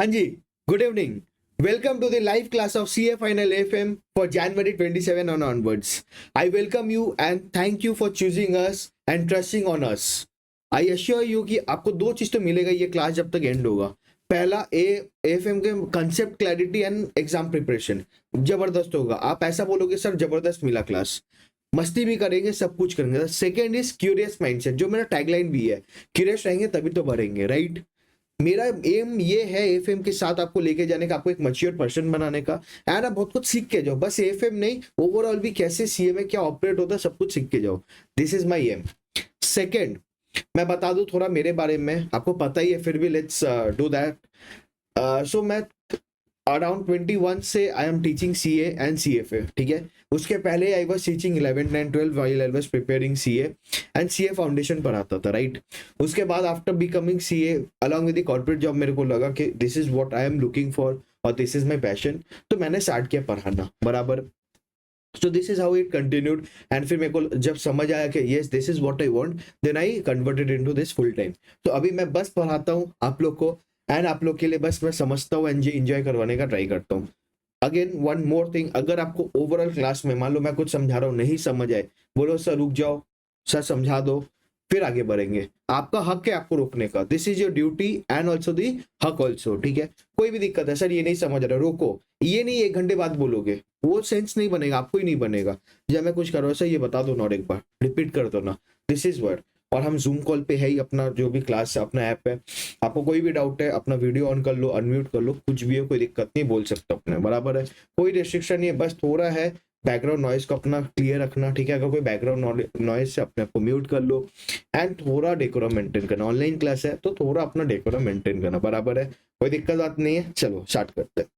हाँ जी, good evening. Welcome to the live class of CA Final FM for January 27 and onwards. I welcome you and thank you for choosing us and trusting on us. I assure you कि आपको दो चीज तो मिलेगा ये class जब तक and होगा. पहला एएफएम के concept clarity and exam preparation जबरदस्त होगा. आप ऐसा बोलोगे सर जबरदस्त मिला क्लास, मस्ती भी करेंगे, सब कुछ करेंगे. सेकेंड इज क्यूरियस माइंडसेट, जो मेरा टैगलाइन भी है, क्यूरियस रहेंगे तभी तो बढ़ेंगे, राइट. मेरा एम ये है एफएम के साथ आपको लेके जाने का, आपको एक मैच्योर पर्सन बनाने का, एंड आप बहुत कुछ सीख के जाओ. बस एफएम नहीं, ओवरऑल भी कैसे सीए में क्या ऑपरेट होता है सब कुछ सीख के जाओ. This is my M. Second, मैं बता दूं थोड़ा मेरे बारे में, आपको पता ही है फिर भी लेट्स डू दैट. सो मैं अराउंड 21 से I am teaching CA and CFA, ठीक है. उसके पहले I was teaching 11 and 12 while I was preparing CA and CA foundation पढ़ाता था, राइट. उसके बाद after becoming CA along with the corporate job मेरे को लगा कि this is what I am looking for और दिस इज माय पैशन. तो मैंने स्टार्ट किया पढ़ाना, बराबर. So this is how it continued. And फिर मेरे को जब समझ आया कि yes this is what I want, then I converted into this full time. तो अभी मैं बस पढ़ाता हूँ आप लोग को, एंड आप लोग के लिए बस मैं समझता हूँ एंड एंजॉय करवाने का ट्राई करता हूँ. अगेन वन मोर थिंग, अगर आपको ओवरऑल क्लास में मान लो मैं कुछ समझा रहा हूँ नहीं समझ आए, बोलो सर रुक जाओ, सर समझा दो, फिर आगे बढ़ेंगे. आपका हक है आपको रोकने का. This is your duty and also the हक ऑल्सो, ठीक है. कोई भी दिक्कत है सर ये नहीं समझ रहा, रोको. ये नहीं 1 घंटे बाद बोलोगे, वो सेंस नहीं बनेगा, आपको ही नहीं बनेगा. जब मैं कुछ कर रहा हूँ सर ये बता दो ना, और एक बार रिपीट कर दो ना. This is word. और हम जूम कॉल पे है ही, अपना जो भी क्लास है अपना ऐप है. आपको कोई भी डाउट है अपना वीडियो ऑन कर लो, अनम्यूट कर लो, कुछ भी हो कोई दिक्कत नहीं, बोल सकते अपने, बराबर है. कोई रिस्ट्रिक्शन नहीं है, बस थोड़ा है बैकग्राउंड नॉइज को अपना क्लियर रखना, ठीक है. अगर कोई बैकग्राउंड नॉइज से अपने आप को म्यूट कर लो. एंड थोड़ा डेकोरम मेंटेन करना, ऑनलाइन क्लास है तो थोड़ा अपना डेकोरम मेंटेन करना, बराबर है. कोई दिक्कत बात नहीं है. चलो स्टार्ट करते हैं.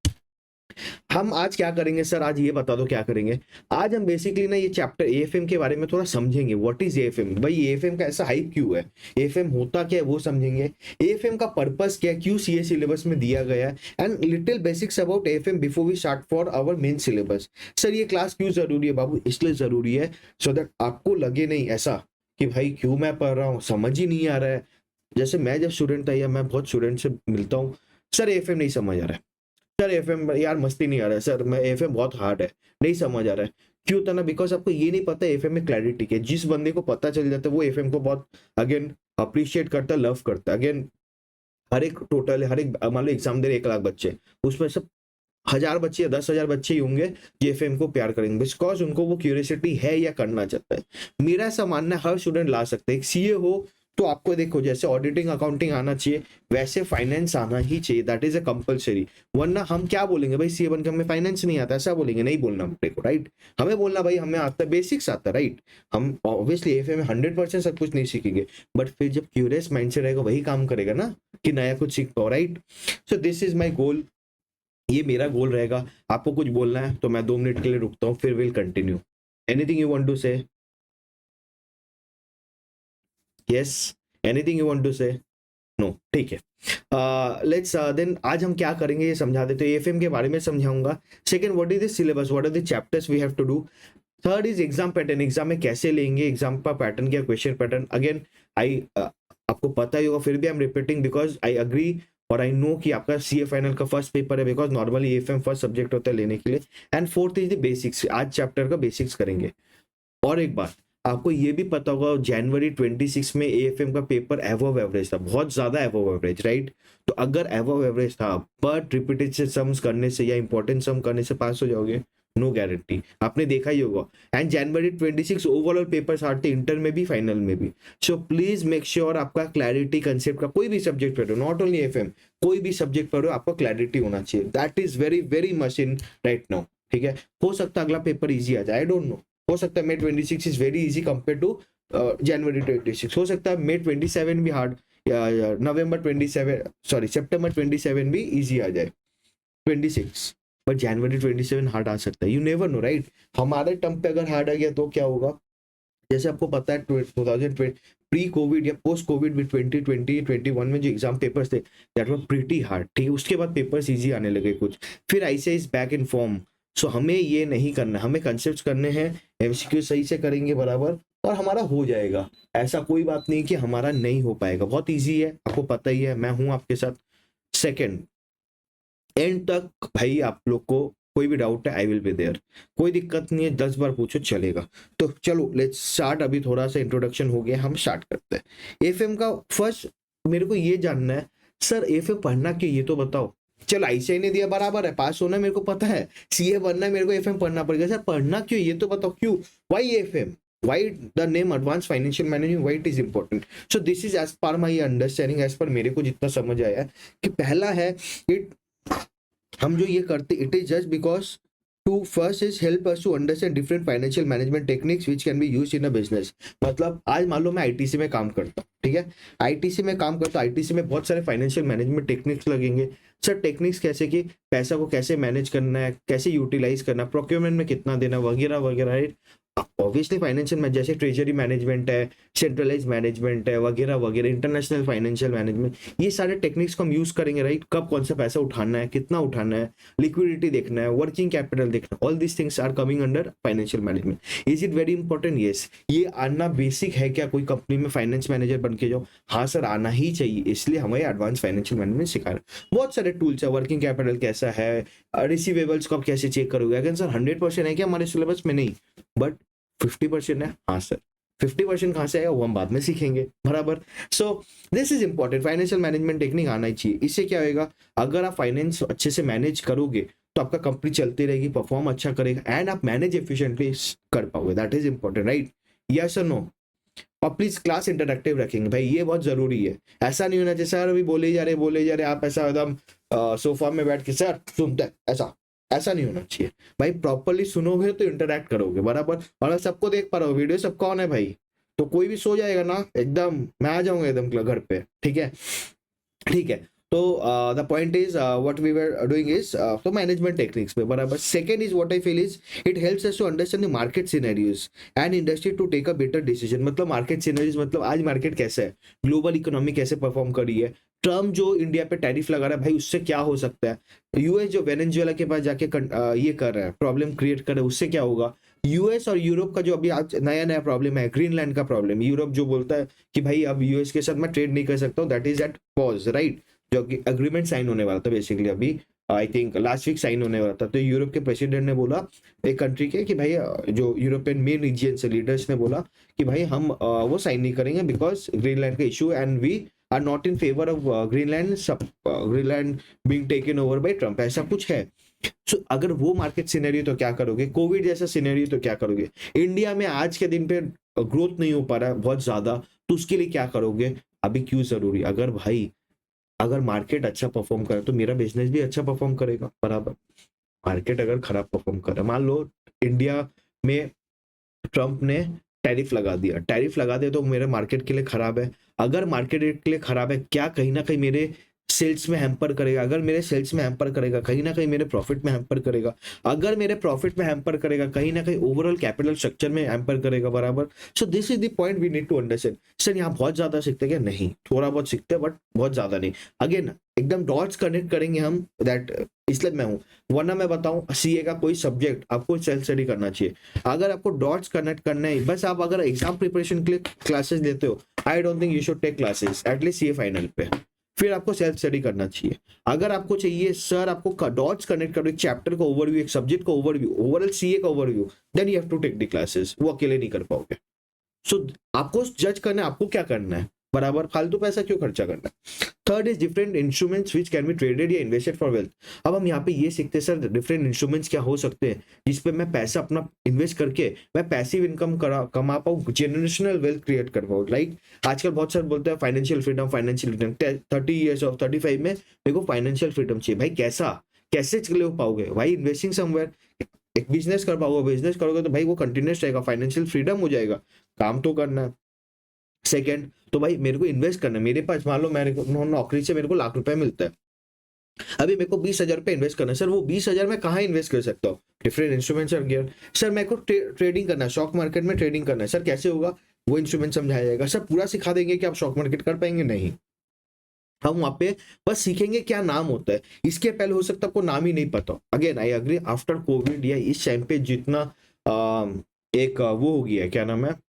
हम आज क्या करेंगे सर, आज ये बता दो क्या करेंगे. आज हम बेसिकली ना ये चैप्टर एएफएम के बारे में थोड़ा समझेंगे. व्हाट इज एएफएम, भाई एएफएम का ऐसा हाइप क्यों है, एएफएम होता क्या है वो समझेंगे. एएफएम का पर्पस क्या है, क्यों सीए सिलेबस में दिया गया है, and little basics about AFM before we start for our main syllabus. Sir ये क्लास क्यों जरूरी है बाबू, इसलिए जरूरी है सो दैट आपको लगे नहीं ऐसा कि भाई क्यों मैं पढ़ रहा हूँ, समझ ही नहीं आ रहा है. जैसे मैं जब स्टूडेंट था या मैं बहुत स्टूडेंट से मिलता हूँ, सर एएफएम नहीं समझ आ रहा है, सर एफएम यार मस्ती नहीं आ रहा है, सर मैं एफएम बहुत हार्ड है, नहीं समझ आ रहा है. क्यों होता ना, बिकॉज आपको ये नहीं पता एफएम में क्लैरिटी है. जिस बंदे को पता चल जाता है वो एफएम को बहुत अगेन अप्रिशिएट करता है, लव करता है. अगेन हर एक टोटल, हर एक मान लो एग्जाम दे रहे 1 लाख बच्चे, उसमें सब 1000 बच्चे या 10,000 बच्चे ही होंगे जो एफएम को प्यार करेंगे, बिकॉज उनको वो क्यूरियोसिटी है या करना चाहता है. मेरा ऐसा मानना है हर स्टूडेंट ला सकते हैं. एक सीए हो तो आपको देखो जैसे ऑडिटिंग अकाउंटिंग आना चाहिए, वैसे फाइनेंस आना ही चाहिए. That is a compulsory. वरना हम क्या बोलेंगे भाई सीए बनकर हमें फाइनेंस नहीं आता, ऐसा बोलेंगे, नहीं बोलना अपने को, राइट. हमें बोलना भाई हमें आता है, बेसिक्स आता है, राइट. हम ऑब्वियसली एफए में 100% सब कुछ नहीं सीखेंगे, बट फिर जब क्यूरियस माइंड से रहेगा वही काम करेगा ना, कि नया कुछ सीख पाओ, right. So this is my goal, ये मेरा गोल रहेगा. आपको कुछ बोलना है तो मैं 2 मिनट के लिए रुकता हूँ, फिर will continue. Anything you want to say, yes, anything you want to say, no, ठीक है. लेट्स देन आज हम क्या करेंगे ये समझा देते. एएफएम के बारे में समझाऊंगा. Second, what is the syllabus, what are the chapters we have to do. Third is exam pattern, exam में कैसे लेंगे, एग्जाम का पैटर्न क्या, क्वेश्चन पैटर्न. अगेन आई आपको पता ही होगा, फिर भी I am repeating because I agree और आई नो कि आपका सीए फाइनल का फर्स्ट पेपर है, because normally AFM first subject होता है लेने के लिए. And fourth is the basics, आज चैप्टर का बेसिक्स करेंगे. और एक बात आपको ये भी पता होगा, जनवरी 26 में एएफएम का पेपर एवव एवरेज था, बहुत ज्यादा एवव एवरेज, राइट. तो अगर एवव एवरेज था बट रिपीटेड सम्स करने से या इंपॉर्टेंट सम करने से पास हो जाओगे, नो गारंटी. आपने देखा ही होगा. And January 26 overall papers hard थे, इंटर में भी फाइनल में भी. सो प्लीज मेक श्योर आपका क्लैरिटी कंसेप्ट का, कोई भी सब्जेक्ट पढ़ो, नॉट ओनली एफएम, कोई भी सब्जेक्ट पढ़ो आपको क्लैरिटी होना चाहिए. That is very very much in right now, ठीक है. हो सकता है अगला पेपर इजी आ जाए, आई डोंट नो. हो सकता है May 26 is very easy compare to January 26. हो सकता है मे 27 भी हार्ड, या नवंबर 27, सॉरी सितंबर 27 भी इजी आ जाए 26, बट जनवरी 27 हार्ड आ सकता है. You never know, right. हमारे टर्म पे अगर हार्ड आ गया तो क्या होगा. जैसे आपको पता है 2020 प्री कोविड या पोस्ट कोविड में 2020-21 में जो एग्जाम पेपर्स थे दैट वर प्रीटी हार्ड, ठीक है. उसके बाद पेपर्स इजी आने लगे कुछ, फिर ICI is back in form. So हमें ये नहीं करना, हमें कंसेप्ट करने हैं, एमसीक्यू सही से करेंगे बराबर, और हमारा हो जाएगा. ऐसा कोई बात नहीं कि हमारा नहीं हो पाएगा, बहुत ईजी है, आपको पता ही है, मैं हूं आपके साथ. सेकेंड, एंड तक भाई आप लोग को कोई भी डाउट है आई विल बी देयर, कोई दिक्कत नहीं है, 10 बार पूछो चलेगा। तो चलो लेट्स स्टार्ट, अभी थोड़ा सा इंट्रोडक्शन हो गया, हम स्टार्ट करते हैं। एफएम का फर्स्ट मेरे को ये जानना है, सर एफएम पढ़ना क्यों, ये तो बताओ। चलो आईसीआई ने दिया बराबर है, पास होना है मेरे को पता है, सीए बनना है मेरे को, एफएम पढ़ना पड़ेगा, सर पढ़ना क्यों ये तो बताओ, क्यों, why FM, why the name advance financial management, why it is important. So this is as per my understanding, as per मेरे को जितना समझ आया है कि पहला है, इट हम जो ये करते it is just because to first is help us to understand different financial management techniques which can be used in a business. मतलब आज मान लो मैं आईटीसी में काम करता हूँ, ठीक है, आईटीसी में काम करता हूँ, आईटीसी में बहुत सारे फाइनेंशियल मैनेजमेंट टेक्निक्स लगेंगे। सर टेक्निक्स कैसे कि पैसा को कैसे मैनेज करना है, कैसे यूटिलाइज करना है, प्रोक्योरमेंट में कितना देना, वगैरह वगैरह, राइट। ऑब्वियसली फाइनेंशियल में जैसे ट्रेजरी मैनेजमेंट है, सेंट्रलाइज मैनेजमेंट है, वगैरह वगैरह, इंटरनेशनल फाइनेंशियल मैनेजमेंट, ये सारे टेक्निक्स को हम यूज करेंगे, राइट। कब कौन सा पैसा उठाना है, कितना उठाना है, लिक्विडिटी देखना है, वर्किंग कैपिटल देखना है, all these things are coming under financial management. Is it very important, yes. ये आना बेसिक है क्या कोई कंपनी में फाइनेंस मैनेजर बन के जाओ, हाँ सर आना ही चाहिए, इसलिए हमें एडवांस फाइनेंशियल मैनेजमेंट सिखा रहे हैं। बहुत सारे टूल्स है, वर्किंग कैपिटल कैसा है, रिसीवेबल्स को आप कैसे चेक करोगे, अगर सर 100% है क्या हमारे सिलेबस में, नहीं, बट 50% है, हाँ सर 50% कहाँ से आएगा वो हम बाद में सीखेंगे, बराबर। So this is important, financial management technique आना ही चाहिए। इससे क्या होगा, अगर आप फाइनेंस अच्छे से मैनेज करोगे तो आपका कंपनी चलती रहेगी, परफॉर्म अच्छा करेगा, एंड आप मैनेज एफिशिएंटली कर पाओगे, that is important, right. Yes और नो। और प्लीज क्लास इंटरेक्टिव रखेंगे भाई, ये बहुत जरूरी है। ऐसा नहीं होना चाहिए सर अभी बोले जा रहे बोले जा रहे, आप ऐसा एकदम सोफा में बैठ के सर सुनते हैं, ऐसा ऐसा नहीं होना चाहिए भाई। प्रॉपरली सुनोगे तो इंटरेक्ट करोगे, बराबर। और मैं सबको देख पा रहा हूँ, वीडियो सबका ऑन है भाई, तो कोई भी सो जाएगा ना एकदम, मैं आ जाऊंगा एकदम घर पे, ठीक है, ठीक है। तो the point is what we were doing is तो मैनेजमेंट टेक्निक्स पे, बराबर। Second is what I feel is it helps us to understand the market scenarios and industry to take a better decision. मतलब market scenarios मतलब आज market कैसा है, global economy कैसे perform कर रही है, ट्रम्प जो इंडिया पे टैरिफ लगा रहा है भाई उससे क्या हो सकता है, यूएस जो वेनेजुएला के पास जाके ये कर रहा है, प्रॉब्लम क्रिएट कर रहा है, उससे क्या होगा। यूएस और यूरोप का जो अभी आज नया नया प्रॉब्लम है, ग्रीनलैंड का प्रॉब्लम, यूरोप जो बोलता है कि भाई अब यूएस के साथ मैं ट्रेड नहीं कर सकता हूँ, that is at pause, right. जो कि एग्रीमेंट साइन होने वाला था बेसिकली, अभी I think last week sign होने वाला था। तो यूरोप के प्रेसिडेंट ने बोला एक कंट्री के कि भाई जो यूरोपियन मेन रीजन से लीडर्स ने बोला कि भाई हम वो साइन नहीं करेंगे बिकॉज ग्रीनलैंड का issue, and we are not in favour of Greenland being taken over by Trump, ऐसा कुछ है। So, अगर वो मार्केट सिनेरियो तो क्या करोगे, कोविड जैसा सिनेरियो तो क्या करोगे, इंडिया में आज के दिन पे ग्रोथ नहीं हो पा रहा है बहुत ज्यादा, तो उसके लिए क्या करोगे, अभी क्यों जरूरी। अगर भाई अगर मार्केट अच्छा परफॉर्म करे तो मेरा बिजनेस भी अच्छा परफॉर्म करेगा, बराबर। मार्केट अगर खराब परफॉर्म करे, मान लो इंडिया में ट्रम्प ने टैरिफ लगा दिया तो मेरे मार्केट के लिए खराब है। अगर मार्केट के लिए खराब है, क्या कहीं ना कहीं मेरे सेल्स में हैम्पर करेगा, अगर मेरे सेल्स में हैम्पर करेगा कहीं ना कहीं मेरे प्रॉफिट में हैम्पर करेगा, अगर मेरे प्रॉफिट में हैम्पर करेगा कहीं ना कहीं ओवरऑल कैपिटल स्ट्रक्चर में हैम्पर करेगा, बराबर। So this is the point we need to understand. Sir यहाँ बहुत ज्यादा सीखते क्या, नहीं, थोड़ा बहुत सीखते हैं बट बहुत ज्यादा नहीं। अगेन एकदम डॉट्स कनेक्ट करेंगे हम, दैट इसलिए मैं हूँ, वरना मैं बताऊं सीए का कोई सब्जेक्ट आपको सेल्फ स्टडी करना चाहिए। अगर आपको डॉट्स कनेक्ट करना है, बस आप अगर एग्जाम प्रिपरेशन के लिए क्लासेस लेते हो, I don't think you should take classes at least CA final पे, फिर आपको सेल्फ स्टडी करना चाहिए। अगर आपको चाहिए सर आपको डॉट्स कनेक्ट करो, एक चैप्टर का ओवरव्यू, एक सब्जेक्ट का ओवरव्यू, ओवरऑल सीए का overview, then you have to take the classes, वो अकेले नहीं कर पाओगे। सो आपको जज करना है आपको क्या करना है, बराबर, फालतू पैसा क्यों खर्चा करना है। Third is different instruments which can B traded या इन्वेस्टेड फॉर वेल्थ। अब हम यहाँ पे ये सीखते हैं सर डिफरेंट इंस्ट्रूमेंट्स क्या हो सकते हैं जिसपे मैं पैसा अपना इन्वेस्ट करके मैं पैसिव इनकम कमा पाऊँ, जनरेशनल वेल्थ क्रिएट कर पाऊँ। लाइक आजकल बहुत सारे बोलते हैं फाइनेंशियल फ्रीडम 30 ईयर्स ऑफ 35 में मेरे को फाइनेंशियल फ्रीडम चाहिए, भाई कैसा कैसे ले पाओगे भाई, इन्वेस्टिंग समवेयर, एक बिजनेस कर पाओगे, बिजनेस करोगे तो भाई वो कंटिन्यूस रहेगा, फाइनेंशियल फ्रीडम हो जाएगा, काम तो करना है। सेकंड तो भाई मेरे को इन्वेस्ट करना है, मेरे पास मान लो मेरे को नौकरी से मेरे को ₹1,00,000 मिलता है, अभी मेरे को 20,000 रुपये इन्वेस्ट करना है, सर वो 20,000 मैं कहाँ इन्वेस्ट कर सकता हूँ, different instruments are gear. Sir मेरे को ट्रेडिंग करना है, स्टॉक मार्केट में ट्रेडिंग करना है, सर कैसे होगा, वो इंस्ट्रूमेंट समझाया जाएगा। सर पूरा सिखा देंगे कि आप स्टॉक मार्केट कर पाएंगे, नहीं, हम वहां पे बस सीखेंगे क्या नाम होता है, इसके पहले हो सकता है आपको नाम ही नहीं पता। Again I agree, after Covid या इस टाइम पे जितना एक वो हो गया है, क्या नाम है,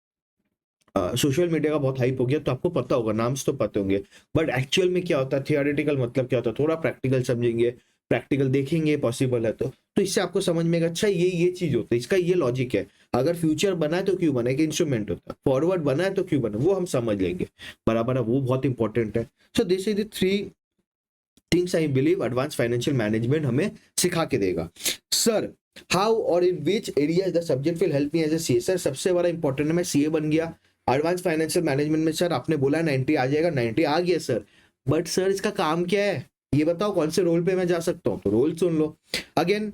सोशल मीडिया का बहुत हाइप हो गया, तो आपको पता होगा, नाम्स तो पता होंगे, बट एक्चुअल में क्या होता है, थियोरेटिकल मतलब क्या होता है, थोड़ा प्रैक्टिकल समझेंगे, प्रैक्टिकल देखेंगे पॉसिबल है तो इससे आपको समझ में आएगा अच्छा ये चीज होता है, इसका ये लॉजिक है, अगर फ्यूचर बना है तो क्यों बना, एक इंस्ट्रूमेंट होता है, फॉरवर्ड बना है तो क्यों बना, वो हम समझ लेंगे, बराबर है, वो बहुत इंपॉर्टेंट है। So this is the three things I believe advance financial management हमें सिखा के देगा। सर हाउ और in which area the subject will help me as a CA, sir सबसे बड़ा इंपॉर्टेंट है मैं सीए बन गया, एडवांस फाइनेंशियल मैनेजमेंट में सर आपने बोला 90 आ जाएगा, 90 आ गया सर, बट सर इसका काम क्या है ये बताओ, कौन से रोल पे मैं जा सकता हूँ, तो रोल सुन लो। Again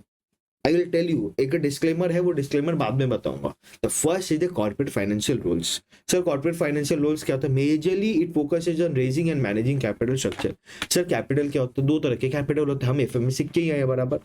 I will tell you, एक डिस्क्लेमर है, वो डिस्क्लेमर बाद में बताऊंगा। The first is the corporate financial rules. Sir corporate financial rules क्या होता है, majorly it focuses on raising and managing capital structure. Sir capital क्या होता है, दो तरह के कैपिटल होते हैं, हम एफएम में सीख के ही आए बराबर,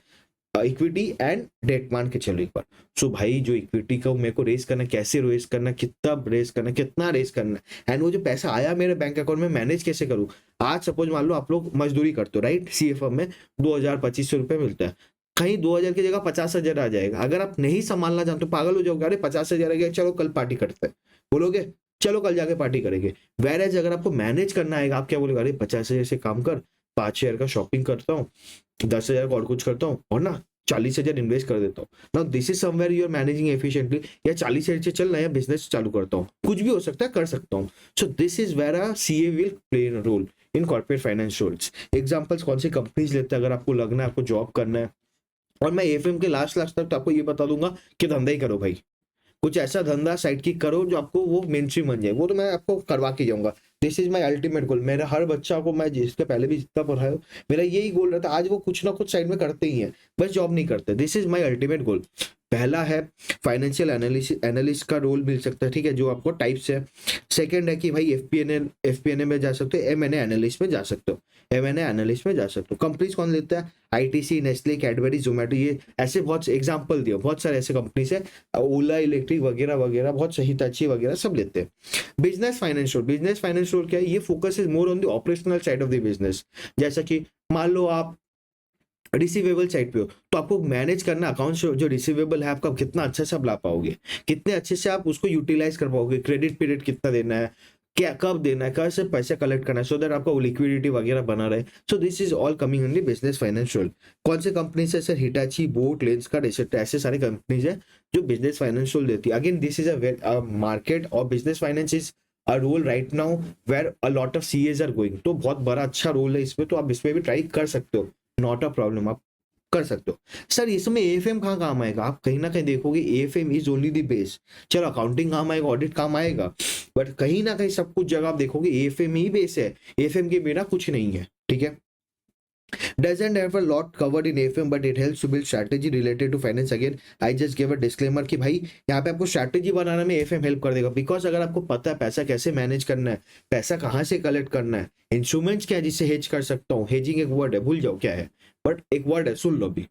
इक्विटी एंड डेट मान के चलो एक बार। सो भाई जो इक्विटी का मेरे को रेस करना, कैसे रेस करना, कितना रेस करना, कितना रेस करना, एंड वो जो पैसा आया मेरे बैंक अकाउंट में मैनेज कैसे करूँ। आज सपोज मान लो आप लोग मजदूरी करते हो राइट, सीएफएम में 2,000-2,500 रुपए मिलता है, कहीं 2,000 की जगह 50,000 आ जाएगा, अगर आप नहीं संभालना जानते पागल हो जाओगे, अरे 50,000 आ गया चलो कल पार्टी करते हैं, बोलोगे चलो कल जाके पार्टी करेंगे। वैरेज अगर आपको मैनेज करना आएगा, आप क्या बोलेगा, अरे 50,000 से काम कर, 5,000 का शॉपिंग करता हूँ, 10,000 का और कुछ करता हूँ, और ना 40,000 इन्वेस्ट कर देता हूँ। Now this is somewhere you are managing efficiently, या 40,000 से चल नया बिजनेस चालू करता हूँ, कुछ भी हो सकता है, कर सकता हूँ। So this is where a CA will play a role in corporate finance rules. Examples कौन सी कंपनीज लेते हैं, अगर आपको लगना है आपको जॉब करना है, और मैं एफएम के लास्ट लास्ट तक तो आपको ये बता दूंगा कि धंधा ही करो भाई, कुछ ऐसा धंधा साइड की करो जो आपको वो मेन स्ट्रीम बन जाए, वो तो मैं आपको करवा के जाऊंगा। This is my ultimate goal, मेरा हर बच्चा को मैं जिसके पहले भी जितना पढ़ाया हूं, मेरा यही गोल रहता है, आज वो कुछ ना कुछ साइड में करते ही हैं, बस जॉब नहीं करते। This is my ultimate goal. पहला है फाइनेंशियल एनालिस्ट का रोल मिल सकता है, ठीक है, जो आपको टाइप्स है। सेकंड है कि भाई एफपीएनए में जा सकते हो, एमएनए एनालिस्ट में जा सकते हो, एमएनए एनालिस्ट में जा सकते हो। कंपनीज कौन लेता है, आईटीसी, नेस्ले, कैडबरी, जोमेटो, ये ऐसे बहुत एग्जाम्पल दिया, बहुत सारे ऐसे कंपनीज है, ओला इलेक्ट्रिक वगैरह वगैरह, बहुत सही हिताची वगैरह सब लेते हैं। बिजनेस फाइनेंस रोल क्या है, ये focus is more on the operational side of the business. जैसा कि मान लो आप रिसीवेबल साइड पे हो, तो आपको मैनेज करना अकाउंट जो रिसीवेबल है आपका, कितना अच्छे से आप ला पाओगे, कितने अच्छे से आप उसको यूटिलाइज कर पाओगे, क्रेडिट पीरियड कितना देना है, क्या कब देना है, कैसे पैसे कलेक्ट करना है, सो दैट आपका लिक्विडिटी वगैरह बना रहे। So this is all coming in business financial. कौन से कंपनीज है sir, Hitachi, Boat, Lenskart, etcetera, ऐसे सारे कंपनीज है जो बिजनेस फाइनेंशियल देती है। Again this is a market, और business finance is a role right now where a lot of CAs are going, तो बहुत बड़ा अच्छा रोल है इसमें, तो आप इसमें भी ट्राई कर सकते हो, नॉट अ प्रॉब्लम, आप कर सकते हो। सर इसमें एएफएम कहाँ काम आएगा, आप कहीं ना कहीं देखोगे AFM is only the base. चलो अकाउंटिंग काम आएगा, ऑडिट काम आएगा, बट कहीं ना कहीं सब कुछ जगह आप देखोगे एएफएम ही बेस है, एएफएम के बिना कुछ नहीं है, ठीक है। Doesn't have a lot covered in AFM, but it helps to build strategy related to finance. Again, I just gave a disclaimer कि भाई यहाँ पे आपको स्ट्रैटेजी बनाने में AFM हेल्प कर देगा, बिकॉज अगर आपको पता है पैसा कैसे मैनेज करना है, पैसा कहाँ से कलेक्ट करना है, इंस्ट्रूमेंट्स क्या है जिससे हेज कर सकता हूँ, हेजिंग एक वर्ड है भूल जाओ क्या है, बट एक वर्ड है सुन लो भी,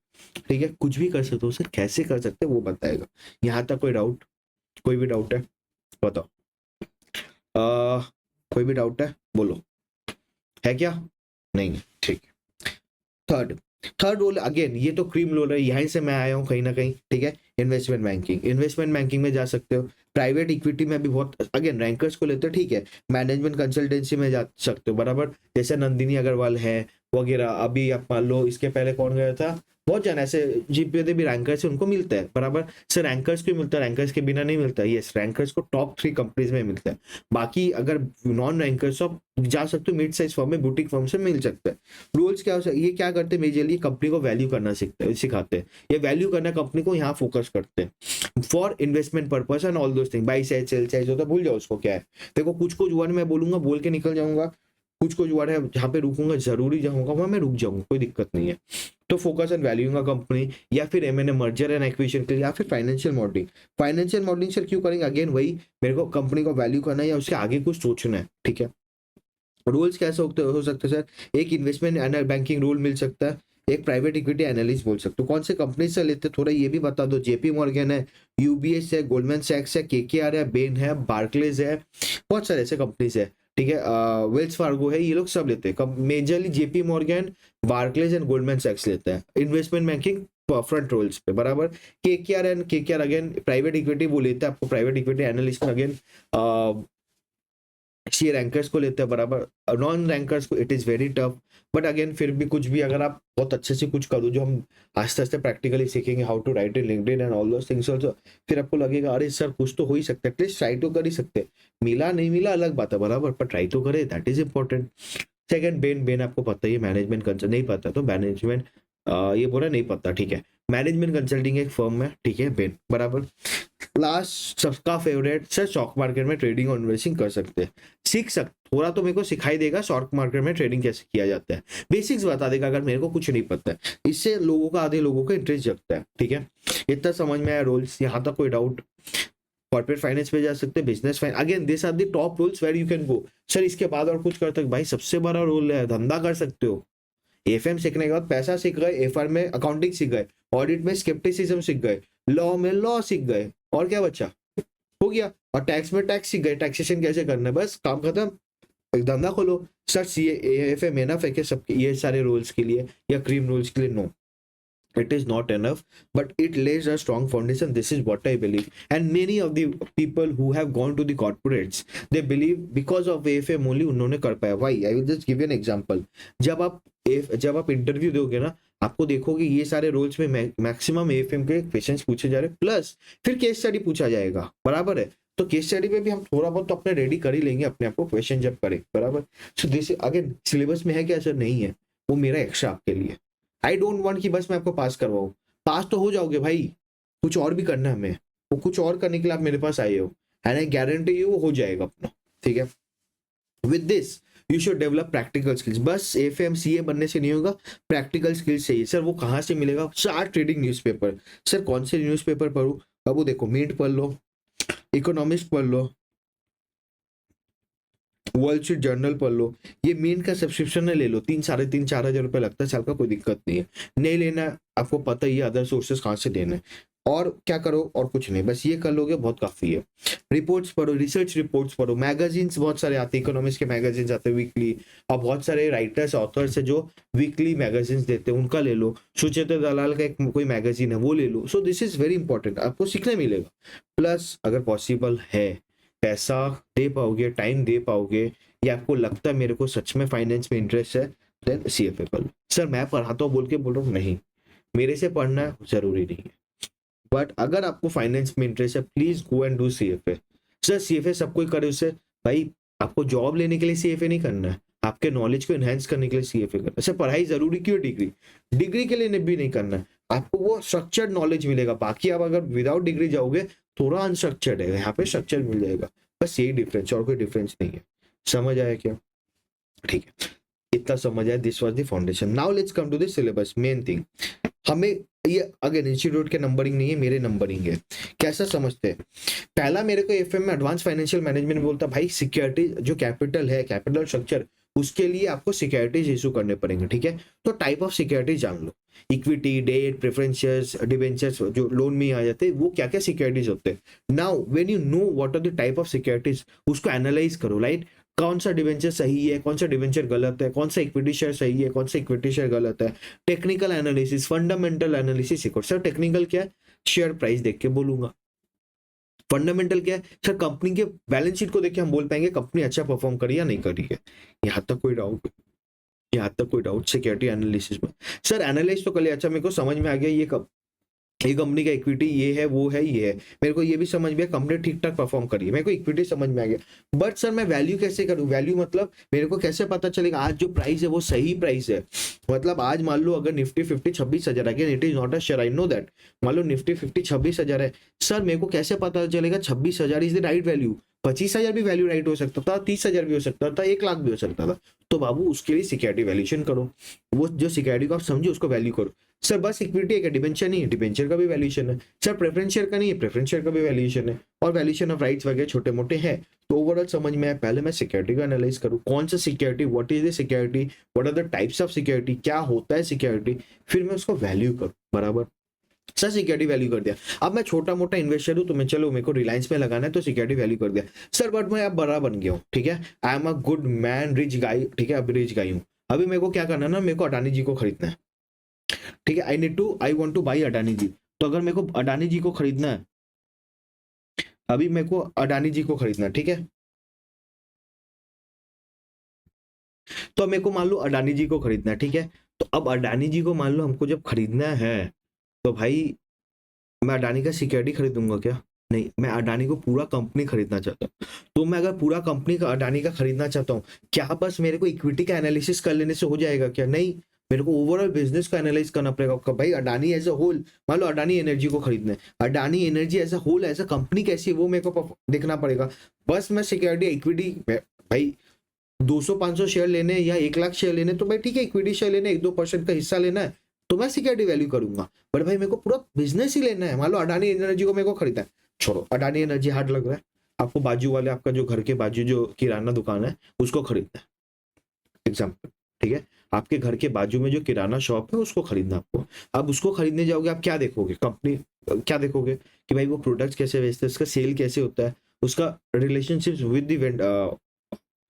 ठीक है, कुछ भी कर सकते हो सर, कैसे कर सकते हो वो बताएगा। यहाँ तक कोई डाउट, कोई भी डाउट है बताओ, कोई भी डाउट है बोलो, है क्या, नहीं है, ठीक है। थर्ड थर्ड रोल, अगेन ये तो क्रीम रोल है, यहीं से मैं आया हूँ कहीं ना कहीं, ठीक है। इन्वेस्टमेंट बैंकिंग में जा सकते हो, प्राइवेट इक्विटी में भी बहुत, अगेन रैंकर्स को लेते हो, ठीक है। मैनेजमेंट कंसल्टेंसी में जा सकते हो, बराबर, जैसे नंदिनी अग्रवाल है वगैरह, अभी आप मान लो इसके पहले कौन गया था, बहुत जन ऐसे जीपीओ भी रैंकर्स से उनको मिलता है, बराबर। सर रैंकर्स को मिलता है, रैंकर्स के बिना नहीं मिलता, यस रैंकर्स को टॉप 3 कंपनीज में मिलता है, बाकी अगर नॉन रैंकर्स आप जा सकते हो मिड साइज फर्म में, बुटीक फर्म से मिल सकता है। रूल्स क्या हो सकते, ये क्या करते हैं मेजरली, कंपनी को वैल्यू करना सिखाते हैं, ये वैल्यू करना कंपनी को यहाँ फोकस करते हैं for investment purpose and all those thing, by side sell side होता है, भूल जाओ उसको क्या है। देखो कुछ कुछ वर्ड मैं बोलूंगा बोल के निकल जाऊंगा, कुछ कुछ वर्ड है जहाँ पे रुकूंगा जरूरी जाऊंगा वहां मैं रुक जाऊंगा, कोई दिक्कत नहीं है। तो focus on valuing a company, या फिर एमएनए मर्जर एंड एक्विजिशन के लिए, या फिर फाइनेंशियल मॉडलिंग सर क्यों करेंगे, अगेन वही, मेरे को कंपनी को वैल्यू करना है या उसके आगे कुछ सोचना है, ठीक है। रोल्स कैसे हो सकते हैं सर, एक इन्वेस्टमेंट एंड बैंकिंग रोल मिल सकता है, एक प्राइवेट इक्विटी एनालिस्ट बोल सकते हो। कौन से कंपनी से लेते थोड़ा ये भी बता दो, जेपी मॉर्गन है, यूबीएस है, गोल्डमैन सैक्स है, केकेआर है, बेन है, बार्कलेज है, बहुत सारे ऐसे कंपनीज है, ठीक है, वेल्स फार्गो है, ये लोग सब लेते हैं, majorly JP Morgan, Barclays and Goldman सैक्स लेते हैं इन्वेस्टमेंट बैंकिंग फ्रंट रोल्स पे, बराबर। केकेआर अगेन प्राइवेट इक्विटी वो लेता है, आपको प्राइवेट इक्विटी एनालिस्ट अगेन सी रैंकर्स को लेते हैं बराबर, नॉन रैंकर्स को it is very tough. But again फिर भी कुछ भी अगर आप बहुत अच्छे से कुछ करो, जो हम आस्ते आस्ते प्रैक्टिकली सीखेंगे, how to write in LinkedIn and all those things also, फिर आपको लगेगा अरे सर कुछ तो हो ही सकता है, एटलीस्ट ट्राई तो कर ही सकते हैं। मिला नहीं मिला अलग बात है बराबर, पर ट्राई तो करे, that is important. Second, Ben Ben आपको पता ही है, मैनेजमेंट कंसल्ट नहीं पता तो मैनेजमेंट, ये बोला नहीं पता, ठीक है, मैनेजमेंट कंसल्टिंग एक फर्म है, ठीक है, बेन बराबर। लास्ट सबका फेवरेट सर, स्टॉक मार्केट में ट्रेडिंग और इन्वेस्टिंग कर सकते हैं, सीख सकते, थोड़ा तो मेरे को सिखाई देगा स्टॉक मार्केट में ट्रेडिंग कैसे किया जाता है, बेसिक्स बता देगा अगर मेरे को कुछ नहीं पता है। इससे लोगों का, आधे लोगों का इंटरेस्ट जगता है, ठीक है। इतना समझ में आया रोल्स, यहाँ तक कोई डाउट? कॉर्पोरेट फाइनेंस पे जा सकते हैं, business finance, again this are the top roles where you can go. Sir इसके बाद और कुछ कर सकते, भाई सबसे बड़ा रोल है, धंधा कर सकते हो। एफएम सीखने के बाद पैसा सीख गए, एफआर में अकाउंटिंग सीख गए, ऑडिट में स्केप्टिसिज्म सीख गए, लॉ में लॉ सीख गए, और क्या बच्चा हो गया, और टैक्स में टैक्स सीख गए, टैक्सेशन कैसे करना है, बस काम खत्म, एक धंधा खोलो। सर सी एफएम एनफ है क्या सबके ये सारे रोल्स के लिए या क्रीम रोल्स के लिए? No, it is not enough, but it lays a strong foundation. This is what I believe, and many of the people who have gone to the corporates, they believe because of AFM only उन्होंने कर पाया। Why? I will just give you an example. जब आप interview दोगे ना, आपको देखोगे ये सारे रोल्स में मैक्सिमम एएफएम के क्वेश्चंस पूछे जा रहे हैं, प्लस फिर केस स्टडी पूछा जाएगा, बराबर है। तो केस स्टडी में भी हम थोड़ा बहुत तो अपने रेडी कर ही लेंगे अपने आप को, क्वेश्चन जब करें, बराबर। सो दिस अगेन सिलेबस में है क्या? सर नहीं है, वो मेरा एक्स्ट्रा आपके लिए। आई डोंट वांट कि बस मैं आपको पास करवाऊं, पास तो हो जाओगे भाई, कुछ और भी करना है हमें, वो कुछ और करने के लिए आप मेरे पास आए हो, एंड आई गारंटी यू वो हो जाएगा अपना, ठीक है। With this you should develop practical skills, बस एफएमसीए बनने से नहीं होगा, प्रैक्टिकल स्किल्स चाहिए। सर वो कहाँ से मिलेगा? Start reading newspaper. सर कौन से न्यूज़पेपर पढूं? अब वो देखो, मिंट पढ़ लो, इकोनॉमिस्ट पढ़ लो, वर्ल्ड स्ट्रीट जर्नल पढ़ लो, ये मेन का सब्सक्रिप्शन ले लो, 3 3.5 4 हज़ार रुपये लगता है साल का, कोई दिक्कत नहीं है। नहीं लेना, आपको पता ही है अदर सोर्सेस कहाँ से लेना है। और क्या करो? और कुछ नहीं, बस ये कर लोगे बहुत काफी है। रिपोर्ट्स पढ़ो, रिसर्च रिपोर्ट्स पढ़ो, मैगजीन्स बहुत सारे आते हैं, इकोनॉमिक्स के मैगजीन्स आते हैं वीकली, और बहुत सारे राइटर्स ऑथर्स है जो वीकली मैगजीन्स देते हैं, उनका ले लो। सुचेता दलाल का एक कोई मैगजीन है वो ले लो। So this is very important, आपको सीखने मिलेगा। प्लस अगर पॉसिबल है, पैसा दे पाओगे, टाइम दे पाओगे, या आपको लगता है मेरे को सच में फाइनेंस में इंटरेस्ट है, देन सीएफए कर लो। सर मैं पढ़ाता हूँ बोल के बोल रहा हूँ, नहीं, मेरे से पढ़ना जरूरी नहीं है, बट अगर आपको फाइनेंस में इंटरेस्ट है, please go and do CFA. Sir CFA सब कोई करे उससे, भाई आपको जॉब लेने के लिए सीएफए नहीं करना है, आपके नॉलेज को एनहेंस करने के लिए सीएफए करना है। सर पढ़ाई जरूरी क्यों? डिग्री, डिग्री के लिए भी नहीं करना है, आपको वो स्ट्रक्चर्ड नॉलेज मिलेगा। बाकी आप अगर विदाउट डिग्री जाओगे, थोड़ा अनस्ट्रक्चर्ड है, यहाँ पे स्ट्रक्चर मिल जाएगा, बस यही डिफरेंस, और कोई डिफरेंस नहीं है। समझ आया क्या? ठीक है, इतना समझ आया। This was the foundation. Now let's come to the syllabus, main thing. हमें ये अगेन इंस्टीट्यूट के नंबरिंग नहीं है, मेरे नंबरिंग है। कैसा समझते हैं? पहला मेरे को एफएम में एडवांस फाइनेंशियल मैनेजमेंट बोलता भाई, सिक्योरिटी जो कैपिटल है, कैपिटल स्ट्रक्चर, उसके लिए आपको सिक्योरिटीज इशू करने पड़ेंगे, ठीक है। तो टाइप ऑफ सिक्योरिटीज जान लो, इक्विटी, डेट, प्रेफरेंशियल्स, डिबेंचर्स जो लोन में आ जाते हैं, वो क्या क्या सिक्योरिटीज होते हैं। Now when you know what are the type of securities, उसको एनालाइज करो, राइट। कौन सा डिवेंचर सही है, कौन सा डिवेंचर गलत है, कौन सा इक्विटी शेयर सही है, कौन सा इक्विटी शेयर गलत है। टेक्निकल एनालिसिस, फंडामेंटल एनालिसिस सीखो। सर टेक्निकल क्या है? शेयर प्राइस देख के बोलूंगा। फंडामेंटल क्या है? सर कंपनी के बैलेंस शीट को देख के हम बोल पाएंगे कंपनी अच्छा परफॉर्म करी या नहीं करी है। यहाँ तक कोई डाउट? यहाँ तक कोई डाउट सिक्योरिटी एनालिसिस में? सर एनालाइज तो कर लिया, अच्छा मेरे को समझ में आ गया ये कंपनी का इक्विटी ये है, वो है, ये है, मेरे को ये भी समझ में कंपनी ठीक ठाक परफॉर्म करी है, मेरे को इक्विटी समझ में आ गया। बट सर मैं वैल्यू कैसे करूं? वैल्यू मतलब मेरे को कैसे पता चलेगा आज जो प्राइस है वो सही प्राइस है? मतलब आज मान लो अगर निफ्टी 50 26,000 है, it is not a share, I know that. मान लो निफ्टी 50 26,000 है, सर मेरे को कैसे पता चलेगा 26,000 इज द राइट वैल्यू? 25,000 भी वैल्यू राइट हो सकता था, 30,000 भी हो सकता था, 1 लाख भी हो सकता था। तो बाबू उसके लिए सिक्योरिटी वैल्यूएशन करो, वो जो सिक्योरिटी को आप समझो उसको वैल्यू करो। सर बस इक्विटी है, डिबेंचर नहीं है, डिबेंचर का भी वैल्यूएशन है। सर प्रेफरेंस शेयर का नहीं है, प्रेफरेंस शेयर का भी वैल्यूएशन है, और वैल्यूएशन ऑफ राइट्स वगैरह छोटे मोटे हैं। तो ओवरऑल समझ में आया, पहले मैं सिक्योरिटी को एनालाइज करूँ, कौन सा security, what is the security, what are the types of security, क्या होता है सिक्योरिटी, फिर मैं उसको वैल्यू करूँ, बराबर। सर सिक्योरिटी वैल्यू कर दिया, अब मैं छोटा मोटा इन्वेस्टर हूँ, तो मैं चलो मेरे को रिलायंस में लगाना है तो सिक्योरिटी वैल्यू कर दिया। सर बट मैं अब बड़ा बन गया हूँ, ठीक है, I am a good man, rich गाय, ठीक है, अब रिच गाय हूँ। अभी मेरे को क्या करना है ना, मेरे को अडानी जी को खरीदना है, ठीक है, I want to buy Adani ji. तो अगर मेरे को अडानी जी को खरीदना है, अभी मेरे को अडानी जी को खरीदना है, ठीक है, तो अब मेरे को मान लो अडानी जी को खरीदना है, ठीक है। तो अब अडानी जी को मान लो हमको जब खरीदना है, तो भाई मैं अडानी का सिक्योरिटी खरीदूंगा क्या? नहीं, मैं अडानी को पूरा कंपनी खरीदना चाहता हूँ। तो मैं अगर पूरा कंपनी का अडानी का खरीदना चाहता हूँ, क्या बस मेरे को इक्विटी का एनालिसिस कर लेने से हो जाएगा क्या? नहीं, मेरे को ओवरऑल बिजनेस को एनालाइज करना पड़ेगा कि भाई अडानी एज अ होल, मान लो अडानी एनर्जी को खरीदना है, Adani energy as a whole as a company कैसी है वो मेरे को देखना पड़ेगा। बस मैं सिक्योरिटी इक्विटी, भाई 200-500 शेयर लेने या 1 लाख शेयर लेने, तो भाई ठीक है, इक्विटी शेयर लेने 1-2% का हिस्सा लेना है, तो मैं सिक्योरिटी वैल्यू करूंगा। बट भाई मेरे को पूरा बिजनेस ही लेना है। मान लो अडानी एनर्जी को मेरे को खरीदना है, छोड़ो अडानी एनर्जी हार्ड लग रहा है, आपको बाजू वाले, आपका जो घर के बाजू जो किराना दुकान है उसको खरीदना है, एग्जाम्पल, ठीक है। आपके घर के बाजू में जो किराना शॉप है उसको खरीदना आपको। अब उसको खरीदने जाओगे, आप क्या देखोगे? कंपनी क्या देखोगे कि भाई वो प्रोडक्ट्स कैसे बेचते हैं, उसका सेल कैसे होता है, उसका रिलेशनशिप विद द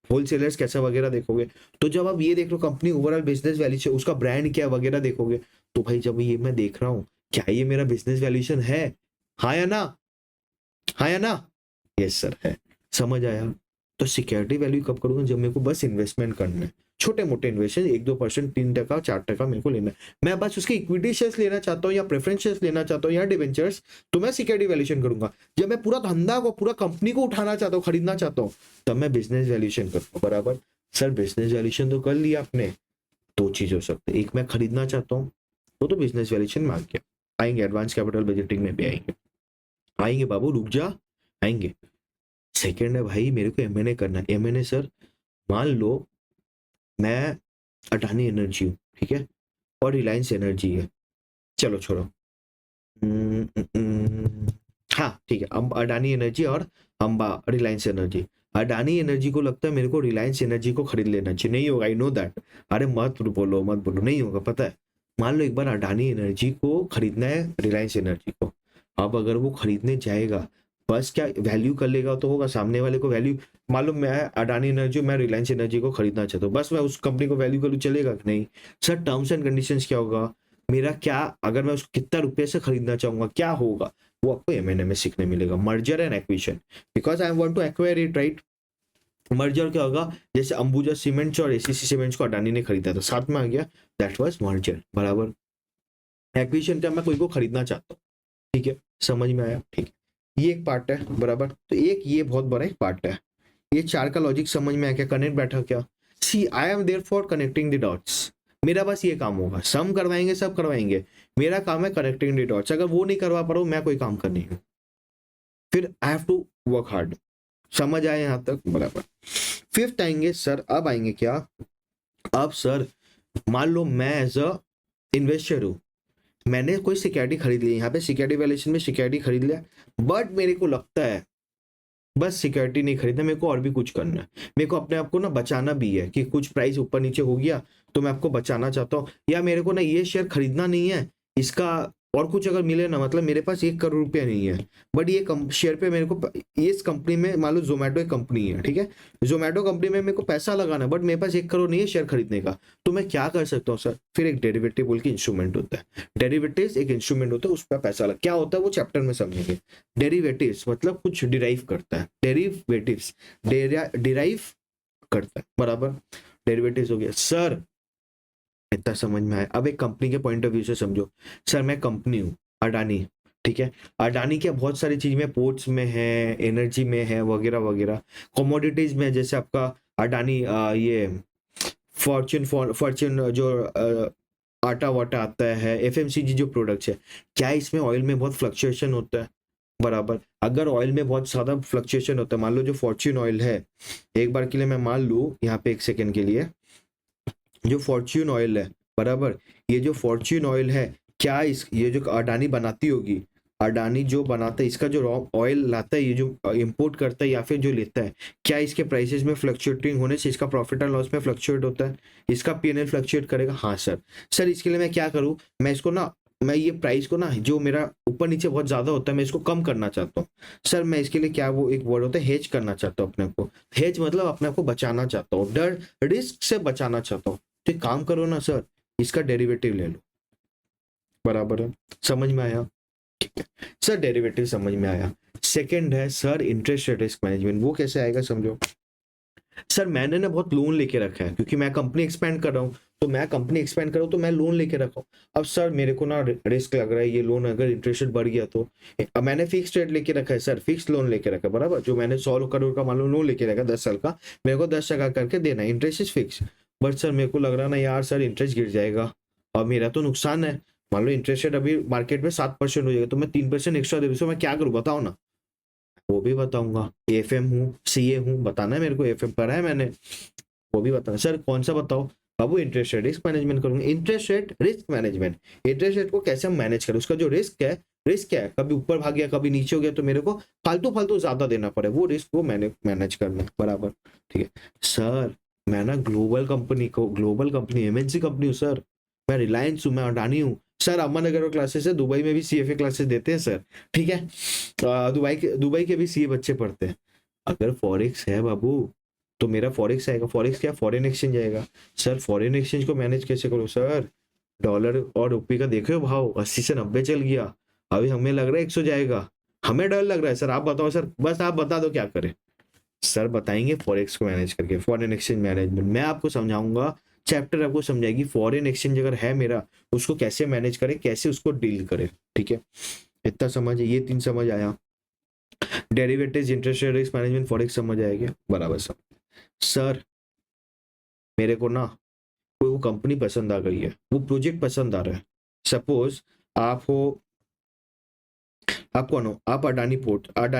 होलसेलर्स कैसा वगैरह देखोगे। तो जब आप ये देख लो कंपनी ओवरऑल बिजनेस वैल्यूशन, उसका ब्रांड क्या वगैरह देखोगे, तो भाई जब ये मैं देख रहा हूँ, क्या ये मेरा बिजनेस वैल्यूशन है? हाँ या ना? हाँ या ना? यस सर है। समझ आया? तो सिक्योरिटी वैल्यू कब करूंगा? जब मेरे को बस इन्वेस्टमेंट करना है, छोटे मोटे इन्वेस्टमेंट, 1-2%, 3%, 4% मेरे को लेना है, मैं बस उसके इक्विटी शेयर्स लेना चाहता हूँ या प्रेफरेंस शेयर्स लेना चाहता हूँ या डिवेंचर्स, तो मैं सिक्योरिटी वैल्यूशन करूंगा। जब मैं पूरा धंधा को, पूरा कंपनी को उठाना चाहता हूँ, खरीदना चाहता हूँ, तब मैं बिजनेस वैल्यूशन करूंगा। बराबर सर, बिजनेस वैल्यूशन तो कर लिया आपने, दो चीज हो सकती है, एक मैं खरीदना चाहता हूँ, वो तो बिजनेस वैल्यूशन में आ गया, आएंगे एडवांस कैपिटल बजटिंग में भी आएंगे, आएंगे बाबू रुक जा, आएंगे। सेकेंड है भाई, मेरे को एमएनए करना है। एमएनए सर, मान लो मैं अडानी एनर्जी हूँ, ठीक है, और रिलायंस एनर्जी है, चलो छोड़ो, हाँ ठीक है, अब अडानी एनर्जी और अंबा रिलायंस एनर्जी। अडानी एनर्जी को लगता है मेरे को रिलायंस एनर्जी को खरीद लेना चाहिए, नहीं होगा, आई नो दैट। अरे मत बोलो मत बोलो, नहीं होगा, पता है। मान लो एक बार अडानी एनर्जी को खरीदना है, रिलायंस एनर्जी को। अब अगर वो खरीदने जाएगा, बस क्या वैल्यू कर लेगा तो होगा, सामने वाले को वैल्यू, मान लो मैं अडानी एनर्जी, मैं रिलायंस एनर्जी को खरीदना चाहता हूँ, बस मैं उस कंपनी को वैल्यू करूँ, चलेगा कि नहीं? सर टर्म्स एंड कंडीशंस क्या होगा मेरा, क्या अगर मैं उसको कितना रुपए से खरीदना चाहूंगा, क्या होगा, वो आपको एमएनए में सीखने मिलेगा, merger and acquisition, because I want to acquire it, right. Merger क्या होगा, जैसे अंबुजा सीमेंट्स और एसीसी सीमेंट्स को अडानी ने खरीदा था, साथ में आ गया, दैट वाज मर्जर, बराबर। एक्विजिशन क्या, मैं कोई को खरीदना चाहता हूँ, ठीक है, समझ में आया, ठीक है, ये एक पार्ट है, बराबर। तो एक ये बहुत बड़ा एक पार्ट है, ये चार का लॉजिक समझ में आया क्या? कनेक्ट बैठा क्या? See I am there for connecting the dots, मेरा बस ये काम होगा, सम करवाएंगे सब करवाएंगे, मेरा काम है कनेक्टिंग द डॉट्स। अगर वो नहीं करवा पा रहा हूं, मैं कोई काम कर नहीं हूं, फिर I have to work hard. समझ आए यहां तक? बराबर। फिफ्थ आएंगे सर, अब आएंगे क्या, अब सर मान लो मैं एज अ इन्वेस्टर हूं, मैंने कोई सिक्योरिटी खरीद ली, यहाँ पे सिक्योरिटी वैल्यूएशन में सिक्योरिटी खरीद लिया, बट मेरे को लगता है बस सिक्योरिटी नहीं खरीदना, मेरे को और भी कुछ करना है, मेरे को अपने आप को ना बचाना भी है कि कुछ प्राइस ऊपर नीचे हो गया तो मैं आपको बचाना चाहता हूँ, या मेरे को ना ये शेयर खरीदना नहीं है, इसका और कुछ अगर मिले ना, मतलब मेरे पास 1 करोड़ रुपया नहीं है, बट ये शेयर पे मेरे को, ये इस कंपनी में मान लो जोमेटो एक कंपनी है, ठीक है, जोमेटो कंपनी में मेरे को पैसा लगाना है, बट मेरे पास 1 करोड़ नहीं है शेयर खरीदने का, तो मैं क्या कर सकता हूँ सर? फिर एक डेरिवेटिव बोल के इंस्ट्रूमेंट होता है, डेरिवेटिव एक इंस्ट्रूमेंट होता है, उस पर पैसा लग, क्या होता है वो चैप्टर में समझेंगे। डेरिवेटिव्स मतलब कुछ डिराइव करता है, डेरिवेटिव्स डिराइव करता है, बराबर। डेरिवेटिव्स हो गया सर, इतना समझ में आया। अब एक कंपनी के पॉइंट ऑफ व्यू से समझो, सर मैं कंपनी हूँ अडानी, ठीक है, अडानी क्या बहुत सारी चीज में, पोर्ट्स में है, एनर्जी में है, वगैरह वगैरह, कमोडिटीज में, जैसे आपका अडानी ये फॉर्च्यून फॉर्च्यून जो आटा वाटा आता है, एफएमसीजी जो प्रोडक्ट्स है, क्या इसमें ऑयल में बहुत फ्लक्चुएशन होता है? बराबर। अगर ऑयल में बहुत ज्यादा फ्लक्चुएशन होता है, मान लो जो फॉर्च्यून ऑयल है, एक बार के लिए मैं मान लूं यहाँ पे 1 सेकेंड के लिए, जो फॉर्च्यून ऑयल है, बराबर, ये जो फॉर्च्यून ऑयल है, क्या इस ये जो अडानी बनाती होगी, अडानी जो बनाता है, इसका जो रॉ ऑयल लाता है, ये जो इंपोर्ट करता है या फिर जो लेता है, क्या इसके प्राइसेस में फ्लक्चुएटिंग होने से इसका प्रॉफिट एंड लॉस में फ्लक्चुएट होता है, इसका पीएनएल फ्लक्चुएट करेगा? हाँ सर। सर इसके लिए मैं क्या करूँ, मैं इसको ना, मैं ये प्राइस को ना, जो मेरा ऊपर नीचे बहुत ज्यादा होता है, मैं इसको कम करना चाहता हूँ। सर मैं इसके लिए क्या, वो एक वर्ड होता है हेज करना चाहता हूँ अपने को, हेज मतलब अपने आप को बचाना चाहता हूँ, डर रिस्क से बचाना चाहता हूँ, तो एक काम करो ना सर, इसका डेरिवेटिव ले लो, बराबर है, समझ में आया? ठीक है सर, डेरिवेटिव समझ में आया। सेकंड है sir interest rate risk management, वो कैसे आएगा समझो। सर मैंने ना बहुत लोन लेके रखा है क्योंकि मैं कंपनी एक्सपेंड कर रहा हूँ, तो मैं लोन लेके रखा हूँ। अब सर मेरे को ना रिस्क लग रहा है, ये लोन अगर इंटरेस्ट रेट बढ़ गया तो। अब मैंने फिक्स रेट लेके रखा है सर, फिक्स लोन लेके रखा है बराबर, जो मैंने 100 करोड़ का मान लो लोन लेके रखा 10 साल का, मेरे को 10 टका करके देना है, interest is fix. But sir मेरे को लग रहा ना यार सर इंटरेस्ट गिर जाएगा और मेरा तो नुकसान है। मान लो इंटरेस्ट रेट अभी मार्केट में 7% हो जाएगा, तो मैं 3% एक्स्ट्रा दे दूँ, मैं क्या करूँ बताओ ना। वो भी बताऊंगा, एफएम हूँ, सीए हूँ, बताना है मेरे को, एफएम पढ़ा है मैंने, वो भी बताना। सर कौन सा बताओ बाबू? इंटरेस्ट रेट रिस्क मैनेजमेंट करूंगा, interest rate risk management. Interest rate को कैसे हम मैनेज करें, उसका जो रिस्क है, रिस्क क्या है, कभी ऊपर भाग गया कभी नीचे हो गया तो मेरे को फालतू फालतू ज्यादा देना पड़े, वो रिस्क को मैंने मैनेज करना है बराबर। ठीक है सर, मैं ना ग्लोबल कंपनी एमएनसी कंपनी हूँ सर, मैं रिलायंस हूँ, मैं अडानी हूँ सर। अमन अग्रवाल क्लासेस है, दुबई में भी सीएफए क्लासेस देते हैं सर। ठीक है, दुबई के भी सीए बच्चे पढ़ते हैं। अगर फॉरेक्स है बाबू तो मेरा फॉरेक्स आएगा, फॉरेक्स क्या, फॉरेन एक्सचेंज आएगा। सर फॉरेन एक्सचेंज को मैनेज कैसे करूँ सर? डॉलर और रुपये का देखे हो भाव, 80 से 90 चल गया, अभी हमें लग रहा है 100 जाएगा, हमें डर लग रहा है। सर आप बताओ सर, बस आप बता दो क्या करें। सर बताएंगे फॉरेक्स को मैनेज करके, फॉरेन एक्सचेंज मैनेजमेंट मैं आपको समझाऊंगा, चैप्टर आपको समझाएगी फॉरेन एक्सचेंज अगर है मेरा, उसको कैसे मैनेज करें, कैसे उसको डील करें। ठीक है, इतना समझ, ये 3 समझ आया। Derivatives, interest rate risk management, forex समझ आएगा बराबर सब। सर मेरे को ना कोई वो कंपनी पसंद आ गई है, वो प्रोजेक्ट पसंद आ रहा है। सपोज आप हो, आप कौन हो, आप अडानी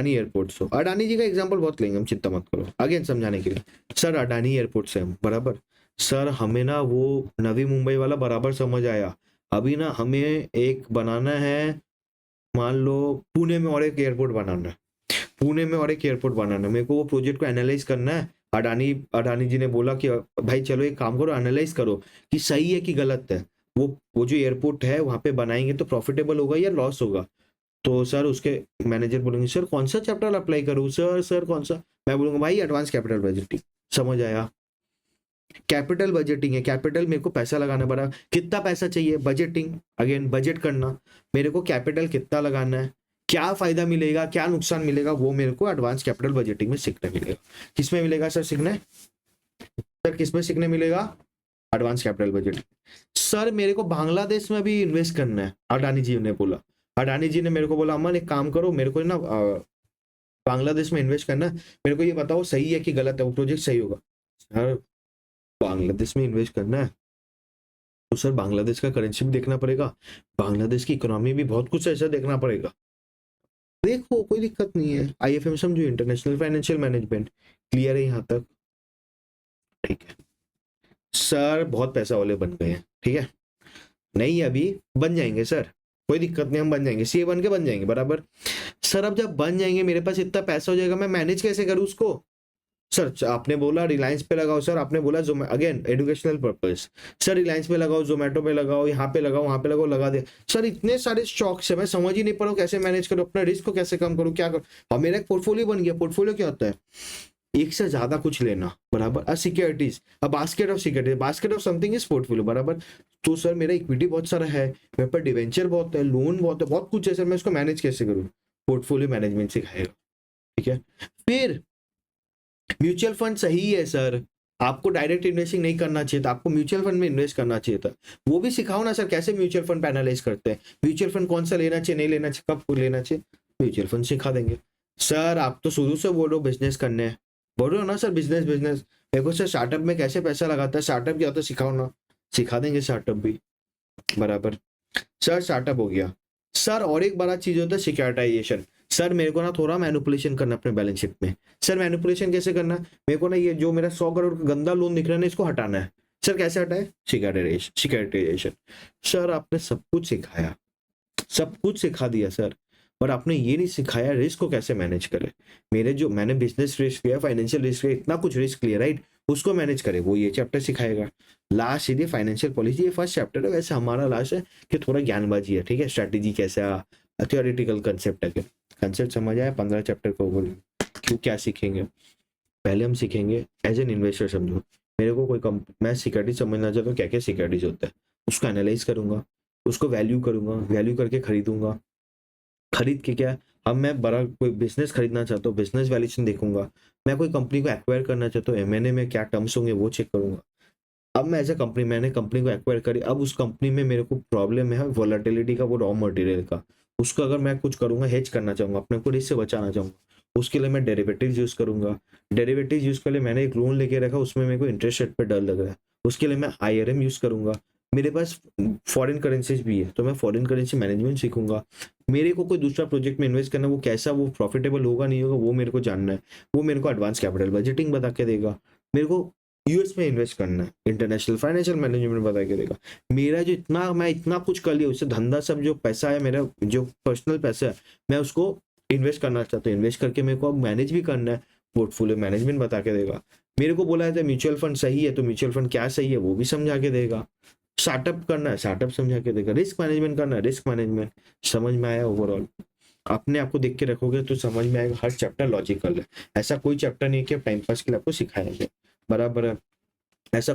एयरपोर्ट हो। अडानी जी का एग्जांपल बहुत लेंगे हम, चिंता मत करो, आगे समझाने के लिए। सर अडानी एयरपोर्ट से हम बराबर, सर हमें ना वो नवी मुंबई वाला बराबर समझ आया। अभी ना हमें एक बनाना है, मान लो पुणे में और एक एयरपोर्ट बनाना है, पुणे में और एक एयरपोर्ट बनाना है, मेरे को वो प्रोजेक्ट को एनालाइज करना है। अडानी अडानी जी ने बोला कि भाई चलो एक काम करो, एनालाइज करो कि सही है कि गलत है। वो जो एयरपोर्ट है वहां पे बनाएंगे तो प्रॉफिटेबल होगा या लॉस होगा। तो सर उसके मैनेजर बोलेंगे सर कौन सा चैप्टर अप्लाई करूँ, सर कौन सा। मैं बोलूंगा भाई एडवांस कैपिटल बजटिंग। समझ आया, कैपिटल बजटिंग है, कैपिटल मेरे को पैसा लगाना पड़ा, कितना पैसा चाहिए, बजटिंग, अगेन बजट करना, मेरे को कैपिटल कितना लगाना है, क्या फायदा मिलेगा क्या नुकसान मिलेगा, वो मेरे को एडवांस कैपिटल बजटिंग में सीखने मिलेगा। किसमें मिलेगा सर सीखने, सर किसमें सीखने मिलेगा, एडवांस कैपिटल बजट। सर मेरे को बांग्लादेश में भी इन्वेस्ट करना है, अडानी जी ने बोला। अडानी जी ने मेरे को बोला अमन एक काम करो, मेरे को ना बांग्लादेश में इन्वेस्ट करना है, मेरे को ये बताओ सही है कि गलत है, वो प्रोजेक्ट सही होगा। सर बांग्लादेश में इन्वेस्ट करना है तो सर बांग्लादेश का करेंसी भी देखना पड़ेगा, बांग्लादेश की इकोनॉमी भी, बहुत कुछ ऐसा देखना पड़ेगा। देखो कोई दिक्कत नहीं है, आईएफएम समझो, इंटरनेशनल फाइनेंशियल मैनेजमेंट, क्लियर है यहाँ तक? ठीक है सर, बहुत पैसा वाले बन गए हैं, ठीक है, नहीं अभी बन जाएंगे सर, कोई दिक्कत नहीं, हम बन जाएंगे, सीए बन के बन जाएंगे बराबर। सर अब जब बन जाएंगे मेरे पास इतना पैसा हो जाएगा, मैं मैनेज कैसे करूँ उसको। सर आपने बोला रिलायंस पे लगाओ, सर आपने बोला जोमे, again educational purpose, sir Reliance पे लगाओ, जोमेटो पे लगाओ, यहाँ पे लगाओ, वहां पे लगाओ, लगा दे। सर इतने सारे स्टॉक्स है, मैं समझ ही नहीं पा रहा हूँ कैसे मैनेज करूँ, अपना रिस्क को कैसे कम करूँ, क्या करूँ। और मेरा एक पोर्टफोलियो बन गया, पोर्टफोलियो क्या होता है, एक से ज्यादा कुछ लेना बराबर, securities, a basket of securities, basket of something is portfolio बराबर। तो सर मेरा इक्विटी बहुत सारा है, मेरे पर डिवेंचर बहुत है, लोन बहुत है, बहुत कुछ है सर, मैं इसको मैनेज कैसे करूँ, पोर्टफोलियो मैनेजमेंट सिखाएगा। ठीक है, फिर म्यूचुअल फंड सही है सर, आपको डायरेक्ट इन्वेस्टिंग नहीं करना चाहिए था, आपको म्यूचुअल फंड में इन्वेस्ट करना चाहिए था, वो भी सिखाओ ना सर, कैसे म्यूचुअल फंड पे एनालाइज करते हैं, म्यूचुअल फंड कौन सा लेना चाहिए नहीं लेना चाहिए, कब लेना चाहिए, म्यूचुअल फंड सिखा देंगे। सर आप तो शुरू से बोल रहे हो बिजनेस करने हैं, बोल रहे हो ना सर बिजनेस बिजनेस, देखो सर स्टार्टअप में कैसे पैसा लगाता है, स्टार्टअप क्या होता है सिखाओ ना, सिखा देंगे स्टार्टअप भी बराबर। सर स्टार्टअप हो गया, सर और एक बड़ा चीज होता है सिक्योरिटाइजेशन। सर मेरे को ना थोड़ा मैनिपुलेशन करना अपने बैलेंस शीट में। सर मैनिपुलेशन कैसे करना, मेरे को ना ये जो मेरा 100 करोड़ का गंदा लोन दिख रहा है ना, इसको हटाना है। सर कैसे हटाए, सिक्योरिटाइजेशन। सर आपने सब कुछ सिखाया, सब कुछ सिखा दिया सर, पर आपने ये नहीं सिखाया रिस्क को कैसे मैनेज करे। मेरे जो मैंने बिजनेस रिस्क लिया, फाइनेंशियल रिस्क लिया, इतना कुछ रिस्क लिया राइट, उसको मैनेज करे, वो ये चैप्टर सिखाएगा। लास्ट सीधे फाइनेंशियल पॉलिसी, ये फर्स्ट चैप्टर है, वैसे हमारा लास्ट है कि थोड़ा ज्ञानबाजी है, ठीक है, स्ट्रैटेजी कैसा, थियोरेटिकल कंसेप्ट है, कंसेप्ट समझ आया, 15 चैप्टर को बोल क्यों क्या सीखेंगे। पहले हम सीखेंगे एज एन इन्वेस्टर, समझो मेरे को कोई मैं सिक्योरिटी समझना चाहता हूँ, क्या क्या सिक्योरिटीज होता है, उसको एनालाइज करूंगा, उसको वैल्यू करूंगा, वैल्यू करके खरीदूंगा, खरीद के क्या, अब मैं बड़ा कोई बिजनेस खरीदना चाहता हूँ, बिजनेस वैल्यूएशन देखूंगा, मैं कोई कंपनी को एक्वायर करना चाहता हूँ, एमएनए में क्या टर्म्स होंगे वो चेक करूंगा। अब मैं एज ए कंपनी, मैंने कंपनी को एक्वायर करी, अब उस कंपनी में मेरे को प्रॉब्लम है वोलेटिलिटी का, वो रॉ मटेरियल का, उसको अगर मैं कुछ करूंगा, हेज करना चाहूंगा, अपने को रिस्क से बचाना चाहूंगा, उसके लिए मैं डेरिवेटिव्स यूज करूंगा। डेरिवेटिव्स यूज कर लिए, मैंने एक लोन लेके रखा, उसमें मेरे को इंटरेस्ट रेट पे डर लग रहा है, उसके लिए मैं आईआरएम यूज करूंगा। मेरे पास फॉरेन करेंसीज भी है, तो मैं फॉरेन करेंसी मैनेजमेंट सीखूंगा। मेरे को कोई दूसरा प्रोजेक्ट में इन्वेस्ट करना है, वो कैसा, वो प्रॉफिटेबल होगा नहीं होगा, वो मेरे को जानना है। वो मेरे को एडवांस कैपिटल बजटिंग बता के देगा। मेरे को यूएस में इन्वेस्ट करना है, इंटरनेशनल फाइनेंशियल मैनेजमेंट बता के देगा। मेरा जो इतना, मैं इतना कुछ कर लिया, उससे धंधा सब जो पैसा है मेरा, जो पर्सनल पैसा है, मैं उसको इन्वेस्ट करना चाहता हूँ। इन्वेस्ट करके मेरे को अब मैनेज भी करना है, पोर्टफोलियो मैनेजमेंट बता के देगा। मेरे को बोला है म्यूचुअल फंड सही है, तो म्यूचुअल फंड क्या सही है वो भी समझा के देगा। स्टार्टअप करना है, स्टार्टअप समझा के देगा। रिस्क मैनेजमेंट करना है, रिस्क मैनेजमेंट। समझ में आया ओवरऑल? अपने आपको देख के रखोगे तो समझ में आएगा। हर चैप्टर लॉजिकल है, ऐसा कोई चैप्टर नहीं है कि टाइम पास के लिए आपको सिखाया जाए, बराबर है। ऐसा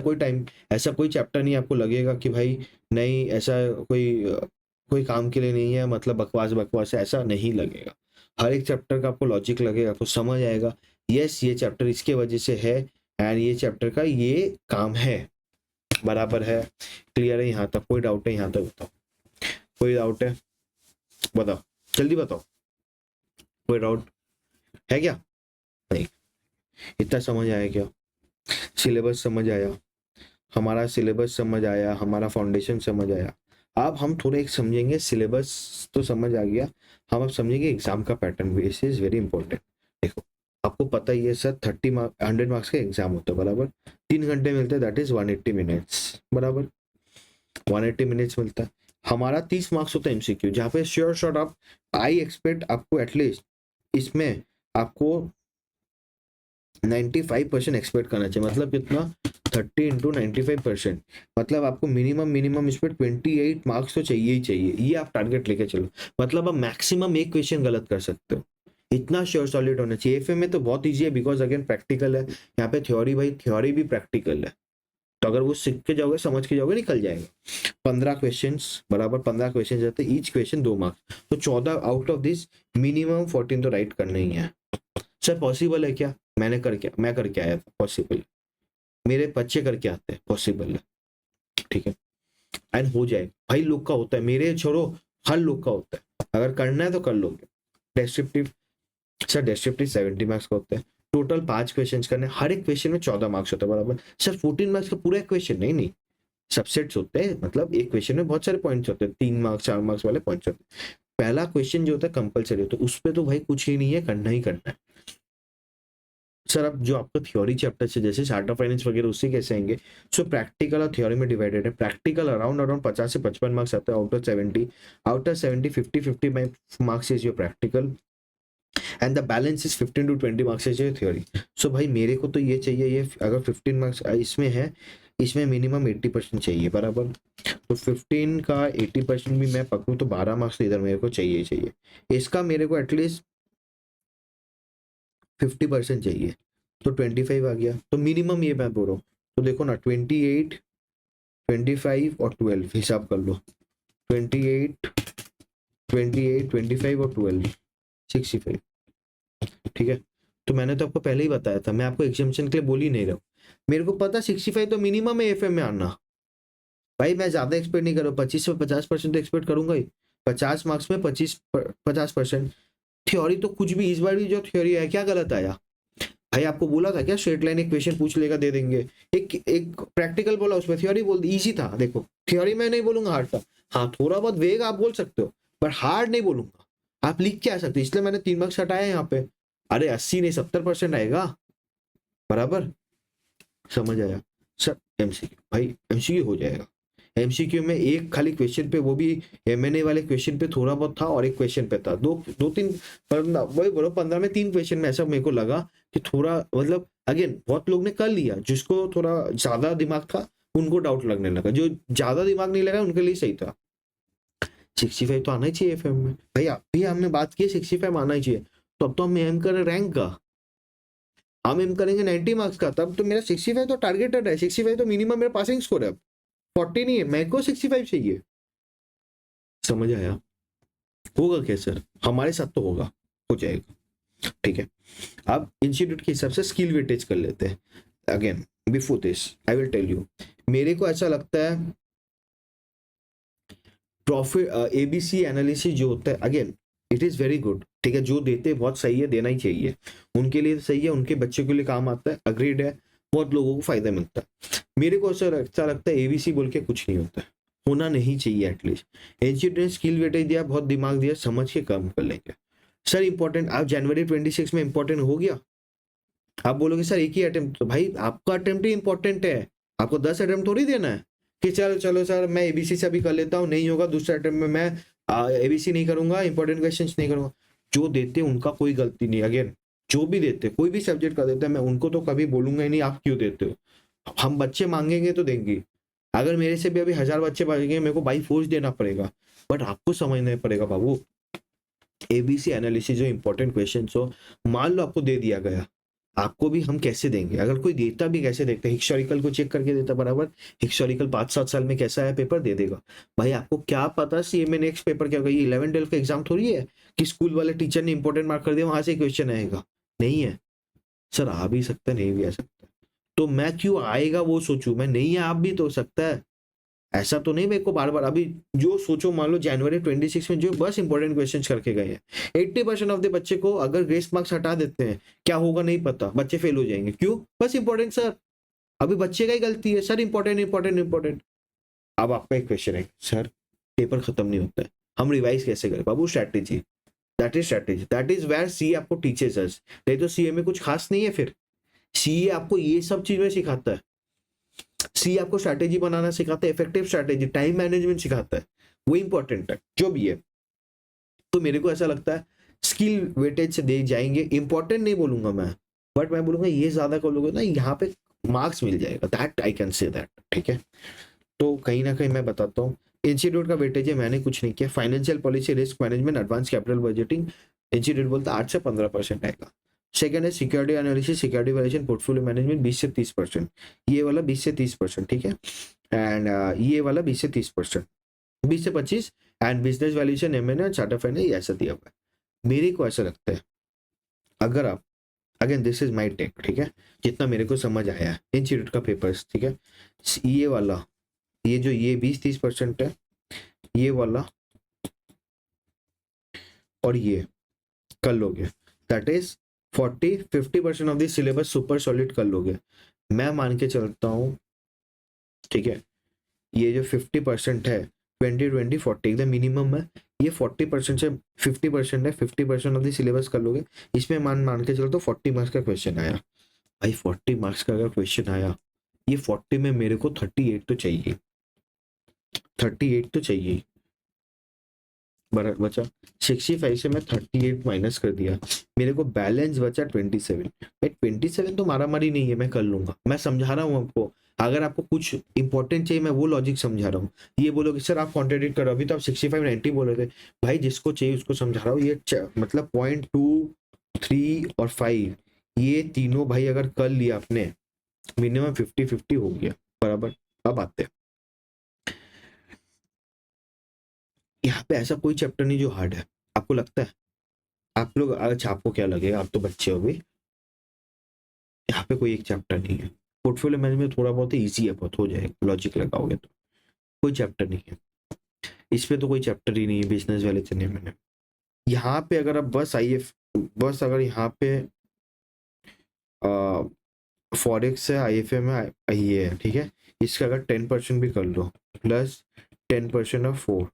कोई चैप्टर नहीं आपको लगेगा कि भाई नहीं, ऐसा कोई काम के लिए नहीं है, मतलब बकवास बकवास है, ऐसा नहीं लगेगा। हर एक चैप्टर का आपको लॉजिक लगेगा, आपको समझ आएगा, यस ये चैप्टर इसके वजह से है, एंड ये चैप्टर का ये काम है, बराबर है। क्लियर है यहाँ तक? कोई डाउट है यहाँ तक? बताओ, कोई डाउट है? बताओ, जल्दी बताओ, कोई डाउट है क्या? नहीं? इतना समझ आया क्या? सिलेबस समझ आया, हमारा सिलेबस समझ आया, हमारा फाउंडेशन समझ आया। अब हम थोड़े एक समझेंगे, सिलेबस तो समझ आ गया, हम अब समझेंगे एग्जाम का pattern. This is very important. देखो, आपको पता ही है सर, 100 मार्क्स का एग्जाम होता है, बराबर। 3 घंटे मिलते हैं, दैट इज 180 मिनट्स, बराबर। 180 मिनट्स मिलता है। हमारा 30 मार्क्स होता है एमसीक्यू, जहाँ पे श्योर शॉट आप, आई एक्सपेक्ट आपको एटलीस्ट इसमें आपको 95% एक्सपेक्ट करना चाहिए। मतलब कितना? 30 इंटू 95%, मतलब आपको मिनिमम इस पर 28 मार्क्स तो चाहिए ही चाहिए। ये आप टारगेट लेके चलो, मतलब आप मैक्सिमम एक क्वेश्चन गलत कर सकते हो, इतना श्योर सॉलिड होना चाहिए। एफए में तो बहुत ईजी है, बिकॉज अगेन प्रैक्टिकल है। यहाँ पे थ्योरी, भाई थ्योरी भी प्रैक्टिकल है, तो अगर वो सीख के जाओगे, समझ के जाओगे, निकल जाएगा। 15 क्वेश्चन, बराबर 15 क्वेश्चन जाते हैं, ईच क्वेश्चन 2 मार्क्स, तो 14 आउट ऑफ दिस मिनिमम 14 तो राइट करना ही है। सर पॉसिबल है क्या? मैं करके आया था, पॉसिबल। मेरे बच्चे करके आते हैं, पॉसिबल है, ठीक है। एंड हो जाए भाई, लोग का होता है, मेरे छोड़ो, हर लोग का होता है। अगर करना है तो कर लोगे। डेस्क्रिप्टिव, सर डेस्क्रिप्टिव 70 मार्क्स का होता है। टोटल 5 क्वेश्चन करने, हर एक क्वेश्चन में 14 मार्क्स होता है, बराबर। सर 14 मार्क्स का पूरा एक क्वेश्चन? नहीं नहीं, सबसेट्स होते हैं, मतलब एक क्वेश्चन में बहुत सारे पॉइंट्स होते हैं, 3 मार्क्स 4 मार्क्स वाले पॉइंट्स होते हैं। पहला क्वेश्चन जो होता है कंपलसरी होता है, उस पर तो भाई कुछ ही नहीं है, करना ही करना है। सर अब जो आपका थ्योरी चैप्टर है, जैसे चार्ट ऑफ फाइनेंस वगैरह, उससे कैसे आएंगे? सो प्रैक्टिकल और थ्योरी में डिवाइडेड है। प्रैक्टिकल अराउंड 50 से 55 मार्क्स आता है, out of 70। Out of 70 50 marks is your practical, and the balance is 15 to 20 marks is your theory. So भाई मेरे को तो ये चाहिए, ये अगर 15 मार्क्स इसमें है, इसमें मिनिमम 80% चाहिए, बराबर। तो 15 का 80% भी मैं पकड़ूं तो 12 मार्क्स तो इधर मेरे को चाहिए चाहिए। इसका मेरे को एटलीस्ट 50% चाहिए, तो 25 आ गया। तो मिनिमम ये मैं बोल रहा हूँ, तो देखो ना, 28 25 और 12 हिसाब कर लो। 28 28 25 और 12 65, ठीक है। तो मैंने तो आपको पहले ही बताया था, मैं आपको एग्जामिनेशन के लिए बोल ही नहीं रहा हूँ। मेरे को पता 65 तो मिनिमम है एफएम में आना। भाई मैं ज्यादा एक्सपेक्ट नहीं कर रहा हूँ, 25 से 50% तो एक्सपेक्ट करूंगा ही। 50 मार्क्स में 50%। थ्योरी तो कुछ भी, इस बार भी जो थ्योरी है क्या गलत आया? भाई आपको बोला था क्या स्ट्रेट लाइन एक क्वेश्चन पूछ लेगा, दे देंगे। एक प्रैक्टिकल बोला, उसमें थ्योरी बोल दी, इजी था। देखो थ्योरी मैं नहीं बोलूंगा हार्ड था, हाँ थोड़ा बहुत वेग आप बोल सकते हो, पर हार्ड नहीं बोलूंगा। आप लिख के आ सकते हो, इसलिए मैंने 3 मार्क्स हटाया यहाँ पे। अरे 80 नहीं 70% आएगा, बराबर। समझ आया? सर एमसीक्यू, भाई एमसीक्यू हो जाएगा। एमसीक्यू में एक खाली क्वेश्चन पे, वो भी एमएनए वाले क्वेश्चन पे थोड़ा बहुत था, और एक क्वेश्चन पे था, दो तीन, वही बोलो 15 में 3 क्वेश्चन में ऐसा मेरे को लगा कि थोड़ा, मतलब अगेन बहुत लोग ने कर लिया, जिसको थोड़ा ज्यादा दिमाग था उनको डाउट लगने लगा, जो ज्यादा दिमाग नहीं लगा उनके लिए सही था। 65 तो आना ही चाहिए एफएम में भाई। आप भी हमने बात की 65 आना ही चाहिए, तो अब तो हम एम कर रैंक का, हम एम करेंगे 90 मार्क्स का, तब तो मेरा 65 तो टारगेटेड है। 65 तो मिनिमम मेरा पासिंग स्कोर है, 40 नहीं है, मेरे को 65 चाहिए। समझ आया? होगा क्या सर? हमारे साथ तो होगा, हो जाएगा। ठीक है, अब इंस्टीट्यूट के हिसाब से स्किल वेटेज कर लेते हैं। Again before this I will tell you, मेरे को ऐसा लगता है प्रॉफिट एबीसी एनालिसिस जो होता है, again it is very good, ठीक है, जो देते हैं बहुत सही है, देना ही चाहिए, उनके लिए सही है, उनके बच्चे के लिए काम आता है, अग्रीड है, बहुत लोगों को फायदा मिलता है। मेरे को ऐसा लगता है एबीसी बोल के कुछ नहीं होता है, होना नहीं चाहिए एटलीस्ट। इंस्टीट्यूट ने स्किल वेटेज दिया, बहुत दिमाग दिया, समझ के काम कर लेंगे। सर इंपॉर्टेंट, आप जनवरी 26 में इंपॉर्टेंट हो गया, आप बोलोगे सर एक ही अटेम्प्ट, तो भाई आपका अटेम्प्ट ही इंपॉर्टेंट है, आपको 10 अटेम्प्ट थोड़ी देना है कि चलो चलो सर मैं एबीसी से अभी कर लेता हूँ, नहीं होगा दूसरे अटेम्प्ट में मैं एबीसी नहीं करूंगा, इंपॉर्टेंट क्वेश्चन नहीं करूंगा। जो देते हैं उनका कोई गलती नहीं, अगेन जो भी देते हैं, कोई भी सब्जेक्ट का देता है, मैं उनको तो कभी बोलूंगा ही नहीं आप क्यों देते हो। हम बच्चे मांगेंगे तो देंगे, अगर मेरे से भी अभी 1000 बच्चे मांगेंगे मेरे को बाई फोर्स देना पड़ेगा, बट आपको समझना पड़ेगा बाबू, एबीसी एनालिसिस जो इंपॉर्टेंट क्वेश्चन हो, मान लो आपको दे दिया गया, आपको भी हम कैसे देंगे, अगर कोई देता भी कैसे देखते हैं, हिस्टोरिकल को चेक करके देता, बराबर हिस्टोरिकल 5-7 साल में कैसा है पेपर दे देगा। भाई आपको क्या पता सीए में नेक्स्ट पेपर क्या होगा, ये 11-12 का एग्जाम थोड़ी है कि स्कूल वाले टीचर ने इंपॉर्टेंट मार्क कर दिया वहां से क्वेश्चन आएगा, नहीं है सर, आ भी सकता है नहीं भी आ सकता, तो मैं क्यों आएगा वो सोचूं, मैं नहीं है, आप भी तो हो सकता है, ऐसा तो नहीं मेरे को बार बार। अभी जो सोचो, मान लो जनवरी 26 में जो बस इंपॉर्टेंट क्वेश्चंस करके गए हैं, 80% ऑफ द बच्चे को अगर ग्रेस मार्क्स हटा देते हैं, क्या होगा नहीं पता, बच्चे फेल हो जाएंगे, क्यों, बस इंपॉर्टेंट सर, अभी बच्चे का ही गलती है सर, इंपॉर्टेंट इंपॉर्टेंट इंपॉर्टेंट। अब आपका एक क्वेश्चन है सर पेपर खत्म नहीं होता है, हम रिवाइज कैसे करें, बाबू strategy, strategy, that is where see आपको टीचेस अस, नहीं तो सीए में कुछ खास नहीं है, फिर सीए आपको ये सब चीजें सिखाता है, सी आपको स्ट्रैटेजी बनाना सिखाता है, इफेक्टिव स्ट्रैटेजी, टाइम मैनेजमेंट सिखाता है, वो इंपॉर्टेंट है जो भी है। तो मेरे को ऐसा लगता है स्किल वेटेज से दे जाएंगे, इंपॉर्टेंट नहीं बोलूंगा मैं, बट मैं बोलूंगा ये ज्यादा कर लोगे ना यहाँ पे मार्क्स मिल जाएगा, that I can say that, ठीक है। तो कहीं ना कहीं मैं बताता हूँ इंस्टीट्यूट का वेटेज है, मैंने कुछ नहीं किया, financial policy, risk management, advance capital budgeting, institute बोलता 8 से 15% आएगा। सेकंड है security analysis, security valuation, portfolio management 20 से 30%, ये वाला 20 से 30%, ठीक है, एंड ये वाला 20 से 30%, 20 से 25, and business valuation, MNA, charter finance, ऐसा दिया हुआ है। मेरे को ऐसा लगता है अगर आप, again this is my take, ठीक है, जितना मेरे को समझ आया है इंस्टीट्यूट का पेपर्स, ठीक है, ये वाला, ये जो ये 20-30% है, ये वाला और ये कर लोगे, that is 40-50% of the syllabus super solid कर लोगे, मैं मान के चलता हूँ, ठीक है, ये जो 50% है, 20-20-40 एकदम मिनिमम है, ये 40% से 50% है, 50% ऑफ द सिलेबस कर लोगे, इसमें मान के चलो तो 40 मार्क्स का क्वेश्चन आया, भाई 40 मार्क्स का अगर क्वेश्चन आया, ये 40 में मेरे को 38 तो चाहिए, 38 तो चाहिए, बचा 65 से मैं 38 माइनस कर दिया, मेरे को बैलेंस बचा 27। भाई 27 तो मारा मारी नहीं है, मैं कर लूंगा, मैं समझा रहा हूँ आपको, अगर आपको कुछ इंपॉर्टेंट चाहिए मैं वो लॉजिक समझा रहा हूँ, ये बोलो कि सर आप कॉन्ट्रेडिक्ट करो, अभी तो आप 65-90 बोल रहे थे, भाई जिसको चाहिए उसको समझा रहा हूँ, ये मतलब 0.2, 3 और 5 ये तीनों भाई अगर कर लिया आपने, मिनिमम 50-50 हो गया बराबर। अब आते हैं यहाँ पे, ऐसा कोई चैप्टर नहीं जो हार्ड है, आपको लगता है, आप लोग, अच्छा आपको क्या लगेगा, आप तो बच्चे हो गए, यहाँ पे कोई एक चैप्टर नहीं है, पोर्टफोलियो मैनेजमेंट थोड़ा बहुत इजी है, बहुत हो जाएगा, लॉजिक लगाओगे तो, कोई चैप्टर नहीं है इस पे, तो कोई चैप्टर ही नहीं है बिजनेस वाले चने मैंने, यहाँ पे अगर आप बस आईएफ, बस अगर यहाँ पे फॉरेक्स है, आईएफए में ये है, ठीक है, इसका अगर 10% भी कर लो, प्लस 10% ऑफ 4,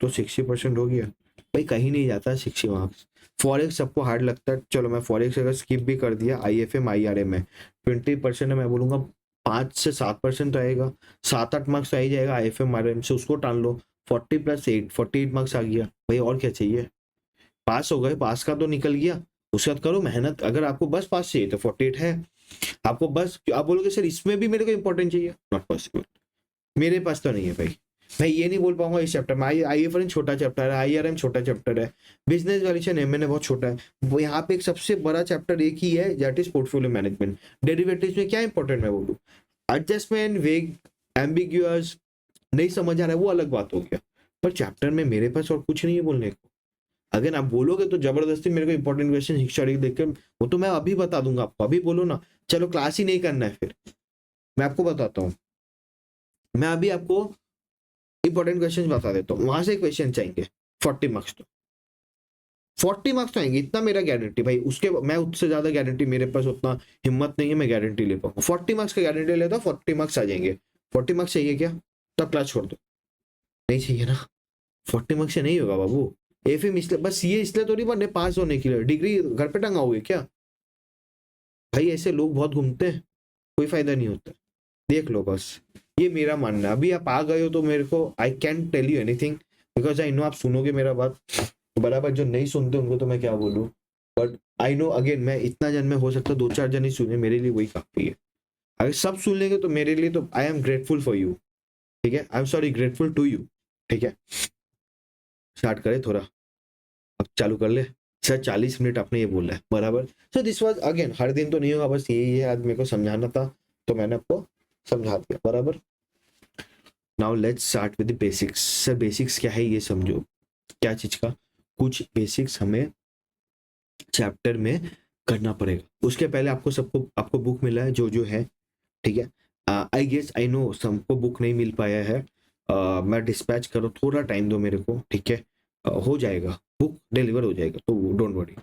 तो 60% हो गया, भाई कहीं नहीं जाता है 60 मार्क्स। फॉरेक्स सबको हार्ड लगता है, चलो मैं फॉरेक्स अगर स्किप भी कर दिया, आईएफएम आईआरएम में 20% है, मैं बोलूंगा 5 से 7% तो आएगा, 7-8 मार्क्स तो आ ही जाएगा आईएफएम आईआरएम से, उसको टान लो, 40+8 48 मार्क्स आ गया, भाई और क्या चाहिए, पास हो गए, पास का तो निकल गया, उसके बाद करो मेहनत, अगर आपको बस पास चाहिए तो 48 है, आपको बस, आप बोलोगे सर इसमें भी मेरे को इंपॉर्टेंट चाहिए, नॉट पॉसिबल, मेरे पास तो नहीं है भाई, मैं ये नहीं बोल पाऊंगा इस चैप्टर में, आईएफआरएन छोटा चैप्टर है, आईआरएम छोटा चैप्टर है, बिजनेस वैल्यूएशन एमएनए बहुत छोटा है, वो यहाँ पे एक सबसे बड़ा चैप्टर एक ही है, that is portfolio management. Derivatives में क्या इंपॉर्टेंट मैं बोलूँ, एडजस्टमेंट, वेग, एम्बिग्यूअस, नहीं समझ आ रहा है वो अलग बात हो गया, पर चैप्टर में मेरे पास और कुछ नहीं है बोलने को, अगर आप बोलोगे तो जबरदस्ती मेरे को इंपॉर्टेंट क्वेश्चन हिस्टोरिक देख के, वो तो मैं अभी बता दूंगा आपको, अभी बोलो ना चलो क्लास ही नहीं करना है, फिर मैं आपको बताता हूँ, मैं अभी आपको इंपॉर्टेंट क्वेश्चन बता देता हूँ, वहां से क्वेश्चन चाहिए 40 मार्क्स, तो 40 मार्क्स तो आएंगे, इतना मेरा गारंटी भाई, उसके मैं उससे ज्यादा गारंटी, मेरे पास उतना हिम्मत नहीं है मैं गारंटी ले पाऊंगा, 40 मार्क्स का गारंटी लेता हूँ, 40 मार्क्स आ जाएंगे। 40 मार्क्स चाहिए क्या? तब क्लास छोड़ दो, नहीं चाहिए ना, 40 मार्क्स से नहीं होगा बाबू। एफएम इसलिए बस, ये इसलिए तो नहीं बनने पास होने के लिए, डिग्री घर पे टंगा हुई क्या भाई, ऐसे लोग बहुत घूमते हैं, कोई फायदा नहीं होता, देख लो बस, ये मेरा मानना है। अभी आप आ गए हो तो मेरे को I can tell you anything, because I know आप सुनोगे मेरा बात बराबर, जो नहीं सुनते उनको तो मैं क्या बोलूँ, बट आई नो अगेन, मैं इतना जन में हो सकता है 2-4 जन ही सुने, मेरे लिए वही काफी है, अगर सब सुन लेंगे तो मेरे लिए तो I am grateful for you, ठीक है, I am sorry grateful to you, ठीक है। स्टार्ट करें थोड़ा, अब चालू कर ले, सर 40 मिनट आपने ये बोला है बराबर, सो दिस वाज अगेन, हर दिन तो नहीं होगा, बस यही है, आज मेरे को समझाना था तो मैंने आपको समझा दिया बराबर। Now let's start with the basics. Sir basics क्या है ये समझो, क्या चीज का, कुछ बेसिक्स हमें चैप्टर में करना पड़ेगा, उसके पहले आपको सबको, आपको बुक मिला है जो जो है, ठीक है, आई गेस आई नो सबको बुक नहीं मिल पाया है, मैं डिस्पैच करो, थोड़ा टाइम दो मेरे को, ठीक है, हो जाएगा, बुक डिलीवर हो जाएगा, तो don't worry.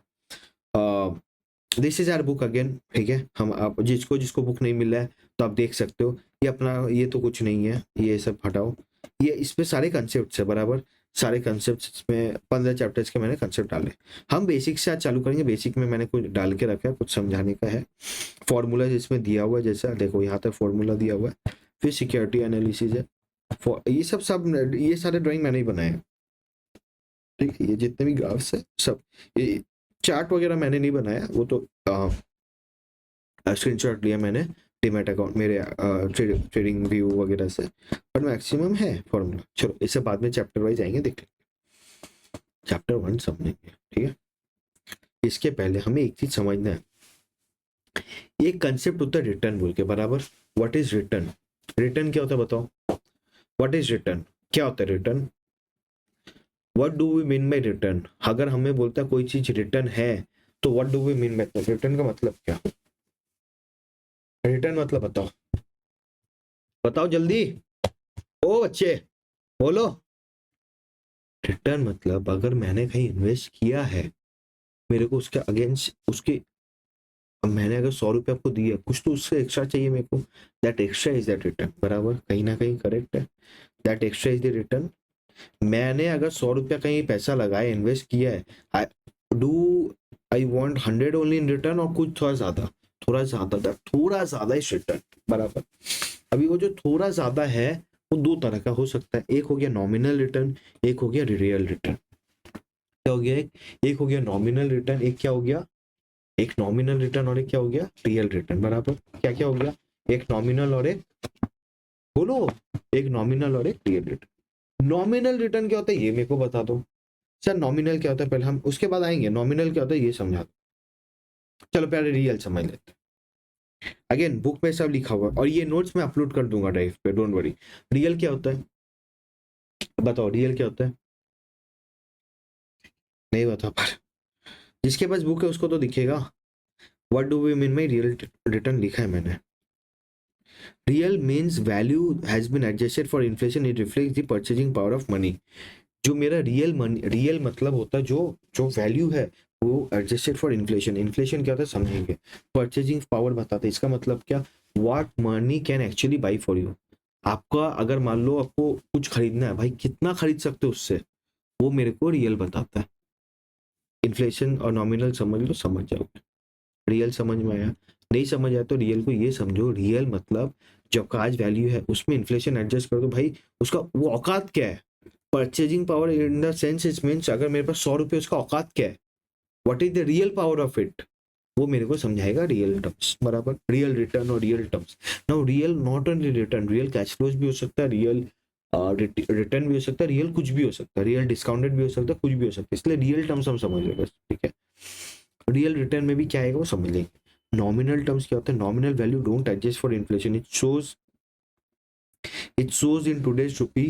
This is our book again, ठीक है, हम आप जिसको जिसको बुक नहीं मिल रहा है तो आप देख सकते हो, ये अपना, ये तो कुछ नहीं है, ये सब हटाओ, ये इस पे सारे कंसेप्ट है बराबर, सारे कंसेप्ट में 15 चैप्टर्स के मैंने कंसेप्ट डाले, हम बेसिक से आज चालू करेंगे, बेसिक में मैंने कुछ डाल के रखा है, कुछ समझाने का है, फॉर्मूला इसमें दिया हुआ है, जैसा देखो यहाँ तक फॉर्मूला दिया हुआ है, फिर सिक्योरिटी एनालिसिस है, ये सब ये सारे ड्राइंग मैंने ही बनाए हैं, ठीक है, ये जितने भी ग्राफ्स है सब, ये चार्ट वगैरह मैंने नहीं बनाया, वो तो स्क्रीनशॉट लिया मैंने डीमैट अकाउंट मेरे ट्रेडिंग व्यू वगैरह से, पर मैक्सिमम है फॉर्मूला, चलो इससे बाद में चैप्टर वाइज आएंगे, देख चैप्टर 1 समझेंगे, ठीक है। इसके पहले हमें एक चीज समझना है, एक कंसेप्ट होता है रिटर्न बोल के बराबर, व्हाट इज रिटर्न, रिटर्न क्या होता है बताओ, व्हाट इज रिटर्न, क्या होता है return, what do we mean by return, अगर हमें बोलता है कोई चीज रिटर्न है तो what do we mean by return का मतलब क्या, रिटर्न मतलब बताओ, बताओ जल्दी, ओ बच्चे बोलो, रिटर्न मतलब अगर मैंने कहीं इन्वेस्ट किया है, मेरे को उसके अगेंस्ट उसके, मैंने अगर 100 रुपये आपको दिया, कुछ तो उससे एक्स्ट्रा चाहिए मेरे को, that extra is that return बराबर, कहीं ना कहीं करेक्ट है, that extra is the return. मैंने अगर 100 रुपया कहीं पैसा लगाया, इन्वेस्ट किया है, I do, I want 100 only in return, और कुछ थोड़ा ज्यादा, थोड़ा ज्यादा इस रिटर्न बराबर। अभी वो जो थोड़ा ज्यादा है वो दो तरह का हो सकता है, एक हो गया नॉमिनल रिटर्न, एक हो गया रियल रिटर्न, क्या हो गया, एक हो गया नॉमिनल रिटर्न, एक क्या हो गया, एक नॉमिनल रिटर्न और एक क्या हो गया रियल रिटर्न बराबर, क्या क्या हो गया, एक नॉमिनल और एक, बोलो, एक नॉमिनल और एक रियल रिटर्न। नॉमिनल रिटर्न क्या होता है ये मेरे को बता दो, सर नॉमिनल क्या होता है पहले, हम उसके बाद आएंगे नॉमिनल क्या होता है ये समझा दो, चलो पहले रियल समझ लेते हैं। अगेन बुक में सब लिखा हुआ है और ये नोट्स मैं अपलोड कर दूंगा ड्राइव पे, डोंट वरी। रियल क्या होता है बताओ, रियल क्या होता है, नहीं बता पा रहे, जिसके पास बुक है उसको तो दिखेगा, what do we mean by real return लिखा है मैंने, real means value has been adjusted for inflation, it reflects the purchasing power of money, जो मेरा रियल मनी, रियल मतलब होता है जो जो वैल्यू है वो एडजस्टेड फॉर इन्फ्लेशन, इन्फ्लेशन क्या होता है समझेंगे, परचेजिंग पावर बताते हैं, इसका मतलब क्या, what money can actually by for you, आपका अगर मान लो आपको कुछ खरीदना है भाई, कितना खरीद सकते हो उससे, वो मेरे को रियल बताता है। इन्फ्लेशन और नॉमिनल समझ लो, समझ जाओगे, रियल समझ में आया, नहीं समझ आया तो रियल को ये समझो, रियल मतलब जो का आज वैल्यू है उसमें इन्फ्लेशन एडजस्ट कर दो भाई, उसका वो औकात क्या है, purchasing power in the sense it means अगर मेरे पास 100 रुपये, उसका औकात क्या है, what is the real power of it, वो मेरे को समझाएगा रियल टर्म्स बराबर, रियल रिटर्न और real terms. Now real not only return, real cash flows भी हो सकता है, रियल रिटर्न भी हो सकता है, रियल कुछ भी हो सकता है, रियल डिस्काउंटेड भी हो सकता है, कुछ भी हो सकता है, इसलिए रियल टर्म्स हम समझ रहे बस, ठीक है। रियल रिटर्न में भी क्या आएगा वो समझ लेंगे। नॉमिनल टर्म्स क्या होता है, nominal value don't adjust for inflation, it shows in today's रूपी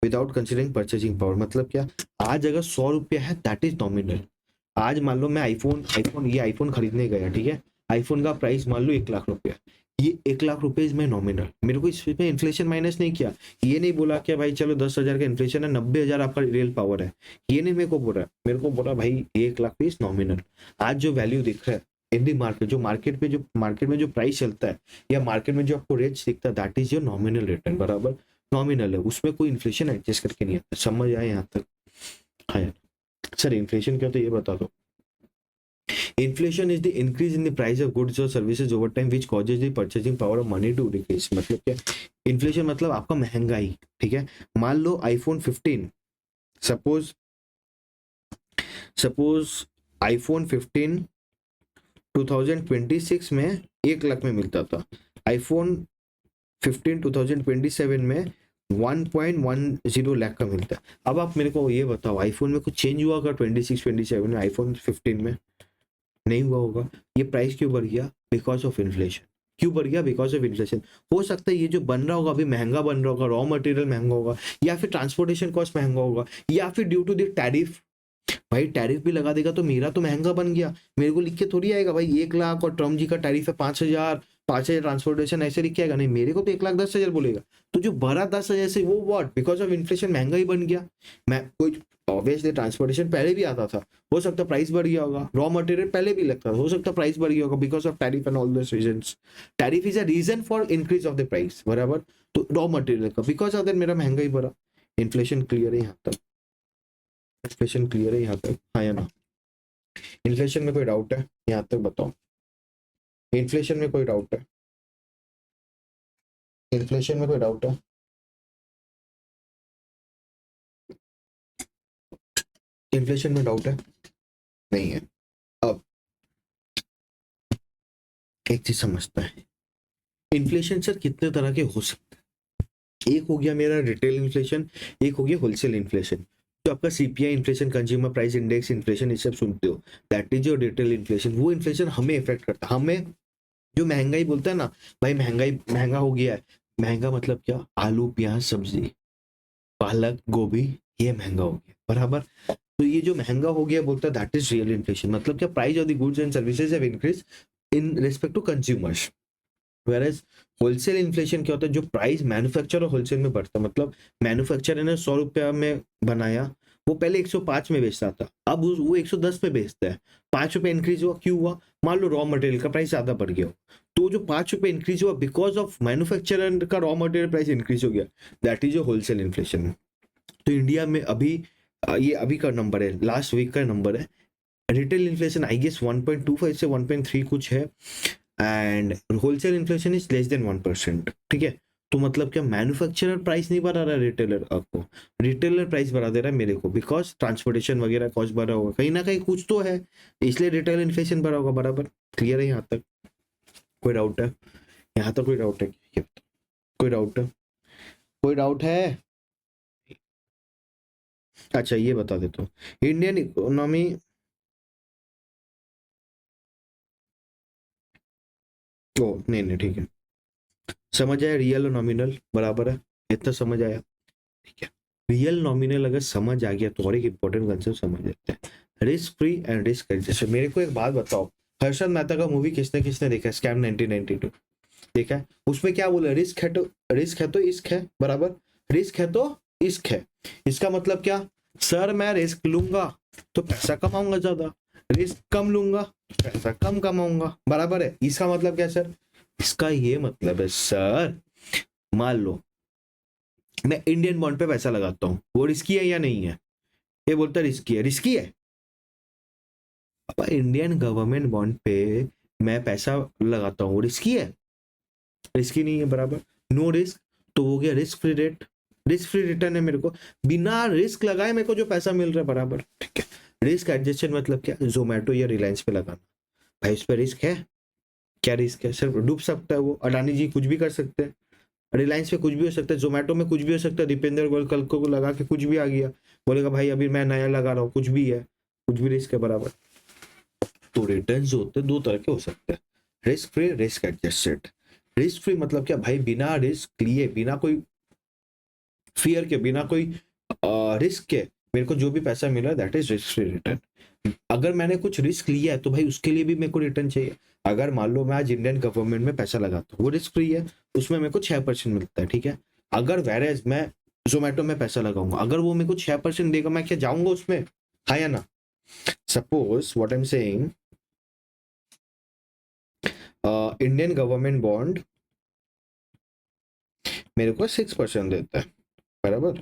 विदाउट कंसिडरिंग परचेजिंग पावर। मतलब क्या, आज अगर 100 रुपया है दैट इज नॉमिनल। आज मान लो मैं आईफोन खरीदने गया, ठीक है, आईफोन का प्राइस मान लो 1 लाख रुपया, ये 1 लाख रुपए इज माई नॉमिनल। मेरे को इसमें इन्फ्लेशन माइनस नहीं किया, ये नहीं बोला कि भाई चलो 10,000 का इन्फ्लेशन है, 90,000 आपका रियल पावर है, ये नहीं मेरे को बोला। मेरे को बोला भाई 1 लाख इज नॉमिनल। आज जो वैल्यू दिख रहा है इन दी मार्केट, जो मार्केट में जो प्राइस चलता है या मार्केट में जो आपको रेट दिखता है, that is your nominal return, बराबर। नॉमिनल है, उसमें कोई इन्फ्लेशन एडजस्ट करके नहीं आता। समझ आए यहाँ तक? हाँ यार। सर इन्फ्लेशन क्या होता है ये बता दो। Inflation is the increase in the price of goods और services over time which causes the purchasing power of money to decrease. मतलब क्या, इन्फ्लेशन मतलब आपका महंगाई, ठीक है। मान लो आईफोन 15, सपोज आईफोन 15 2026 में 1 लाख में मिलता था, आईफोन 15 2027 में 1.10 लाख का मिलता है। अब आप मेरे को ये बताओ, आईफोन में कुछ चेंज हुआ अगर 26-27 में आईफोन 15 में? नहीं हुआ होगा। ये प्राइस क्यों बढ़ गया? Because of inflation. क्यों बढ़ गया? Because of inflation. हो सकता है ये जो बन रहा होगा अभी महंगा बन रहा होगा, रॉ मटेरियल महंगा होगा, या फिर ट्रांसपोर्टेशन कॉस्ट महंगा होगा, या फिर ड्यू टू द टैरिफ। भाई टैरिफ भी लगा देगा तो मेरा तो महंगा बन गया, मेरे को लिख के थोड़ी आएगा भाई 1 लाख और ट्रम्प जी का टैरिफ है 5,000 ट्रांसपोर्टेशन ऐसे लिख के आएगा, नहीं मेरे को तो 1,10,000 बोलेगा। तो जो भरा 10,000 से वो व्हाट, बिकॉज ऑफ इन्फ्लेशन महंगा ही बन गया। मैं कोई ऑब्वियसली ट्रांसपोर्टेशन पहले भी आता था, हो सकता है प्राइस बढ़ गया होगा, रॉ मटेरियल पहले भी लगता था, हो सकता है प्राइस बढ़ गया होगा because of tariff and all this reasons. Tariff is a reason for increase of the price, बराबर। तो रॉ मटेरियल का बिकॉज ऑफ दैट मेरा महंगा ही बढ़ा। इन्फ्लेशन क्लियर है यहाँ तक? इन्फ्लेशन क्लियर है यहाँ तक, हाँ या ना? इन्फ्लेशन में कोई डाउट है यहाँ तक बताओ? इन्फ्लेशन में कोई डाउट है? इन्फ्लेशन में कोई डाउट है? इन्फ्लेशन में डाउट है? नहीं है। अब एक चीज समझता है, इन्फ्लेशन सर कितने तरह के हो सकते हैं। एक हो गया मेरा रिटेल इन्फ्लेशन, एक हो गया होलसेल इन्फ्लेशन। तो आपका CPI inflation, consumer price index inflation, ये सब सुनते हो, that is your retail inflation. वो इन्फ्लेशन हमें इफेक्ट करता है, हमें जो महंगाई बोलता है ना, भाई महंगाई महंगा हो गया है। महंगा मतलब क्या? आलू प्याज सब्जी पालक गोभी, ये महंगा हो गया, बराबर। तो ये जो महंगा हो गया बोलता है दैट इज रियल इन्फ्लेशन। मतलब क्या, price of the goods and services have increase in respect to consumers. Whereas wholesale inflation क्या होता है? जो प्राइस मैन्युफैक्चर और होलसेल में बढ़ता है। मतलब मैन्युफैक्चरर ने 100 रुपया में बनाया, वो पहले 105 में बेचता था, अब वो 110 में बेचता है। 5 रुपए इंक्रीज हुआ, क्यों हुआ? मान लो रॉ मटेरियल का प्राइस ज्यादा बढ़ गया हो, तो जो 5 रुपए इंक्रीज हुआ बिकॉज ऑफ मैन्युफैक्चरर का रॉ मटेरियल प्राइस इंक्रीज हो गया, दैट इज जो होलसेल इन्फ्लेशन। तो इंडिया में अभी ये अभी का नंबर है, लास्ट वीक का नंबर है, रिटेल इन्फ्लेशन आई गेस 1.25 से 1.3 कुछ है, and wholesale inflation is less than 1%। ठीक है, तो मतलब क्या, मैन्युफैक्चरर प्राइस नहीं बढ़ा रहा है रिटेलर आपको, रिटेलर प्राइस बढ़ा दे रहा है मेरे को, बिकॉज ट्रांसपोर्टेशन वगैरह कॉस्ट बढ़ा होगा, कहीं ना कहीं कुछ तो है, इसलिए रिटेल इन्फ्लेशन बढ़ा होगा, बराबर। क्लियर है यहाँ तक? कोई डाउट है यहाँ तक? कोई डाउट है? ये बताओ, कोई डाउट है? कोई डाउट है? अच्छा ये बता देता हूँ, इंडियन इकोनॉमी, ओ नहीं नहीं ठीक है, समझ आया, रियल और नॉमिनल बराबर है, इतना समझ आया? ठीक है, रियल नॉमिनल अगर समझ आ गया तो और एक इंपॉर्टेंट कंसेप्ट समझ लेते हैं, risk free and risk adjusted. मेरे को एक बात बताओ, हर्षद मेहता का मूवी किसने किसने देखा है, स्कैम 1992 देखा है? उसमें क्या बोला, रिस्क है तो इश्क है, बराबर। रिस्क है तो इश्क है, इसका मतलब क्या? सर मैं रिस्क लूंगा तो पैसा कमाऊंगा ज्यादा, रिस्क कम लूंगा तो पैसा कम कमाऊंगा, बराबर है। इसका मतलब क्या सर? इसका ये मतलब है सर, मान लो मैं इंडियन बॉन्ड पे पैसा लगाता हूँ, वो रिस्की है या नहीं है? ये बोलता है रिस्की है, रिस्की है। अब इंडियन गवर्नमेंट बॉन्ड पे मैं पैसा लगाता हूँ, वो रिस्की है? रिस्की नहीं है, बराबर। नो रिस्क तो हो गया risk free rate, risk free return है मेरे को, बिना रिस्क लगाए मेरे को जो पैसा मिल रहा है, बराबर। ठीक है, रिस्क एडजस्टेड मतलब क्या? जोमेटो या रिलायंस पे लगाना, भाई उस पर रिस्क है? क्या रिस्क है? सिर्फ डूब सकता है वो, अडानी जी कुछ भी कर सकते हैं, रिलायंस पे कुछ भी हो सकता है, जोमेटो में कुछ भी हो सकता है, दीपेंद्र गोयल कल को लगा के कुछ भी आ गया, बोलेगा भाई अभी मैं नया लगा रहा हूँ, कुछ भी है, कुछ भी रिस्क है, बराबर। तो रिटर्न जो होते हैं दो तरह के हो सकते हैं, risk free, risk adjusted. Risk free मतलब क्या भाई, बिना रिस्क लिए, बिना कोई फियर के बिना कोई रिस्क के मेरे को जो भी पैसा मिला that is risk free return. अगर मैंने कुछ रिस्क लिया है तो भाई उसके लिए भी मेरे को रिटर्न चाहिए। अगर मान लो मैं आज इंडियन गवर्नमेंट में पैसा लगाता हूँ, वो रिस्क फ्री है, उसमें मेरे को 6% मिलता है, ठीक है। अगर वेरेज मैं जोमेटो में पैसा लगाऊंगा, अगर वो मेरे को 6% देगा, मैं क्या जाऊंगा उसमें? हाँ या ना? Suppose what I am saying, Indian government bond मेरे को 6% देता है, बराबर,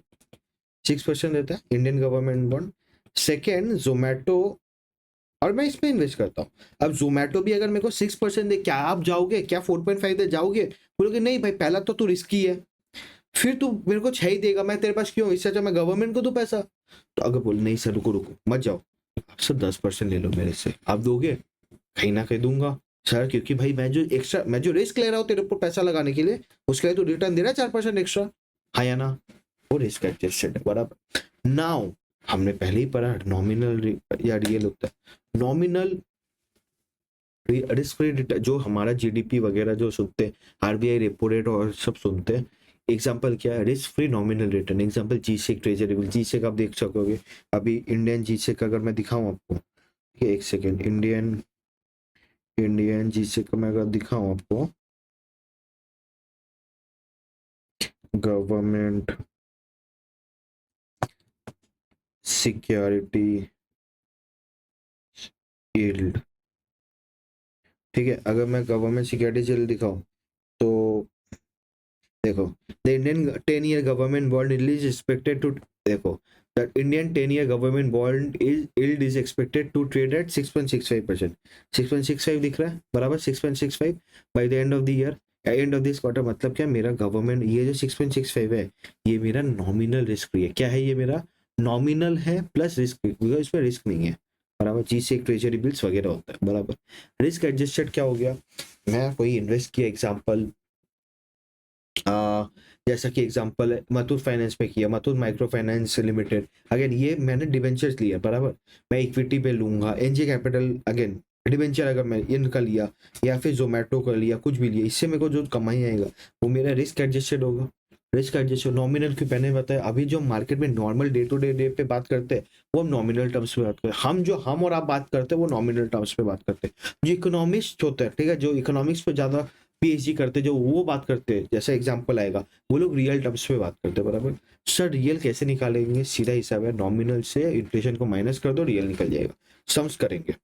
6% देता है Indian government bond. Second Zomato, और मैं इसमें इन्वेस्ट करता हूँ। अब जोमेटो भी अगर मेरे को 6% दे, क्या आप जाओगे? क्या 4.5 दे जाओगे? बोलोगे नहीं भाई, पहला तो तू रिस्की है, फिर तू मेरे को 6 ही देगा, मैं तेरे पास क्यों? इससे अच्छा मैं गवर्नमेंट को दूं पैसा। तो अगर बोले नहीं सर रुको रुको मत जाओ, आप सर 10% ले लो मेरे से, आप दोगे? कहीं ना कहीं दूंगा सर, क्योंकि भाई मैं जो रिस्क ले रहा हूँ तेरे ऊपर पैसा लगाने के लिए, उसके लिए तो रिटर्न दे रहा है 4% एक्स्ट्रा, हाँ या ना? वो रिस्क एडजस्टेड है, बराबर। नाउ हमने पहले ही पढ़ा नॉमिनल या रियल होता है। नॉमिनल रिस्क फ्री रिटर्न जो हमारा जीडीपी वगैरह जो सुनते हैं, आरबीआई रेपो रेट और सब सुनते हैं, एग्जाम्पल क्या है? Risk free nominal return. Example G-sec treasury bill, G-sec आप देख सकोगे। अभी इंडियन जीसेक अगर मैं दिखाऊं आपको, ठीक है, एक सेकेंड, इंडियन इंडियन जीसेक मैं अगर दिखाऊं आपको, गवर्नमेंट सिक्योरिटी यील्ड, ठीक है, अगर मैं गवर्नमेंट सिक्योरिटी यील्ड दिखाऊं तो देखो, the Indian 10 year government bond yield is expected to, देखो, the Indian 10 year government bond is yield is expected to trade at 6.65%। 6.65 दिख रहा है, बराबर, 6.65 by the end of the year, end of this quarter. मतलब क्या, मेरा government ये जो 6.65 है, ये मेरा नॉमिनल रिस्क फ्री है। क्या है ये? मेरा नॉमिनल है प्लस रिस्क फ्री, बिकॉज इसमें रिस्क नहीं है, बराबर। जी से ट्रेजरी बिल्स वगैरह होता है, बराबर। रिस्क एडजस्टेड क्या हो गया? मैं कोई इन्वेस्ट किया, एग्जाम्पल जैसा कि एग्जांपल है मथुर फाइनेंस में किया, Mathur micro finance limited, again ये मैंने डिबेंचर्स लिया, बराबर। मैं इक्विटी पे लूंगा, एनजे कैपिटल, अगेन डिबेंचर अगर मैं इनका लिया, या फिर जोमेटो का लिया, कुछ भी लिया, इससे मेरे को जो कमाई आएगा वो मेरा रिस्क एडजस्टेड होगा। रिस्क एडजस्ट नॉमिनल क्यों? मैंने बताया अभी जो मार्केट में नॉर्मल डे टू डे पे बात करते हैं वो हम नॉमिनल टर्म्स पे बात करते हैं, हम और आप बात करते हैं वो नॉमिनल टर्म्स पे बात करते हैं। जो इकोनॉमिस्ट होते हैं, ठीक है, जो इकोनॉमिक्स पे ज्यादा पीएचडी करते, जो वो बात करते हैं, जैसा एग्जांपल आएगा, वो लोग रियल टर्म्स पे बात करते हैं, बराबर। सर रियल कैसे निकालेंगे? सीधा हिसाब है, नॉमिनल से इन्फ्लेशन को माइनस कर दो, रियल निकल जाएगा, सम्स करेंगे।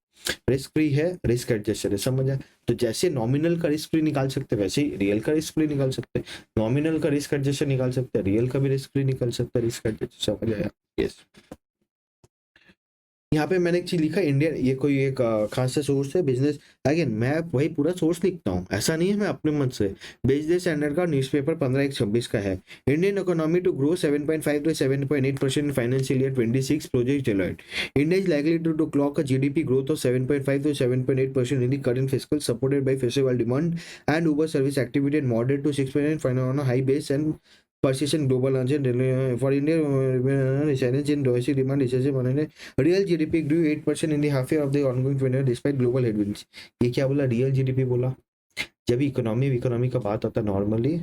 रिस्क फ्री है, रिस्क एडजस्टेड है, समझ आए? तो जैसे नॉमिनल का रिस्क फ्री निकाल सकते हैं, वैसे ही रियल का रिस्क फ्री निकाल सकते हैं। नॉमिनल का रिस्क एडजस्टेड निकाल सकते हैं, रियल का भी रिस्क फ्री निकाल सकते हैं, रिस्क एडजस्टेड, समझ आया? यस। यहाँ पे मैंने एक चीज लिखा, इंडियन, ये कोई एक खास सा सोर्स है, बिजनेस, अगेन मैं वही पूरा सोर्स लिखता हूँ, ऐसा नहीं है मैं अपने मन से। बिजनेस स्टैंडर्ड का न्यूज़पेपर 15/1/26 का है। Indian economy to grow 7.5 to 7.8% in financial year 26 project Deloitte. India is likely to clock a GDP growth of 7.5 to 7.8% in the current fiscal, supported by festival demand and over service activity, and moderate to 6.9 on a high base and persistent global uncertainty for India, challenge in domestic demand recessive होने, real GDP grew 8% in the half year of the ongoing 20 despite global headwinds। ये क्या बोला? Real GDP बोला। जब economy का बात आता normally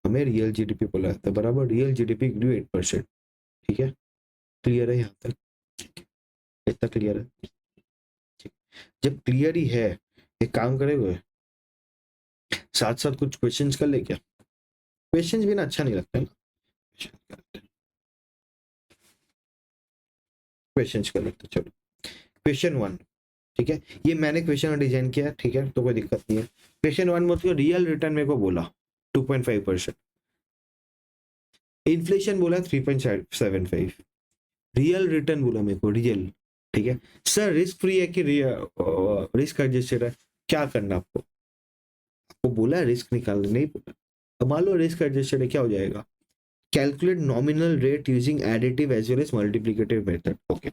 हमें रियल जीडीपी बोला जाता है, बराबर। रियल जीडीपी ग्रू 8%, ठीक है, क्लियर है यहाँ तक? इतना क्लियर है? ठीक। जब क्लियर ही है, एक काम करे हुए साथ साथ कुछ क्वेश्चंस कर ले क्या? क्वेश्चंस भी ना अच्छा नहीं लगता ना, क्वेश्चंस कर लेते, चलो। क्वेश्चन 1, ठीक है, ये मैंने क्वेश्चन डिजाइन किया, ठीक है, तो कोई दिक्कत नहीं है। क्वेश्चन 1 मतलब रियल रिटर्न मेरे को बोला 2.5%, इन्फ्लेशन बोला 3.75, रियल रिटर्न बोला मेरे को, रियल, ठीक है। सर रिस्क फ्री है कि रिस्क एडजस्टेड है? क्या करना आपको? आपको बोला रिस्क निकालने, नहीं बोला। अब मान लो रिस्क एडजस्टेड है, क्या हो जाएगा? Calculate nominal rate using additive as well as multiplicative method. Okay,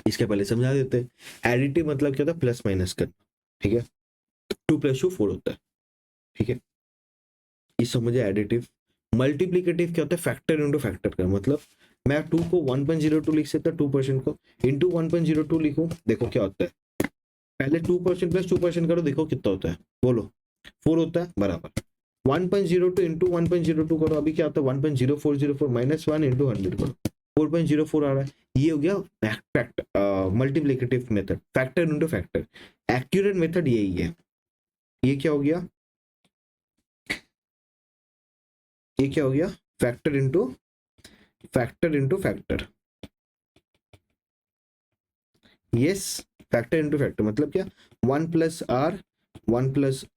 इसके पहले समझा देते हैं। एडिटिव मतलब क्या होता है? प्लस माइनस करना, ठीक है। 2+2 4 होता है, ठीक है, ये समझे एडिटिव। मल्टीप्लिकेटिव क्या होता है? फैक्टर इनटू फैक्टर का, मतलब मैं 2 को 1.02 लिख सकता, 2% को इंटू 1.02 लिखूं, देखो क्या होता है। पहले 2% प्लस 2% करो, देखो कितना होता है, बोलो। 4 होता है, बराबर। 1.02 इंटू 1.02 करो, अभी क्या होता है 1.0404 माइनस 1 इंटू 100 करो, 4.04 आ रहा है। ये हो गया multiplicative method, factor into factor. Accurate method यही है। ये क्या हो गया, ये क्या हो गया, factor into factor into factor. Yes, factor into factor मतलब क्या, 1 प्लस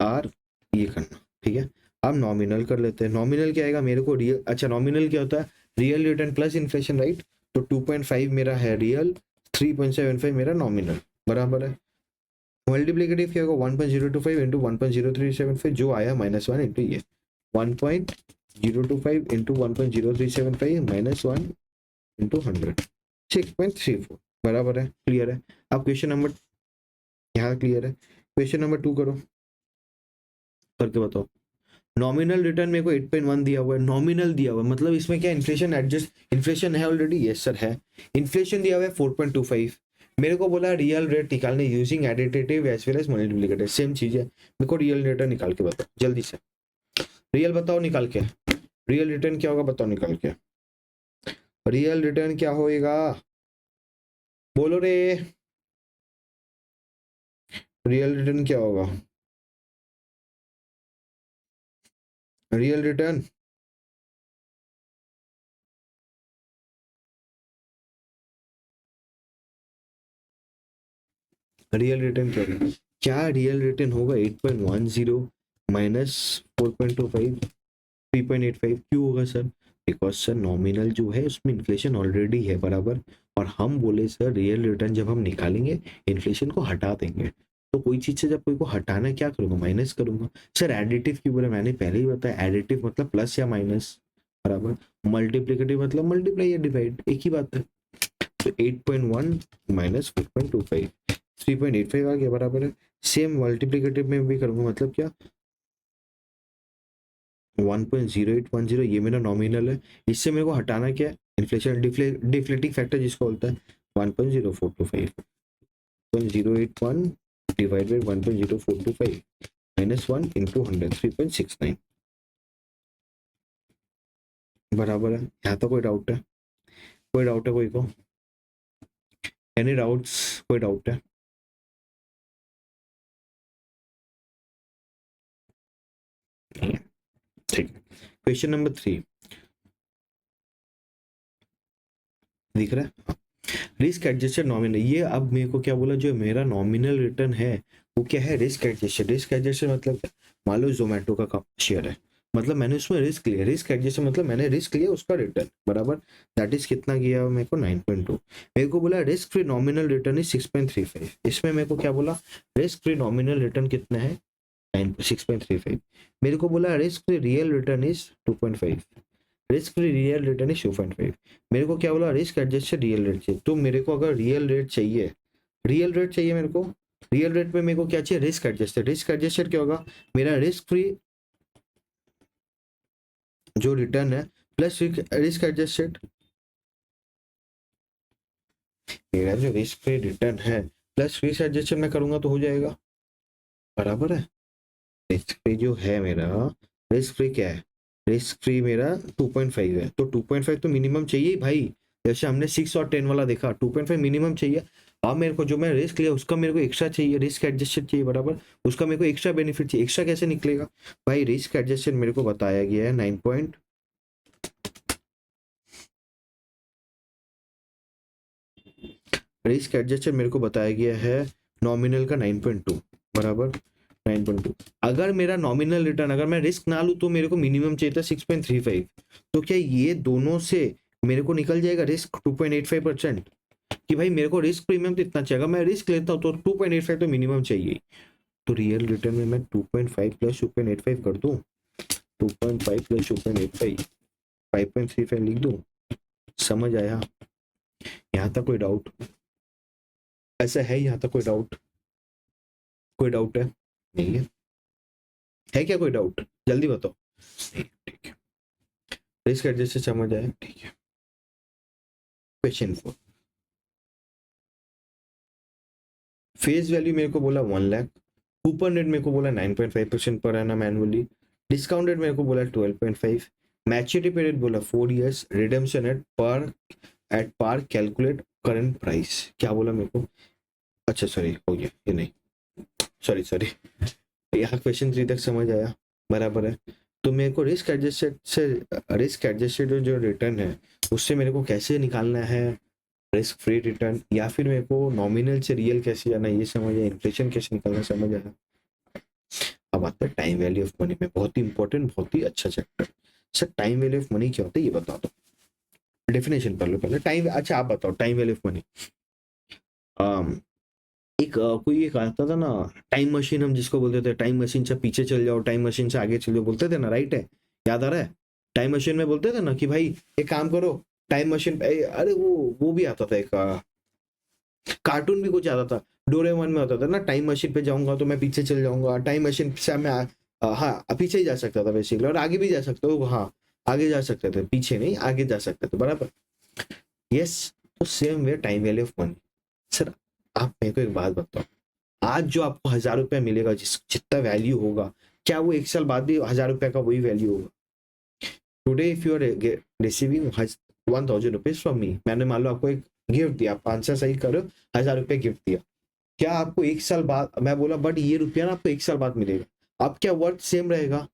आर ये करना, ठीक है। अब नॉमिनल कर लेते हैं। नॉमिनल क्या आएगा मेरे को, रियल, अच्छा नॉमिनल क्या होता है, real return plus inflation, right. तो 2.5 मेरा है रियल, 3.75 मेरा नॉमिनल, बराबर है। मल्टीप्लिकेटिव क्या होगा, 1.025 इंटू 1.0375 जो आया -1 इंटू ये 1.025 इंटू 1.0375 -1 इंटू 100, 6.34, बराबर है, क्लियर है। अब क्वेश्चन नंबर, यहाँ क्लियर है। क्वेश्चन नंबर 2 करो, करके बताओ। नॉमिनल रिटर्न मेरे को 8.1 दिया हुआ है, नॉमिनल दिया हुआ है मतलब इसमें क्या इन्फ्लेशन एडजस्ट, इन्फ्लेशन है ऑलरेडी, यस सर है। इन्फ्लेशन दिया हुआ है 4.25, मेरे को बोला रियल रेट निकालने using additive as well as multiplicative, same चीज है। मेरे को रियल रिटर्न निकाल के बताओ जल्दी से, रियल बताओ निकाल के, रियल रिटर्न क्या होगा बताओ निकाल के, रियल रिटर्न क्या होएगा, बोलो रे, रियल रिटर्न क्या होगा, रियल रिटर्न, रियल रिटर्न क्या होगा, क्या रियल रिटर्न होगा 8.10 माइनस 4.25 3.85, क्यों होगा सर, बिकॉज सर नॉमिनल जो है उसमें इन्फ्लेशन ऑलरेडी है, बराबर। और हम बोले सर रियल रिटर्न जब हम निकालेंगे इन्फ्लेशन को हटा देंगे, तो कोई चीज से जब कोई को हटाना क्या करूंगा, माइनस करूंगा। सर एडिटिव क्यों बोला, मैंने पहले ही बताया, एडिटिव मतलब प्लस या माइनस, बराबर। मल्टीप्लिकेटिव मतलब मल्टीप्लाई या डिवाइड, एक ही बात है। तो 8.1 माइनस 4.25 3.85 आ गया, बराबर है। सेम मल्टीप्लिकेटिव में भी करूंगा, मतलब क्या 1.0810, ये मेरा नॉमिनल है, इससे मेरे को हटाना क्या है, इन्फ्लेशन डिफ्लेटिंग फैक्टर जिसको बोलता है 1.0425, 0.081 डिवाइड बाई 1.0425 -1 इंटू 100, 3.69, बराबर है। यहाँ तक कोई डाउट है, कोई डाउट है कोई को, एनी डाउट्स, कोई डाउट है, ठीक है। क्वेश्चन नंबर 3 दिख रहा है, रिस्क एडजस्टेड नॉमिनल, ये अब मेरे को क्या बोला, जो मेरा नॉमिनल रिटर्न है वो क्या है, रिस्क एडजस्टेड। रिस्क एडजस्टेड मतलब क्या, मान लो जोमेटो का शेयर है, मतलब मैंने उसमें रिस्क लिया, रिस्क एडजस्टेड मतलब मैंने रिस्क लिया उसका रिटर्न, बराबर। दैट इज कितना गया मेरे को 9.2। मेरे को बोला risk free nominal return is 6.35, इसमें मेरे को क्या बोला, रिस्क फ्री नॉमिनल रिटर्न कितना है 6.35। मेरे को बोला risk free real return is 2.5, risk free real return is 2.5। मेरे को क्या बोला, रिस्क एडजस्टेड रियल रेट चाहिए, तो मेरे को अगर रियल रेट चाहिए, रियल रेट चाहिए मेरे को, रियल रेट में मेरे को क्या चाहिए, रिस्क एडजस्टेड। रिस्क एडजस्टेड क्या होगा, मेरा रिस्क फ्री जो रिटर्न है प्लस रिस्क एडजस्टेड, मेरा जो रिस्क फ्री रिटर्न है प्लस रिस्क एडजस्टेड में करूंगा तो हो जाएगा, बराबर है। रिस्क फ्री जो है मेरा, रिस्क फ्री क्या है, रिस्क फ्री मेरा 2.5 है, तो 2.5 तो मिनिमम चाहिए ही भाई। जैसे हमने 6 और 10 वाला देखा, 2.5 मिनिमम चाहिए। अब मेरे को जो मैं रिस्क लिया उसका मेरे को एक्स्ट्रा चाहिए, रिस्क एडजस्टेड चाहिए, बराबर। उसका मेरे को एक्स्ट्रा बेनिफिट चाहिए, एक्स्ट्रा कैसे निकलेगा भाई, रिस्क एडजस्टेड मेरे को बताया गया है 9 पॉइंट, रिस्क एडजस्टेड मेरे को बताया गया है नॉमिनल का 9.2, बराबर 9.2। अगर मेरा नॉमिनल रिटर्न, अगर मैं रिस्क ना लूं तो मेरे को मिनिमम चाहिए था 6.35, तो क्या ये दोनों से मेरे को निकल जाएगा रिस्क 2.85%, कि भाई मेरे को रिस्क प्रीमियम तो इतना चाहिए, अगर मैं रिस्क लेता हूँ तो 2.85 तो मिनिमम चाहिए। तो रियल रिटर्न में मैं 2.5 प्लस 2.85 कर दूं, 2.5 प्लस 2.85 5.35 लिख दूं, समझ आया, यहाँ तक कोई डाउट, ऐसा है यहाँ तक कोई डाउट, कोई डाउट है, नहीं है क्या कोई डाउट, जल्दी बताओ, ठीक है, रिस्क एडजस्ट समझ आया, ठीक है। क्वेश्चन 4, फेस वैल्यू मेरे को बोला 1 लाख, कूपन रेट मेरे को बोला 9.5% पर एनम एनुअली, डिस्काउंटेड मेरे को बोला 12.5, मैच्योरिटी पीरियड बोला 4 years, redemption at par calculate current price, क्या बोला मेरे को, अच्छा सॉरी हो गया ये नहीं, सॉरी यहाँ क्वेश्चन 3 तक समझ आया, बराबर है। तो मेरे को रिस्क एडजस्टेड जो रिटर्न है उससे मेरे को कैसे निकालना है रिस्क फ्री रिटर्न, या फिर मेरे को नॉमिनल से रियल कैसे जाना ये समझ आया, इन्फ्लेशन कैसे निकालना समझ आया। अब आता है टाइम वैल्यू ऑफ मनी में, बहुत ही इंपॉर्टेंट, बहुत ही अच्छा chapter. Sir time value of money क्या होता है ये बता दो, डेफिनेशन कर लो पहले टाइम, अच्छा आप बताओ टाइम वैल्यू ऑफ मनी। कोई एक आता था ना टाइम मशीन, हम जिसको बोलते थे टाइम मशीन से पीछे चल जाओ, टाइम मशीन से आगे चल जाओ, बोलते थे ना, राइट है, याद आ रहा है। टाइम मशीन में बोलते थे ना कि भाई एक काम करो टाइम मशीन, अरे वो भी आता था एक कार्टून भी कुछ आता था, डोरेमोन में होता था ना, टाइम मशीन पे जाऊंगा तो मैं पीछे चल जाऊंगा, टाइम मशीन से मैं हाँ पीछे ही जा सकता था बेसिकली, और आगे भी जा सकते हो, हाँ आगे जा सकते थे, पीछे नहीं आगे जा सकते थे, बराबर। यस, तो same way time value of money. Sir आप मेरे को एक बात बताओ, आज जो आपको 1,000 रुपया मिलेगा, जितना वैल्यू होगा, क्या वो 1 साल बाद भी 1,000 रुपया का वही वैल्यू होगा? Today if you are receiving 1,000 rupees from me, मैंने मान लो आपको एक गिफ्ट दिया, 5 साल सही करो, 1,000 रुपया गिफ्ट दिया, क्या आपको 1 साल बाद, मैं बोला बट ये रुपया ना आपको 1 साल बाद मिलेगा, अब क्या वर्थ सेम रहेगा?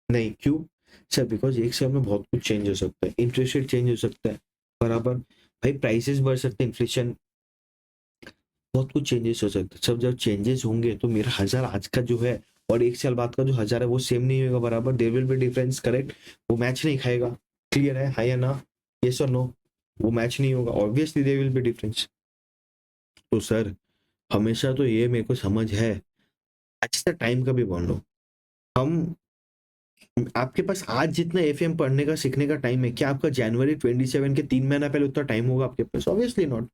नहीं, क्यों? सर बिकॉज 1 साल में बहुत कुछ चेंज हो सकता है, इंटरेस्ट रेट चेंज हो सकता है, बराबर, भाई प्राइसेस बढ़ सकते हैं, इन्फ्लेशन, बहुत कुछ चेंजेस हो सकते हैं। सब जब चेंजेस होंगे तो मेरा 1,000 आज का जो है और 1 साल बाद का जो 1,000 है वो सेम नहीं होगा, बराबर, there will be difference, correct, वो मैच नहीं खाएगा, क्लियर है, हाँ या ना, यस और नो, वो मैच नहीं होगा, obviously there will be difference. तो सर हमेशा तो ये मेरे को समझ है, अच्छा टाइम का भी बोल लो, हम आपके पास आज जितना एफएम पढ़ने का सीखने का टाइम है, क्या आपका जनवरी 27 के 3 महीना पहले उतना टाइम होगा आपके पास? Obviously not.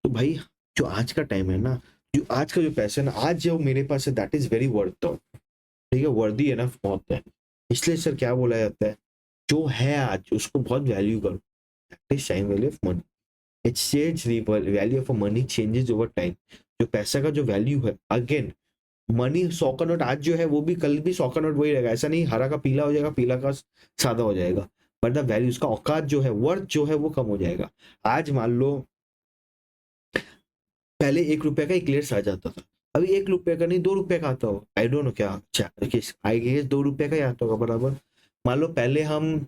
तो भाई जो आज का टाइम है ना, जो आज का जो पैसा है ना, आज जो मेरे पास है दैट इज वेरी वर्थ, ठीक है, वर्दी एनफ बहुत है। इसलिए सर क्या बोला जाता है, जो है आज उसको बहुत वैल्यू करो, that is time value of money. Exchange value of money changes over time, जो पैसा का जो वैल्यू है, अगेन मनी 100 का नोट आज जो है वो भी कल भी 100 का नोट वही रहेगा, ऐसा नहीं हरा का पीला हो जाएगा, पीला का सादा हो जाएगा, बट द वैल्यू, उसका औकात जो है, वर्थ जो है वो कम हो जाएगा। आज मान लो पहले 1 रुपए का इक्लेयर्स आ जाता था, अभी 1 रुपए का नहीं 2 रुपए का आता हो, आई डोंट नो क्या, आई गेस 2 रुपए का ही आता होगा, बराबर। मान लो पहले हम,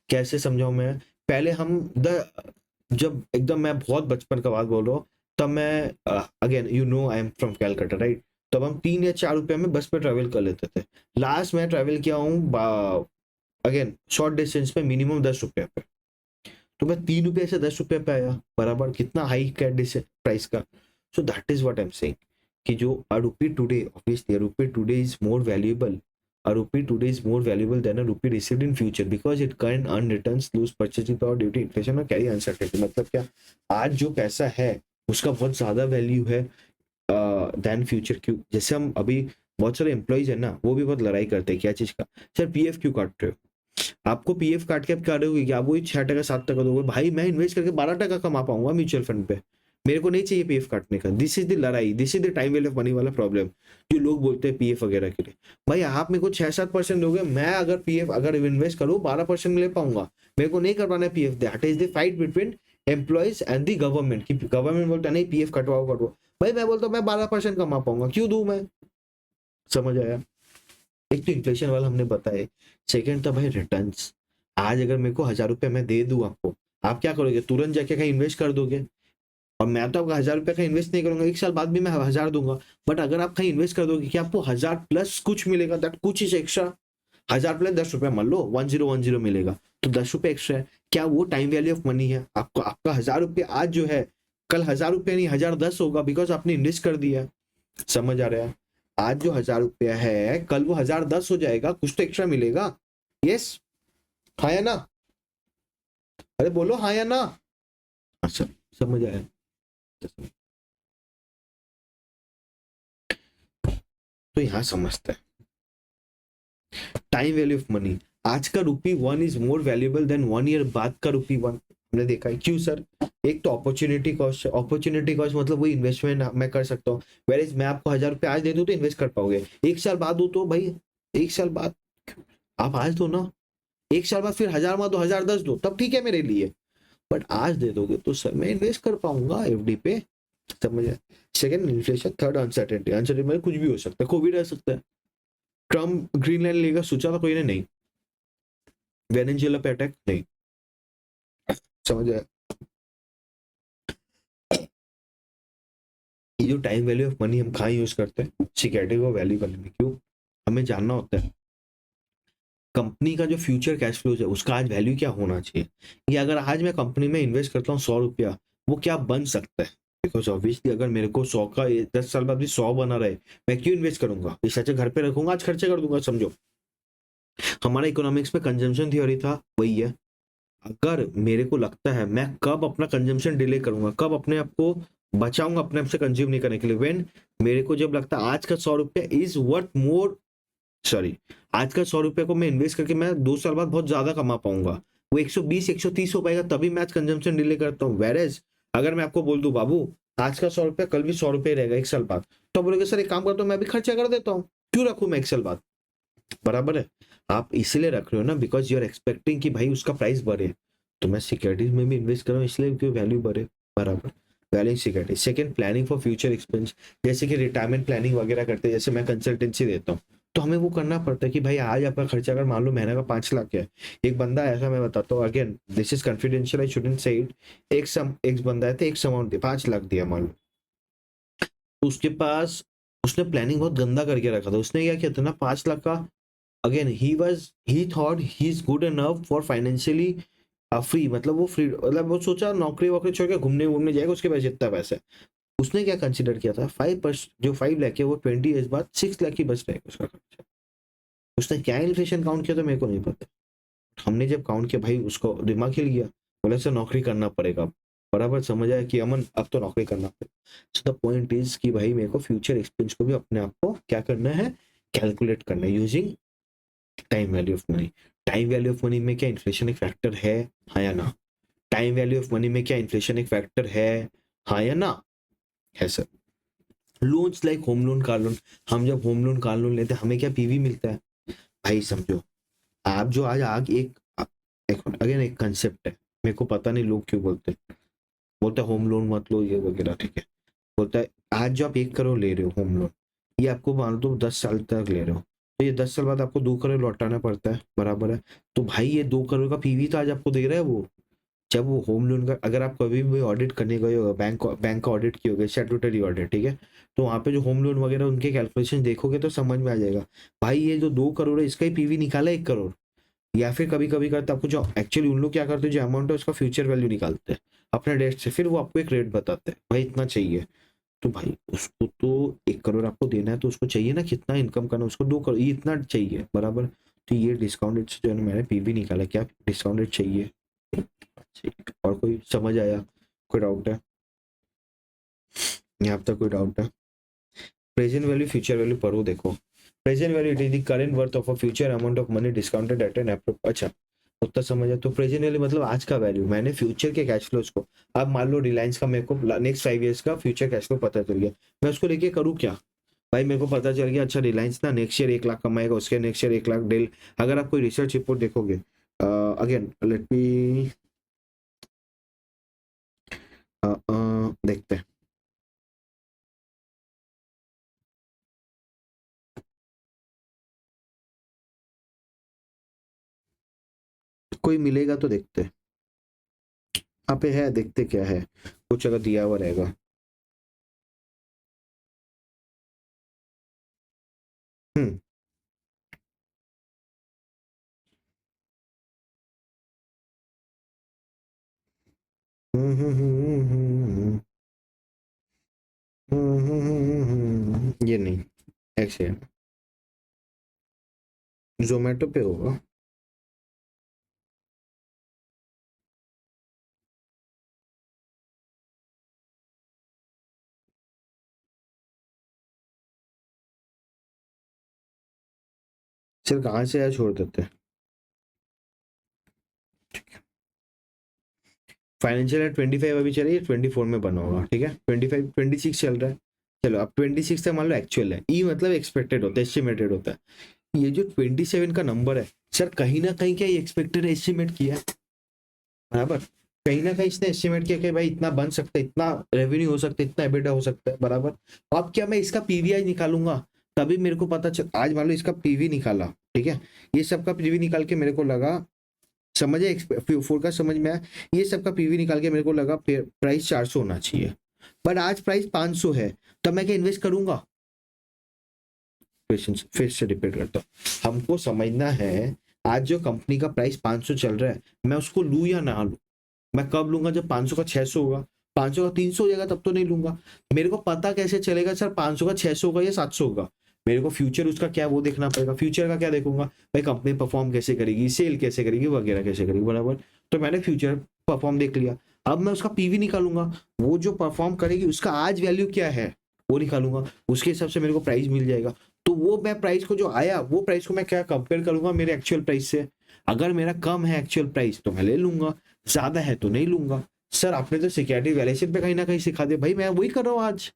कैसे समझाऊं मैं, पहले हम जब एकदम मैं बहुत बचपन का बात बोल रहा हूँ, तब मैं again you know I am from Calcutta, right, तब हम 3 या 4 रुपए में बस पे ट्रेवल कर लेते थे। लास्ट मैं ट्रेवल किया हूँ अगेन शॉर्ट डिस्टेंस पे मिनिमम 10 रुपए पे, तो मैं 3 रुपए से 10 रुपए पे आया, बराबर, कितना हाई कैट प्राइस का। So that is what I am saying, कि जो a rupee today, obviously a rupee today is more valuable, a rupee today is more valuable than a rupee received in future because it can earn returns, lose purchasing power due to inflation और carry uncertainty। मतलब क्या, आज जो पैसा है उसका बहुत ज्यादा वैल्यू है देन फ्यूचर। क्यों? जैसे हम अभी बहुत सारे एम्प्लॉइज है ना, वो भी बहुत लड़ाई करते हैं क्या चीज का, सर पीएफ क्यों काट रहे हो, आपको पीएफ काट के आप क्या रहोगे, क्या वही 6 टका 7 टका दोगे? भाई मैं इन्वेस्ट करके 12 टका कमा पाऊंगा म्यूचुअल फंड पे, मेरे को नहीं चाहिए पीएफ काटने का। दिस इज द लड़ाई, this is the time value of money वाला प्रॉब्लम, जो लोग बोलते हैं पीएफ वगैरह के लिए। भाई आप मेरे को 6-7% दोगे, मैं अगर पीएफ अगर इन्वेस्ट करूँ 12% ले पाऊंगा, मेरे को नहीं करवाना है PF. That is the fight between employees and the government, की गवर्नमेंट बोलता है नहीं पीएफ कटवाओ कटवाओ, भाई मैं बोलता हूँ मैं 12% कमा पाऊंगा, क्यों दूं मैं? समझ आया? एक तो इन्फ्लेशन वाला हमने बताया, सेकंड था भाई रिटर्न्स। आज अगर मेरे को 1,000 रुपये मैं दे दूं आपको, आप क्या करोगे? तुरंत जाके कहीं इन्वेस्ट कर दोगे? और मैं तो आपको 1,000 रुपये का इन्वेस्ट नहीं करूंगा, 1 साल बाद भी मैं 1,000 दूंगा, बट अगर आप कहीं इन्वेस्ट कर दोगे कि आपको 1,000 प्लस कुछ मिलेगा, दैट कुछ इज एक्स्ट्रा, 1,000 प्लस 10 रुपया मान लो 1010 मिलेगा, तो 10 रुपये एक्स्ट्रा है, क्या वो टाइम वैल्यू ऑफ मनी है? आपको आपका 1,000 रुपये आज जो है, कल 1,000 रुपये नहीं 1,010 होगा, बिकॉज आपने इन्वेस्ट कर दिया। समझ आ रहा है? आज जो 1,000 रुपया है कल वो 1,010 हो जाएगा, कुछ तो एक्स्ट्रा मिलेगा। यस, हाँ या ना? अरे बोलो हाँ या ना? अच्छा, समझ आया? तो यहां समझते हैं टाइम वैल्यू ऑफ मनी। आज का ₹1 is more valuable then 1 year बाद का ₹1। हमने देखा है। क्यों सर? एक तो अपॉर्चुनिटी कॉस्ट मतलब वही इन्वेस्टमेंट मैं कर सकता हूँ। वेर मैं आपको 1000 रुपये आज दे दूँ तो इन्वेस्ट कर पाओगे, 1 साल बाद दो तो भाई 1 साल बाद आप आज दो ना, 1 साल बाद फिर 1000 मत दो, 1010 दो, तब ठीक है मेरे लिए। बट आज दे दोगे तो सर मैं इन्वेस्ट कर पाऊंगा एफडी पे। समझे? Second inflation, third uncertainty. Uncertainty में कुछ भी हो सकता है, कोविड आ सकता है, ट्रम्प ग्रीनलैंड लेगा, सोचा था कोई ने? नहीं। वेनेजुएला पे अटैक? नहीं। समझ आया? ये जो टाइम वैल्यू ऑफ मनी हम कहाँ यूज करते हैं? सिक्योरिटी को वैल्यू करने में। क्यों? हमें जानना होता है कंपनी का जो फ्यूचर कैश फ्लोज है उसका आज वैल्यू क्या होना चाहिए। ये अगर आज मैं कंपनी में इन्वेस्ट करता हूँ 100 रुपया, वो क्या बन सकता है? बिकॉज ऑब्वियसली अगर मेरे को 100 का 10 साल बाद भी 100 बना रहे, मैं क्यों इन्वेस्ट करूंगा? इस अच्छा घर पे रखूंगा, आज खर्चे कर दूंगा। समझो, हमारा इकोनॉमिक्स में कंजम्पशन थ्योरी था, वही है। अगर मेरे को लगता है मैं कब अपना कंजम्पशन डिले करूंगा, कब अपने आप को बचाऊंगा अपने आप से कंज्यूम नहीं करने के लिए, व्हेन मेरे को जब लगता है आज का 100 रुपया इज वर्थ मोर, सॉरी, आज का 100 रुपये को मैं इन्वेस्ट करके मैं 2 साल बाद बहुत ज्यादा कमा पाऊंगा, वो 120 130 हो पाएगा, तभी मैं आज कंजम्पशन डिले करता हूँ। वेरेज अगर मैं आपको बोल दूं बाबू आज का 100 रुपया कल भी 100 रुपये रहेगा 1 साल बाद, तो बोलोगे सर एक काम करता हूँ मैं भी खर्चा कर देता हूँ, क्यों रखू मैं 1 साल बाद? बराबर है। आप इसलिए रख रहे हो ना बिकॉज यू आर एक्सपेक्टिंग कि भाई उसका प्राइस बढ़े, तो मैं सिक्योरिटीज में भी इन्वेस्ट कर रहा हूँ इसलिए कि वैल्यू बढ़े। बराबर। Value security. Second, planning for future expense, जैसे कि रिटायरमेंट प्लानिंग वगैरह करते हैं, जैसे मैं कंसल्टेंसी देता हूँ, तो हमें वो करना पड़ता है कि भाई आज आपका खर्चा अगर मान लो महीने का 5 लाख है। एक बंदा ऐसा, मैं बताता हूँ, again this is confidential, I shouldn't से इट। एक बंदा है तो एक अमाउंट दिया, 5 लाख दिया मान लो, तो उसके पास उसने प्लानिंग बहुत गंदा करके रखा था। उसने क्या किया था ना, 5 लाख का, again he thought he is good enough for financially free, मतलब वो फ्री, मतलब वो सोचा नौकरी वोकरी छोड़ के घूमने घूमने जाएगा, उसके पास जितना पैसा है। उसने क्या कंसिडर किया था, 5%, जो 5 लाख है वो 20 ईयर्स बाद 6 लाख ही बच रहेगा उसका खर्चा। उसने क्या इन्फ्लेशन काउंट किया था मेरे को नहीं पता। हमने जब काउंट किया भाई उसको दिमाग हिल गया, बोले सर नौकरी करना पड़ेगा अब। बराबर। समझ आया कि अमन अब तो नौकरी करना पड़ेगा। सो द पॉइंट इज कि भाई मेरे को फ्यूचर एक्सपेंस को भी अपने आप को क्या करना है, कैलकुलेट करना है using time value of money. Time value of money में क्या इन्फ्लेशन एक फैक्टर है, हाँ या ना? टाइम वैल्यू ऑफ मनी में क्या इन्फ्लेशन एक फैक्टर है, हाँ या ना? है sir. Loans like home loan, car loan, हम जब होम लोन कार लोन लेते हैं हमें क्या पीवी मिलता है? भाई समझो, आप जो आज आग एक अगेन एक कंसेप्ट है, मेरे को पता नहीं लोग क्यों बोलते हैं, बोलते हैं होम लोन मत लो ये वगैरह, ठीक है। बोलता है आज जो आप 1 करोड़ ले रहे हो होम लोन, ये आपको मान लो 10 साल तक ले रहे हो, तो ये 10 साल बाद आपको 2 करोड़ लौटाना पड़ता है। बराबर है। तो भाई ये 2 करोड़ का पीवी तो आज आपको दे रहा है वो। जब वो होम लोन का अगर आप कभी भी ऑडिट करने गए हो, बैंक का ऑडिट किए होगे, स्टैट्यूटरी ऑडिट, ठीक है, तो वहाँ पे जो होम लोन वगैरह उनके कैलकुलेशन देखोगे तो समझ में आ जाएगा, भाई ये जो 2 करोड़ है इसका ही पीवी निकाला 1 करोड़। या फिर कभी कभी करते आपको जो एक्चुअली उन लोग क्या करते हैं, जो अमाउंट है उसका फ्यूचर वैल्यू निकालते हैं अपने डेट से, फिर वो आपको एक रेट बताते हैं भाई इतना चाहिए। तो भाई उसको तो 1 करोड़ आपको देना है, तो उसको चाहिए ना कितना इनकम करना, उसको 2 करोड़ ये इतना चाहिए। बराबर। तो ये डिस्काउंटेड से जो है ना मैंने पीवी निकाला, क्या डिस्काउंटेड चाहिए। ठीक। और कोई समझ आया? कोई डाउट है यहाँ तक? कोई डाउट है? प्रेजेंट वैल्यू फ्यूचर वैल्यू पढ़ो, देखो। Present value it is the current worth of a future amount of money discounted eight an appropriate, अच्छा उतना समझ है। तो प्रेजेंट वैल्यू मतलब आज का वैल्यू, मैंने फ्यूचर के कैश फ्लोज को, अब मान लो रिलायंस का मेरे को नेक्स्ट 5 ईयर्स का फ्यूचर कैश फ्लो पता चल गया, मैं उसको लेके करूँ क्या? भाई मेरे को पता चल गया अच्छा रिलायंस ना नेक्स्ट ईयर 1 लाख कमाएगा, उसके नेक्स्ट ईयर 1 लाख डेल, अगर आप कोई रिसर्च रिपोर्ट देखोगे, अगेन लेट मी देखते हैं, कोई मिलेगा तो देखते हैं। यहाँ पे है, देखते क्या है, कुछ अगर दिया हुआ रहेगा। हम्म ये नहीं, ऐसे है, जोमेटो पे होगा। चल कहाँ से आया छोड़ देते हैं। फाइनेंशियल ईयर 25 अभी चल रही है, 24 में बना होगा, ठीक है। 25 26 चल रहा है, चलो अब 26 तक मान लो एक्चुअल है, ई मतलब एक्सपेक्टेड होता है, एस्टिमेटेड होता है। ये जो 27 का नंबर है सर, कहीं ना कहीं क्या ये एक्सपेक्टेड एस्टिमेट किया है, बराबर। कहीं ना कहीं इसने एस्टिमेट किया कि भाई इतना बन सकता है, इतना रेवेन्यू हो सकता है, इतना एबिटा हो सकता है, बराबर। अब क्या मैं इसका पीवीआई निकालूंगा, तभी मेरे को पता चल, आज मान लो इसका पीवी निकाला, ठीक है, ये सबका पीवी निकाल के मेरे को लगा, समझे, फोरकास्ट समझ में आया, ये सबका पीवी निकाल के मेरे को लगा प्राइस 400 होना चाहिए, बट आज प्राइस 500 है, तब मैं क्या इन्वेस्ट करूंगा? क्वेश्चन फिर से रिपीट करता हूँ, हमको समझना है आज जो कंपनी का प्राइस 500 चल रहा है, मैं उसको लूं या ना लूं। मैं कब लूंगा? जब 500 का 600 होगा, 500 का 300 हो जाएगा तब तो नहीं लूंगा। मेरे को पता कैसे चलेगा सर 500 का 600 होगा या 700 होगा? मेरे को फ्यूचर उसका क्या वो देखना पड़ेगा। फ्यूचर का क्या देखूंगा? भाई कंपनी परफॉर्म कैसे करेगी, सेल कैसे करेगी, वगैरह कैसे करेगी, बराबर। तो मैंने फ्यूचर परफॉर्म देख लिया, अब मैं उसका पीवी निकालूंगा, वो जो परफॉर्म करेगी उसका आज वैल्यू क्या है वो निकालूंगा, उसके हिसाब से मेरे को प्राइस मिल जाएगा। तो वो मैं प्राइस को जो आया, वो प्राइस को मैं क्या कंपेयर करूंगा मेरे एक्चुअल प्राइस से। अगर मेरा कम है एक्चुअल प्राइस तो मैं ले लूंगा, ज्यादा है तो नहीं लूंगा। सर आपने तो सिक्योरिटी वैल्यूएशन पे कहीं ना कहीं सिखा दिया भाई, मैं वही कर रहा हूँ आज।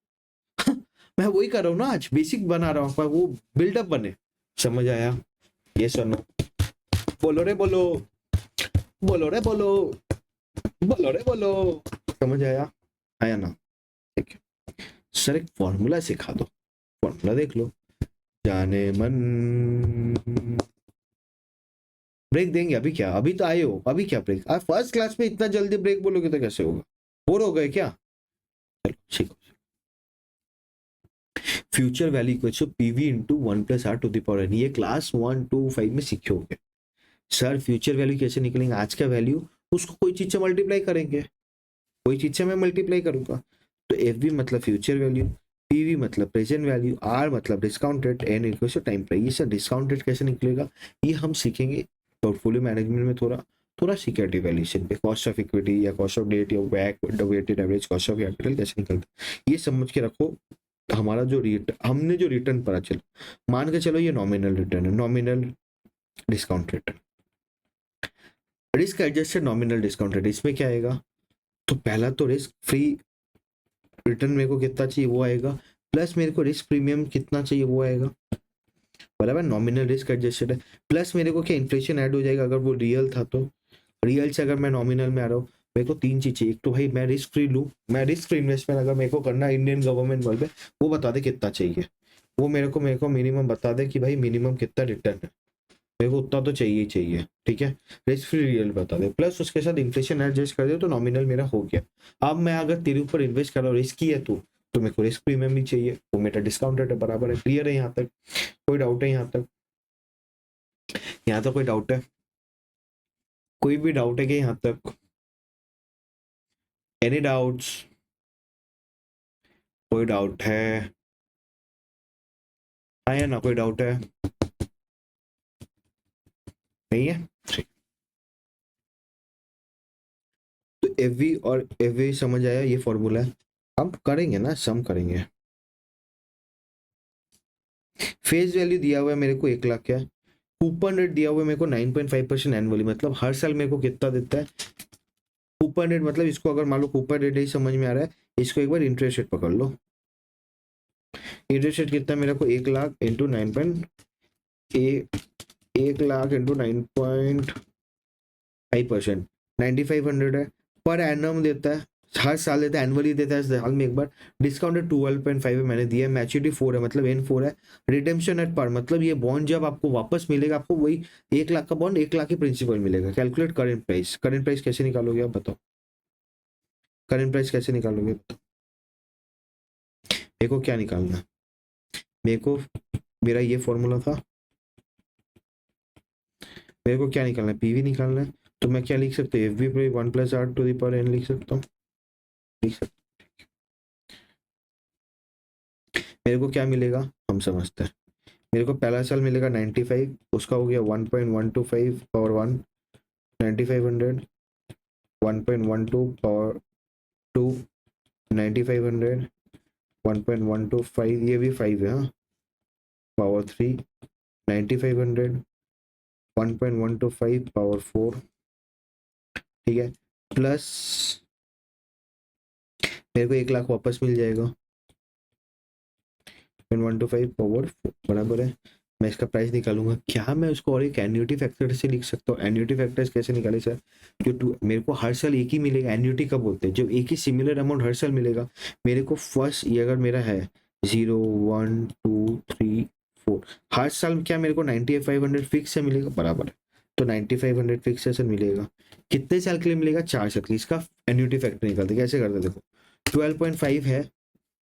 मैं वही कर रहा हूँ ना आज, बेसिक बना रहा हूँ, वो बिल्डअप बने। समझ आया? ये सुनो, बोलो रे बोलो, बोलो रे बोलो, बोलो रे बोलो। समझ आया? आया ना? ठीक है सर, एक फॉर्मूला सिखा दो, फॉर्मूला देख लो। जाने मन, ब्रेक देंगे अभी क्या, अभी तो आए हो, अभी क्या ब्रेक? आप फर्स्ट क्लास में इतना जल्दी ब्रेक बोलोगे तो कैसे होगा? बोर हो गए क्या? चलो सीखो। Future value equals to PV into 1 plus r to the power n, ये क्लास 1 2 5 में सीखोगे। सर फ्यूचर वैल्यू कैसे निकलेंगे? आज का वैल्यू उसको कोई चीज से मल्टीप्लाई करेंगे, कोई चीज से मैं मल्टीप्लाई करूंगा। तो एफ बी मतलब फ्यूचर वैल्यू, पीवी मतलब प्रेजेंट वैल्यू, आर मतलब discount rate, n equals to time price. ये सर डिस्काउंट रेट कैसे निकलेगा ये हम सीखेंगे पोर्टफोलियो मैनेजमेंट में, थोड़ा थोड़ा सिक्योरिटी वैल्यूएशन पे, कॉस्ट ऑफ इक्विटी या कॉस्ट ऑफ डेट या वैक weighted average cost of capital कैसे निकलता है ये समझ के रखो। हमारा जो हमने जो रिटर्न पता चला, मान के चलो ये नॉमिनल रिटर्न है, nominal discount rate, risk adjusted nominal discount rate, इसमें क्या आएगा? तो पहला तो रिस्क फ्री रिटर्न मेरे को कितना चाहिए वो आएगा, प्लस मेरे को रिस्क प्रीमियम कितना चाहिए वो आएगा, बराबर। नॉमिनल रिस्क एडजस्टेड है, प्लस मेरे को क्या इन्फ्लेशन ऐड हो जाएगा अगर वो रियल था तो। रियल से अगर मैं नॉमिनल में आ रहा हूँ, मेरे को तीन चीज चाहिए। एक तो भाई मैं रिस्क फ्री लूँ, मैं रिस्क फ्री इन्वेस्टमेंट अगर मेरे को करना है इंडियन गवर्नमेंट वर्ल्ड में, वो बता दे कितना चाहिए। वो मेरे को मिनिमम बता दे कि भाई मिनिमम कितना रिटर्न है, मेरे को उतना तो चाहिए ही चाहिए, ठीक है। रिस्क फ्री रियल बता दे, प्लस उसके साथ इन्फ्लेशन एडजस्ट कर दे तो नॉमिनल मेरा हो गया। अब मैं अगर तेरे ऊपर इन्वेस्ट कर रहा हूँ, रिस्की है तो मेरे को रिस्क प्रीमियम भी चाहिए, वो मेरा डिस्काउंट रेट है, बराबर है। क्लियर है यहाँ तक? कोई डाउट है यहाँ तक? यहाँ तक कोई डाउट है? कोई भी डाउट है कि यहाँ तक? Any doubts? कोई डाउट है? हाँ या ना, कोई डाउट है? नहीं है? ठीक। तो एवी और एवी समझ आया, ये फॉर्मूला है। अब करेंगे ना, सम करेंगे। फेस वैल्यू दिया हुआ है मेरे को 1 लाख क्या, कूपन रेट दिया हुआ है मेरे को 9.5% एनुअली, मतलब हर साल मेरे को कितना देता है कूपन रेट। मतलब इसको अगर मान लो कूपन रेट ही समझ में आ रहा है, इसको एक बार इंटरेस्ट रेट पकड़ लो। इंटरेस्ट रेट कितना मेरे को 1 लाख इंटू 9.5%, 9500 है पर एनम देता है, हर साल देता है, एनुअली देता है साल में एक बार। डिस्काउंटेड 12.5 है मैंने दिया है, मैच्योरिटी 4 है मतलब N4 है। रिडेम्पशन एट पर मतलब ये बॉन्ड जब आपको वापस मिलेगा, आपको वही 1 लाख का बॉन्ड 1 लाख की प्रिंसिपल मिलेगा। Calculate current price, current price कैसे निकालोगे आप बताओ? करेंट प्राइस कैसे निकालोगे बताओ? मेरे को क्या निकालना है? मेरे को, मेरा ये फॉर्मूला था, मेरे को क्या निकालना है? पीवी निकालना है। तो मैं क्या लिख सकता हूँ? एफ बी पे 1 plus r to the power n लिख सकता हूँ, लिख सकता हूँ। मेरे को क्या मिलेगा हम समझते हैं। मेरे को पहला साल मिलेगा 95, उसका हो गया 1.125 पावर 1, 9500, 1.12 पावर 2, 9500, 1.125 ये भी 5 है हाँ, पावर 3, 9500, 1.125 पावर 4, ठीक है। प्लस मेरे को 1 लाख वापस मिल जाएगा। 125 फॉरवर्ड बराबर है, मैं इसका प्राइस निकालूंगा। क्या मैं उसको और एक एन्युटी फैक्टर से लिख सकता हूँ? एन्युटी फैक्टर्स कैसे निकाले सर? जो मेरे को हर साल एक ही मिलेगा, एन्युटी कब बोलते हैं? जब एक ही सिमिलर अमाउंट हर साल मिलेगा। मेरे को फर्स्ट ये अगर मेरा है 0 1 2 3 4, हर साल क्या मेरे को 9500 फिक्स से मिलेगा? बराबर है, तो 9500 फिक्स से मिलेगा। कितने साल के लिए मिलेगा? 4 साल के लिए। इसका एन्युटी फैक्टर निकालते कैसे करते? देखो 12.5 है,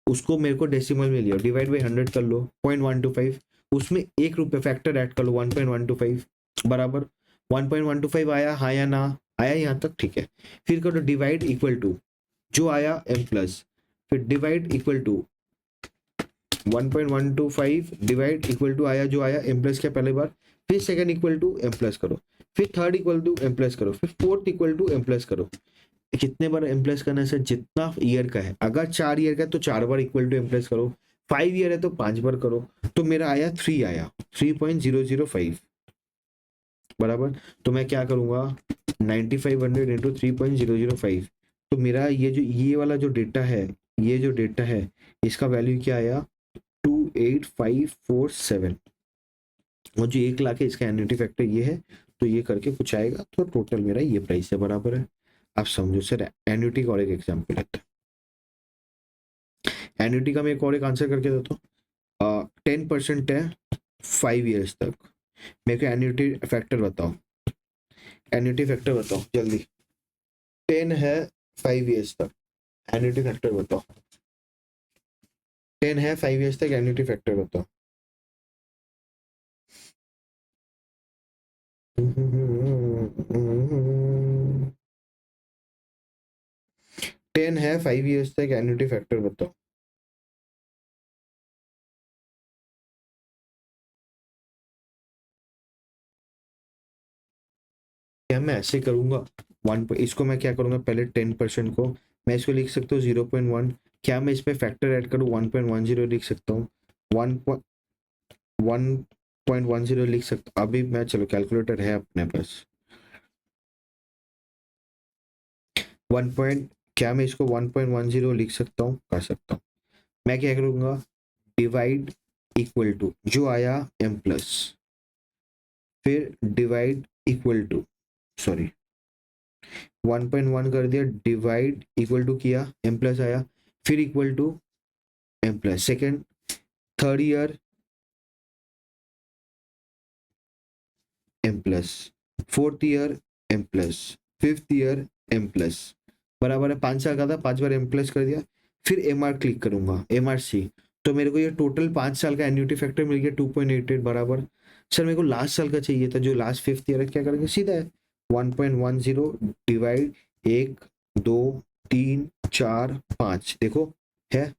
उसको मेरे को डेसिमल में लिया, डिवाइड बाई 100 कर लो, 0.125, उसमें 1 रुपये फैक्टर ऐड कर लो, 1.125 बराबर 1.125 आया, हाँ या ना? आया यहाँ तक, ठीक है। फिर करो डिवाइड इक्वल टू जो आया m प्लस, फिर divide equal to 1.125 divide equal to आया जो आया m प्लस क्या पहले बार, फिर second equal to m plus करो, फिर third equal to m plus करो, फिर fourth equal to m plus करो। कितने बार एम प्लस करना है सर? जितना ईयर का है। अगर 4 ईयर का है तो 4 बार इक्वल टू एम प्लस करो, 5 ईयर है तो 5 बार करो। तो मेरा आया 3, आया 3.005 बराबर। तो मैं क्या करूंगा, 9500 इंटू 3.005, तो मेरा ये वाला जो डेटा है, ये जो डेटा है इसका वैल्यू क्या आया? 28547। और जो 1 लाख है इसका एन्युटी फैक्टर ये है, तो ये करके कुछ आएगा, तो टोटल मेरा ये प्राइस है बराबर है। आप समझो सर, एन्युटी का और एक एग्जाम्पल लेते हैं। एन्युटी का मैं एक और एक आंसर करके देता हूँ। 10% है 5 ईयर्स तक। मेरे को एन्युटी फैक्टर बताओ, एन्युटी फैक्टर बताओ जल्दी। 10 है 5 ईयर्स तक, एन्युटी फैक्टर बताओ। 10 है 5 ईयर्स तक, एन्युटी फैक्टर बताओ। टेन है 5 ईयर्स तक, एन्युटी फैक्टर बताओ। क्या मैं ऐसे करूंगा? इसको मैं क्या करूंगा, पहले 10% को मैं इसको लिख सकता हूँ 0.1। क्या मैं इसमें फैक्टर ऐड करूँ? 1.10 लिख सकता हूँ, 1.10 लिख सकता हूँ। अभी मैं, चलो कैलकुलेटर है अपने पास, क्या मैं इसको 1.10 लिख सकता हूँ? कर सकता हूँ। मैं क्या करूंगा, डिवाइड इक्वल टू जो आया m प्लस, फिर डिवाइड इक्वल टू, सॉरी 1.1 कर दिया, डिवाइड इक्वल टू किया, m प्लस आया, फिर equal to m plus, second third year m plus, fourth year m plus, fifth year m plus बराबर है। 5 साल का था, 5 बार m प्लस कर दिया, फिर एम आर क्लिक करूंगा, एम आर सी, तो मेरे को ये टोटल 5 साल का एन्युटी फैक्टर मिल गया 2.88 बराबर। सर मेरे को लास्ट साल का चाहिए था, जो लास्ट फिफ्थ ईयर है, क्या करेंगे? सीधा है 1.10 डिवाइड 1 2 3 4 5, देखो है।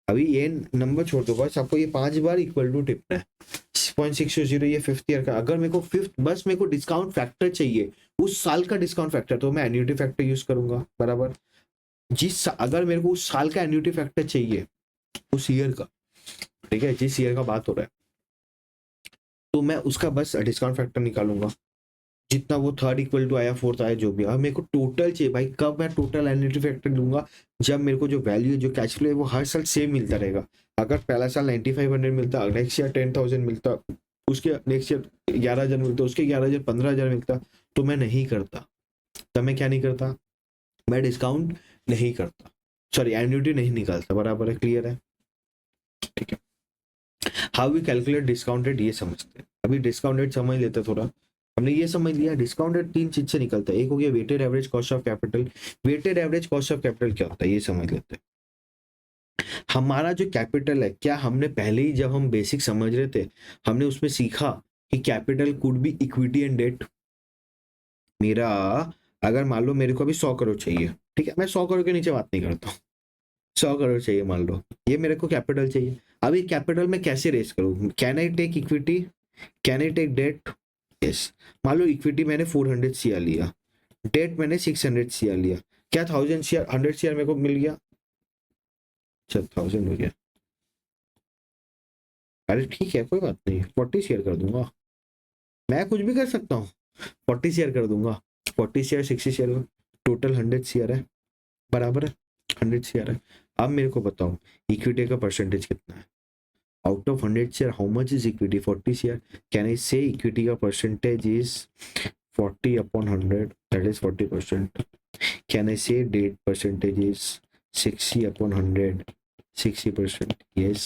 अभी ये नंबर छोड़ दो, बस आपको ये 5 बार इक्वल टू टिपना है। 0.620 ये फिफ्थ ईयर का। अगर मेरे को फिफ्थ, बस मेरे को डिस्काउंट फैक्टर चाहिए, उस साल का डिस्काउंट फैक्टर, तो मैं एन्युटी फैक्टर यूज करूंगा बराबर। अगर मेरे को उस साल का एन्युटी फैक्टर चाहिए, उस ईयर का, ठीक है, जिस ईयर का बात हो रहा है, तो मैं उसका बस डिस्काउंट फैक्टर निकालूंगा, जितना वो थर्ड इक्वल टू आया, फोर्थ आया, जो भी। अब मेरे को टोटल चाहिए भाई, कब मैं टोटल एन्युटी फैक्टर लूंगा? जब मेरे को जो वैल्यू, जो कैश फ्लो है, वो हर साल सेम मिलता रहेगा। अगर पहला साल 9500 मिलता, नेक्स्ट ईयर 10,000 मिलता, उसके नेक्स्ट ईयर 11,000 मिलता, उसके 11,000 15,000 मिलता, तो मैं नहीं करता। तब मैं क्या नहीं करता? मैं डिस्काउंट नहीं करता, सॉरी एन्युटी नहीं निकालता बराबर है। क्लियर है? ठीक है। हाउ वी कैलकुलेट डिस्काउंटेड, ये समझते हैं। अभी डिस्काउंटेड समझ लेते हैं थोड़ा। हमने ये समझ लिया डिस्काउंटेड 3 चीज से निकलता है। एक हो गया weighted average cost of capital. Weighted average cost of capital क्या होता है, ये समझ लेते हैं। हमारा जो कैपिटल है, क्या हमने पहले ही जब हम बेसिक समझ रहे थे, हमने उसमें सीखा कि capital could be equity and debt. मेरा, अगर मान लो मेरे को अभी 100 करोड़ चाहिए, ठीक है, मैं 100 करोड़ के नीचे बात नहीं करता हूँ। 100 करोड़ चाहिए मान लो, ये मेरे को कैपिटल चाहिए। अब ये कैपिटल मैं कैसे रेस करूँ? Can I take equity, can I take debt? Yes. मान लो इक्विटी मैंने 400 सीआर लिया, डेट मैंने 600 सीआर लिया, क्या 1000 सीआर 100 सीआर मेरे को मिल गया? चल 1000 हो गया, अरे ठीक है कोई बात नहीं, 40 शेयर कर दूंगा। मैं कुछ भी कर सकता हूँ, 40 शेयर कर दूंगा, 40 शेयर 60 शेयर टोटल 100 CR है, बराबर है 100 CR है। अब मेरे को बताओ इक्विटी का परसेंटेज कितना है? Out of 100 CR how much is equity? 40 CR। Can I से इक्विटी का percentage is 40/100, that is 40%? Can I से date percentage is 60/100, 60%? yes.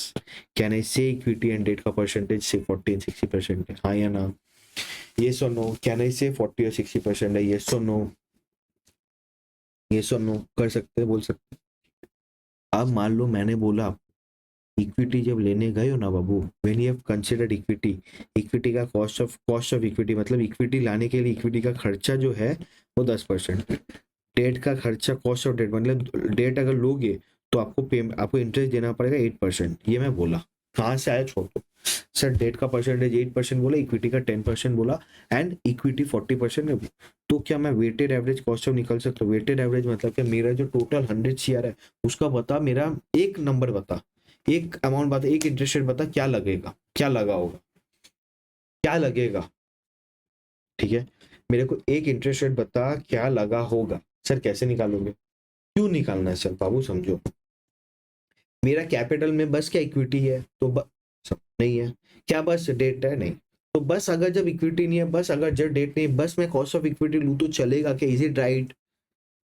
Can I say equity and debt का परसेंटेज से 40 and 60% है? हाँ या ना? yes or no? Can I say 40 or 60% है? yes or no? yes or no? कर सकते हैं, बोल सकते हैं। अब मान लो मैंने बोला इक्विटी जब लेने गए हो ना बाबू, when you have considered equity, equity का कॉस्ट ऑफ इक्विटी मतलब इक्विटी लाने के लिए इक्विटी का खर्चा जो है वो 10%, डेट का खर्चा कॉस्ट ऑफ डेट मतलब डेट अगर लोगे तो आपको इंटरेस्ट देना पड़ेगा 8%। ये मैं बोला, कहाँ से आया छोड़ दो सर, डेट का परसेंटेज 8% बोला, इक्विटी का 10% बोला एंड इक्विटी 40% है। तो क्या मैं वेटेड एवरेज कॉस्ट ऑफ निकल सकता हूँ? वेटेड एवरेज मतलब कि मेरा जो टोटल 100 CR है उसका बता, मेरा एक नंबर बता, एक अमाउंट बता, एक इंटरेस्ट रेट बता, क्या लगेगा, क्या लगा होगा, क्या लगेगा? ठीक है, मेरे को एक इंटरेस्ट रेट बता क्या लगा होगा। सर कैसे निकालोगे? क्यों निकालना है सर बाबू, समझो मेरा कैपिटल में बस क्या इक्विटी है तो नहीं है, क्या बस डेट है? नहीं। तो बस अगर जब इक्विटी नहीं है, बस अगर जब डेट नहीं है, बस मैं कॉस्ट ऑफ इक्विटी लूँ तो चलेगा क्या? Is it right?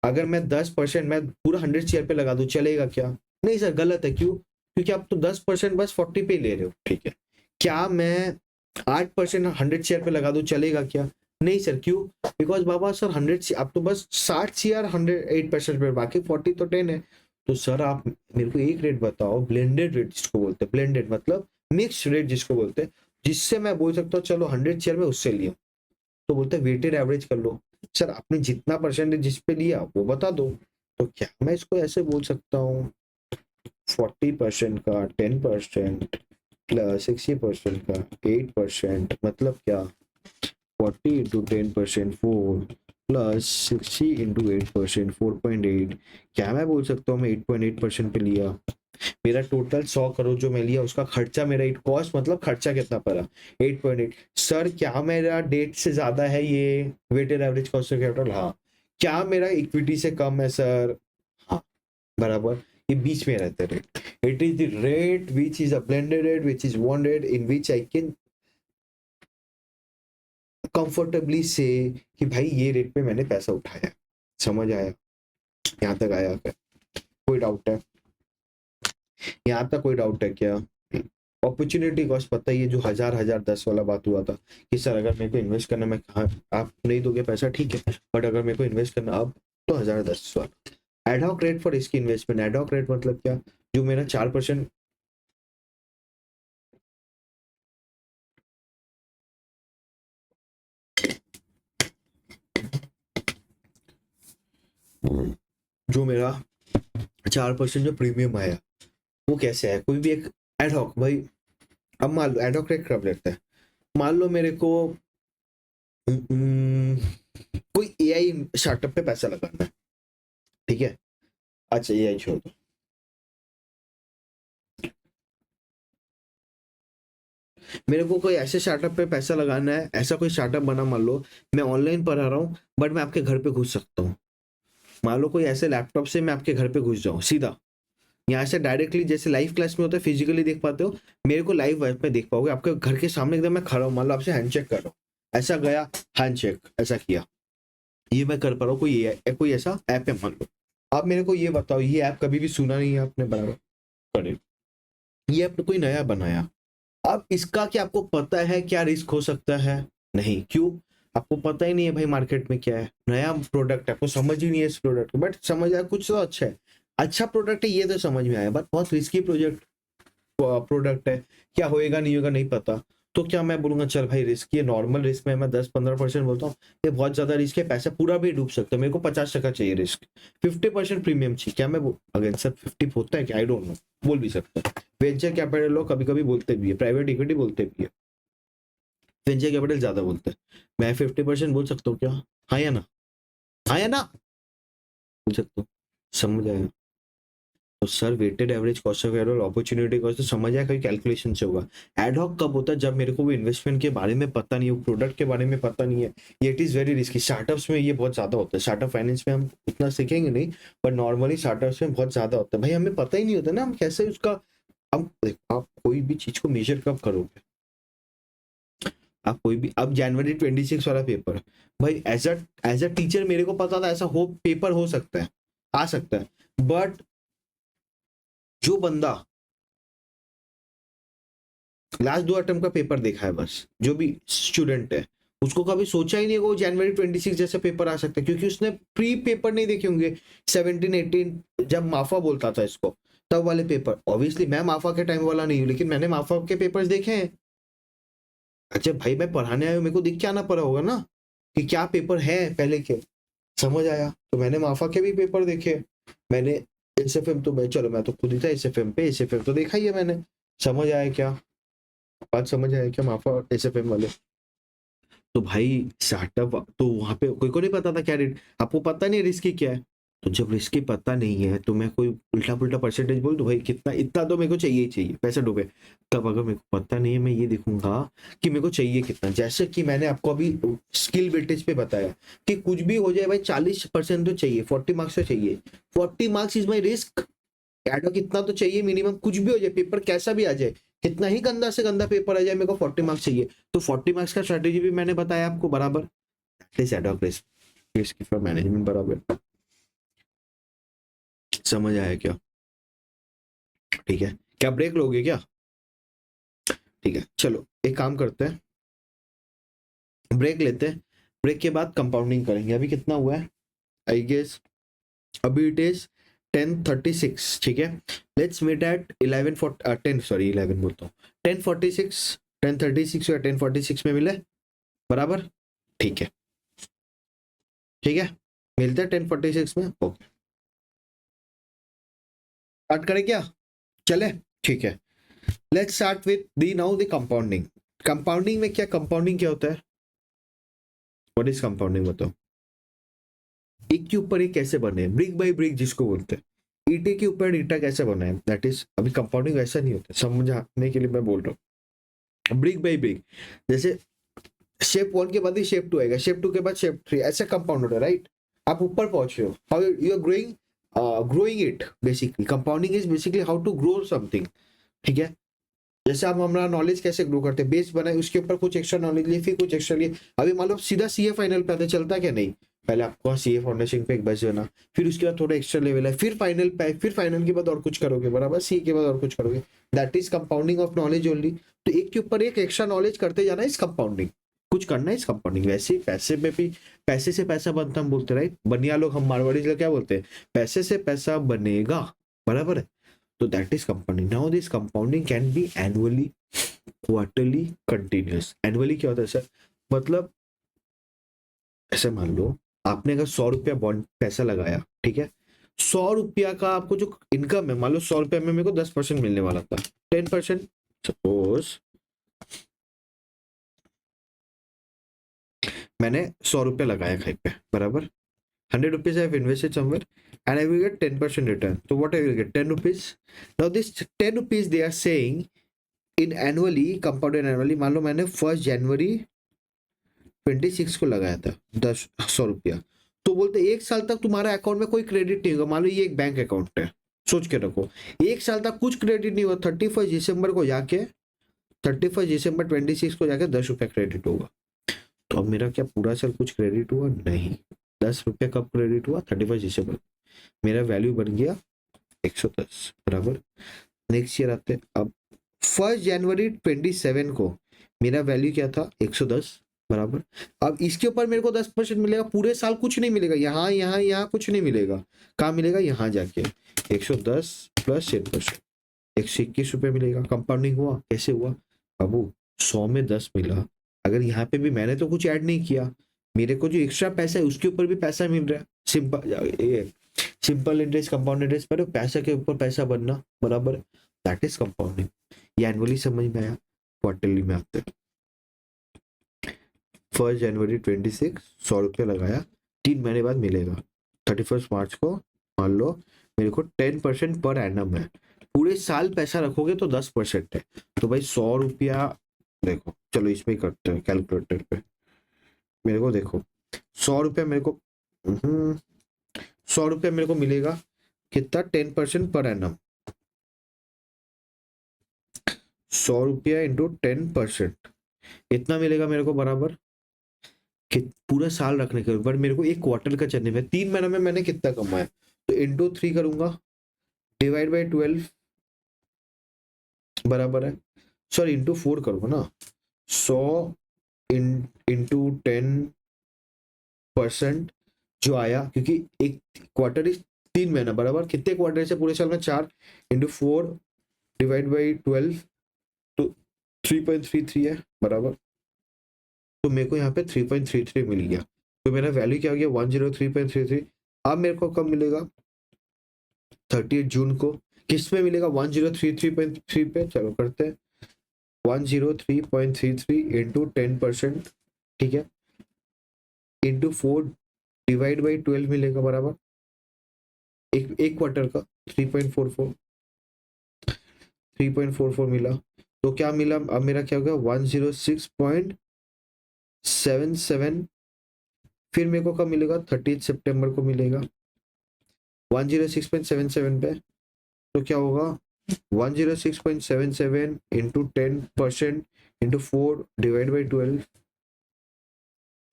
अगर मैं 10% मैं पूरा 100 CR पे लगा दूं चलेगा क्या? नहीं सर गलत है। क्यों? क्योंकि आप तो 10% बस 40 पे ले रहे हो। ठीक है, क्या मैं 8% 100 CR पे लगा दूं चलेगा क्या? नहीं सर। क्यों? बिकॉज बाबा सर 100 आप तो बस 60 CR 108% पे, बाकी 40 तो 10 है। तो सर आप मेरे को एक रेट बताओ, ब्लेंडेड रेट जिसको बोलते हैं, ब्लेंडेड मतलब मिक्स रेट जिसको बोलते हैं, जिससे मैं बोल सकता हूँ चलो 100 CR में उससे लिया। तो बोलते हैं वेटेड एवरेज कर लो। सर आपने जितना परसेंटेज जिस पे लिया वो बता दो। तो क्या मैं इसको ऐसे बोल सकता हूँ 40% का 10% प्लस 60% का 8%, मतलब क्या 40 इंटू 10% 4 प्लस 60 इंटू 8% 4.8। क्या मैं बोल सकता हूँ मैं 8.8% पे लिया? मेरा टोटल 100 करोड़ जो मैं लिया उसका खर्चा, मेरा कॉस्ट मतलब खर्चा कितना पड़ा 8.8। सर क्या मेरा डेट से ज्यादा है ये weighted average cost of capital? हाँ। क्या मेरा इक्विटी से कम है सर? हाँ, बराबर। ये बीच में रहता है rate. It is the rate which is a blended rate which is one rate in which I can comfortably से कि भाई ये रेट पे मैंने पैसा उठाया। समझ आया? यहाँ तक आया क्या? कोई डाउट है? यहाँ तक कोई डाउट है क्या? अपॉर्चुनिटी कॉस्ट पता ही है, जो 1000 10 वाला बात हुआ था कि सर अगर मेरे को इन्वेस्ट करना, मैं हाँ आप नहीं दोगे पैसा ठीक है, बट अगर मेरे को इन्वेस्ट करना अब तो 1010 वाला एडहॉक रेट फॉर इसकी इन्वेस्टमेंट। एडहॉक रेट मतलब क्या? जो मेरा 4% जो मेरा 4% जो प्रीमियम आया वो कैसे है? कोई भी एक एडहॉक भाई। अब मान लो एडहॉक रेट कब लगता है? मान लो मेरे को कोई एआई स्टार्टअप पे पैसा लगाना है, ठीक है? अच्छा एआई छोड़ दो, मेरे को कोई ऐसे स्टार्टअप पे पैसा लगाना है, ऐसा कोई स्टार्टअप बना, मान लो मैं ऑनलाइन पढ़ा रहा हूँ बट मैं आपके घर पे घुस सकता हूँ। मान लो कोई ऐसे लैपटॉप से मैं आपके घर पे घुस जाऊँ सीधा, यहाँ से डायरेक्टली जैसे लाइव क्लास में होता है फिजिकली देख पाते हो, मेरे को लाइव में देख पाओगे आपके घर के सामने एकदम मैं खड़ा हूँ, मान लो आपसे हैंडशेक कर रहा हूँ, ऐसा गया हैंडशेक ऐसा किया, ये मैं कर पा रहा हूँ। कोई ऐसा ऐप है मान लो। आप मेरे को ये बताओ, ये ऐप कभी भी सुना नहीं है आपने, बराबर करे, ये ऐप कोई नया बनाया। अब इसका क्या आपको पता है क्या रिस्क हो सकता है? नहीं। क्यों? आपको पता ही नहीं है भाई मार्केट में क्या है, नया प्रोडक्ट है, आपको समझ ही नहीं है इस प्रोडक्ट, बट समझ आया कुछ तो अच्छा है, अच्छा प्रोडक्ट है ये तो समझ में आया, बट बहुत रिस्की प्रोडक्ट है, क्या होएगा नहीं होगा नहीं पता। तो क्या मैं बोलूंगा चल भाई रिस्क, ये नॉर्मल रिस्क में मैं 10-15% बोलता हूँ, ये बहुत ज्यादा रिस्क है, पैसा पूरा भी डूब सकता है, मेरे को 50% चाहिए रिस्क, 50% प्रीमियम चाहिए। क्या मैं अगेन सर 50 होता है क्या? आई डोंट नो, बोल भी सकता है। वेंचर कैपिटल लोग कभी कभी बोलते भी है, प्राइवेट इक्विटी बोलते भी है, वेंचर कैपिटल ज्यादा बोलते हैं। मैं 50% बोल सकता हूँ क्या? हाँ या ना? हाँ या ना? बोल सकता हूँ, समझ आएगा। तो sir weighted average cost of capital, opportunity cost, तो समझ आया कोई कैलकुलेशन से होगा। एडहॉक कब होता है? जब मेरे को भी इन्वेस्टमेंट के बारे में पता नहीं है, प्रोडक्ट के बारे में पता नहीं है, ये it is very risky. Startups में ये बहुत ज्यादा होता है, स्टार्टअप फाइनेंस में हम उतना सीखेंगे नहीं, पर नॉर्मली स्टार्टअप्स में बहुत ज्यादा होता है भाई, हमें पता ही नहीं होता ना हम कैसे उसका, हम आप कोई भी चीज को मेजर कब करोगे, आप कोई भी, अब जनवरी 26 वाला पेपर भाई, एज अ टीचर मेरे को पता था ऐसा हो पेपर हो सकता है, आ सकता है, बट जो बंदा लास्ट 2 अटेम्प्ट का पेपर देखा है, बस जो भी स्टूडेंट है, उसको कभी सोचा ही नहीं होगा वो जनवरी 26 जैसा पेपर आ सकता है, क्योंकि उसने प्री पेपर नहीं देखे होंगे 17-18, जब माफा बोलता था इसको, तब वाले पेपर। ऑब्वियसली मैं माफा के टाइम वाला नहीं हूँ, लेकिन मैंने माफा के पेपर्स देखे हैं। अच्छा भाई, मैं पढ़ाने आया हूँ, मेरे को दिख के आना पड़ा होगा ना कि क्या पेपर है पहले के, समझ आया, तो मैंने माफा के भी पेपर देखे, मैंने एसएफएम तो मैं, चलो मैं तो खुद ही था एसएफएम पे, एसएफएम तो देखा ही है मैंने, समझ आया क्या बात, समझ आया क्या, माफा और एसएफएम वाले। तो भाई स्टार्टअप तो वहां पे कोई को नहीं पता था क्या रेट, आपको पता नहीं रिस्क क्या है, तो जब रिस्क पता नहीं है तो मैं कोई उल्टा पुल्टा परसेंटेज बोल दूं भाई, कितना इतना तो मेरे को चाहिए ही चाहिए, पैसे डूबे। तब अगर मेरे को पता नहीं है, मैं ये देखूंगा कि मेरे को चाहिए कितना, जैसे कि मैंने आपको अभी स्किल वेटेज पे बताया कि कुछ भी हो जाए भाई 40% तो चाहिए, 40 मार्क्स तो चाहिए, 40 मार्क्स इज माई रिस्क, एडो कितना तो चाहिए मिनिमम, कुछ भी हो जाए, पेपर कैसा भी आ जाए, कितना ही गंदा से गंदा पेपर आ जाए, मेरे को 40 मार्क्स चाहिए, तो 40 मार्क्स का स्ट्रेटेजी भी मैंने बताया आपको बराबर, एडो रिस्क फॉर मैनेजमेंट बराबर, समझ आया क्या? ठीक है, क्या ब्रेक लोगे क्या? ठीक है, चलो एक काम करते हैं, ब्रेक लेते हैं, ब्रेक के बाद कंपाउंडिंग करेंगे। अभी कितना हुआ है? आई गेस अभी इट इज 10:36, ठीक है, लेट्स मीट एट 10, सॉरी 11 बोलता हूँ, 10:46, 10:36 या 10:46 में मिले बराबर, ठीक है, ठीक है, मिलते हैं 10:46 में, ओके, स्टार्ट करें क्या? चले, ठीक है, let's start with the now the compounding. Compounding में क्या, कंपाउंडिंग क्या होता है, व्हाट इज कंपाउंडिंग बताओ? एक के ऊपर एक कैसे बने, ब्रिक बाय ब्रिक जिसको बोलते हैं, ईटे के ऊपर ईटा कैसे बना है, दैट इज, अभी कंपाउंडिंग वैसा नहीं होता, समझाने के लिए मैं बोल रहा हूँ, ब्रिक बाय ब्रिक, जैसे शेप 1 के बाद ही शेप 2 आएगा, शेप 2 के बाद शेप 3, ऐसा कंपाउंड होता है, राइट? आप ऊपर पहुंच रहे हो, how you are growing, growing it, basically compounding is basically how to grow something, ठीक है, जैसे आप हमारा नॉलेज कैसे ग्रो करते हैं, बेस बनाए, उसके ऊपर कुछ एक्स्ट्रा नॉलेज लिए, फिर कुछ एक्स्ट्रा लिए, अभी मान लो सीधा सीए फाइनल पे आते, चलता क्या नहीं, पहले आपको सीए फाउंडेशन पे एक बस देना, फिर उसके बाद थोड़ा एक्स्ट्रा लेवल है, फिर फाइनल पे, फिर फाइनल के बाद और कुछ करोगे बराबर, सी के बाद और कुछ करोगे, that is compounding of knowledge only. तो एक के ऊपर एक एक्स्ट्रा नॉलेज करते जाना इस कंपाउंडिंग, कुछ करना है इस कंपाउंडिंग। वैसे ही पैसे में भी, पैसे से पैसा बनता हम बोलते, राइट? बनिया लोग, हम मारवाड़ी लोग क्या बोलते हैं, पैसे से पैसा बनेगा, बराबर है, तो that is compounding. Now this compounding can be annually, quarterly, continuous. Annually क्या होता है सर, मतलब ऐसे मान लो आपने अगर 100 रुपया बॉन्ड पैसा लगाया, ठीक है, 100 रुपया का आपको जो इनकम है, मान लो 100 रुपया में मेरे को 10% मिलने वाला था, 10%, सपोज मैंने 100 रुपया लगाया कहीं पे, बराबर, 100 rupees I have invested somewhere and I will get 10% return. So what I will get? 10 rupees. Now this 10 rupees they are saying in annually, compounded annually, मान लो मैंने 1 जनवरी 26 को लगाया था 100 रुपया, तो बोलते 1 साल तक तुम्हारा अकाउंट में कोई क्रेडिट नहीं होगा। मान लो ये एक बैंक अकाउंट है, सोच के रखो, 1 साल तक कुछ क्रेडिट नहीं हुआ, 31 दिसंबर को जाके, 31 दिसंबर 26 को जाके 10 रुपया क्रेडिट होगा। तो अब मेरा क्या पूरा साल कुछ क्रेडिट हुआ? नहीं, 10 रुपया कब क्रेडिट हुआ? 31 दिसंबर, मेरा वैल्यू बन गया 110, बराबर। नेक्स्ट ईयर आते, अब 1 जनवरी 27 को मेरा वैल्यू क्या था? 110, बराबर। अब इसके ऊपर मेरे को 10% मिलेगा, पूरे साल कुछ नहीं मिलेगा, यहाँ यहाँ यहाँ कुछ नहीं मिलेगा, कहाँ मिलेगा? यहाँ जाके 110 प्लस 10%, 121 रुपये मिलेगा। कंपाउंडिंग हुआ, कैसे हुआ बाबू? 100 में 10 मिला, अगर यहाँ पे भी मैंने तो कुछ ऐड नहीं किया, मेरे को जो एक्स्ट्रा पैसा है उसके ऊपर भी पैसा मिल रहा है, सिंपल इंटरेस्ट, कंपाउंड इंटरेस्ट पर पैसा के ऊपर पैसा बनना, बराबर, दैट इज कंपाउंडिंग। ये एनुअली समझ में आया, क्वार्टरली में आते हैं। 1 जनवरी 26 100 रुपया लगाया, 3 महीने बाद मिलेगा, 31 मार्च को मान लो मेरे को 10% पर एनम है, पूरे साल पैसा रखोगे तो 10% है। तो भाई 100 रुपया, देखो चलो इसमें करते हैं कैलकुलेटर पे। मेरे को देखो 100 रुपया मेरे को 100 रुपया मेरे को मिलेगा कितना, 10% पर एनम। 100 रुपया इंटू 10%, इतना मिलेगा मेरे को बराबर कि पूरा साल रखने के ऊपर मेरे को एक क्वार्टर का चलने में 3 महीने में मैंने कितना कमाया, तो इंटू 3 करूंगा, डिवाइड बाई 12 बराबर है, सॉरी इंटू 4 करूंगा ना, 100 इंटू 10% जो आया, क्योंकि एक क्वार्टर इज 3 महीना, बराबर कितने क्वार्टर से पूरे साल में, 4 इंटू 4 डिवाइड बाई 12, तो 3.33 है बराबर। तो मेरे को यहाँ पे 3.33 मिल गया, तो मेरा वैल्यू क्या हो गया 103.33। अब मेरे को कब मिलेगा, 30 जून को। किस पे मिलेगा, 1033.3 पे। चलो करते हैं 103.33 इंटू 10%, ठीक है, इंटू 4 डिवाइड बाई 12 मिलेगा बराबर एक क्वार्टर का 3.44, 3.44 मिला। तो क्या मिला, अब मेरा क्या हो गया 106.77। फिर मेरे को कब मिलेगा, 30 सितंबर को मिलेगा 106.77 पे। तो क्या होगा 106.77 इंटू 10% इंटू 4 डिवाइड बाई 12,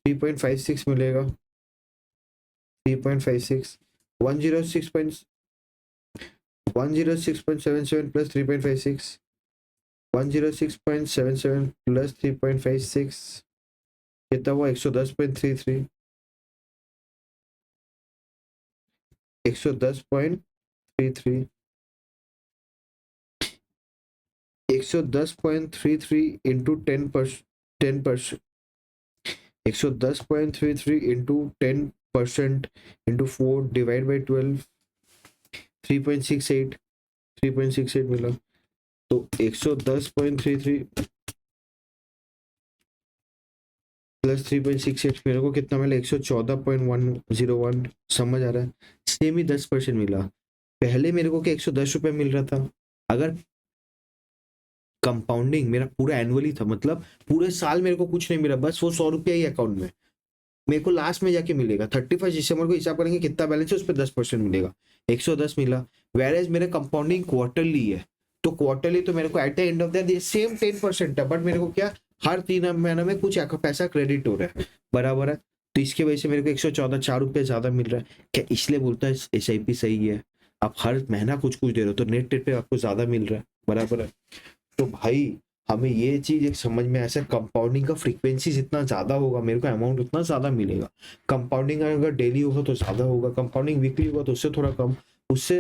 3.56 मिलेगा, 3.56, 106.77 प्लस 3.56, 106.77 प्लस 3.56 कितना हुआ, 110.33, 110.33, 110.33 into 10%, 110.33 into 10% into 4 divide by 12, 3.68, 3.68 मिला। तो 110.33 प्लस 3.68 मेरे को कितना मिला, 114.101। समझ आ रहा है, सेम ही 10% मिला। पहले मेरे को क्या 110 रुपये मिल रहा था, अगर कंपाउंडिंग मेरा पूरा एनुअली था, मतलब पूरे साल मेरे को कुछ नहीं मिला, बस वो 100 रुपया ही अकाउंट में मेरे को लास्ट में जाके मिलेगा। 31 दिसंबर को हिसाब करेंगे कितना बैलेंस है, उस पर 10% मिलेगा, 110 मिला। वेयर मेरे कंपाउंडिंग क्वार्टरली है, तो क्वार्टरली तो मेरे को at the end of the same 10% है, बट मेरे को क्या हर 3 महीने में कुछ पैसा क्रेडिट हो रहा है, बराबर है। तो इसके वजह से मेरे को 114, 4 रुपये ज्यादा मिल रहा है। क्या इसलिए बोलता है SIP सही है, आप हर महीना कुछ कुछ दे रहे हो तो नेट रेट पे आपको ज्यादा मिल रहा है, बराबर है। तो भाई हमें ये चीज एक समझ में, ऐसा कंपाउंडिंग का फ्रीक्वेंसी जितना ज्यादा होगा मेरे को अमाउंट उतना ज्यादा मिलेगा। कंपाउंडिंग अगर डेली होगा तो ज्यादा होगा, कंपाउंडिंग वीकली होगा तो उससे थोड़ा कम, उससे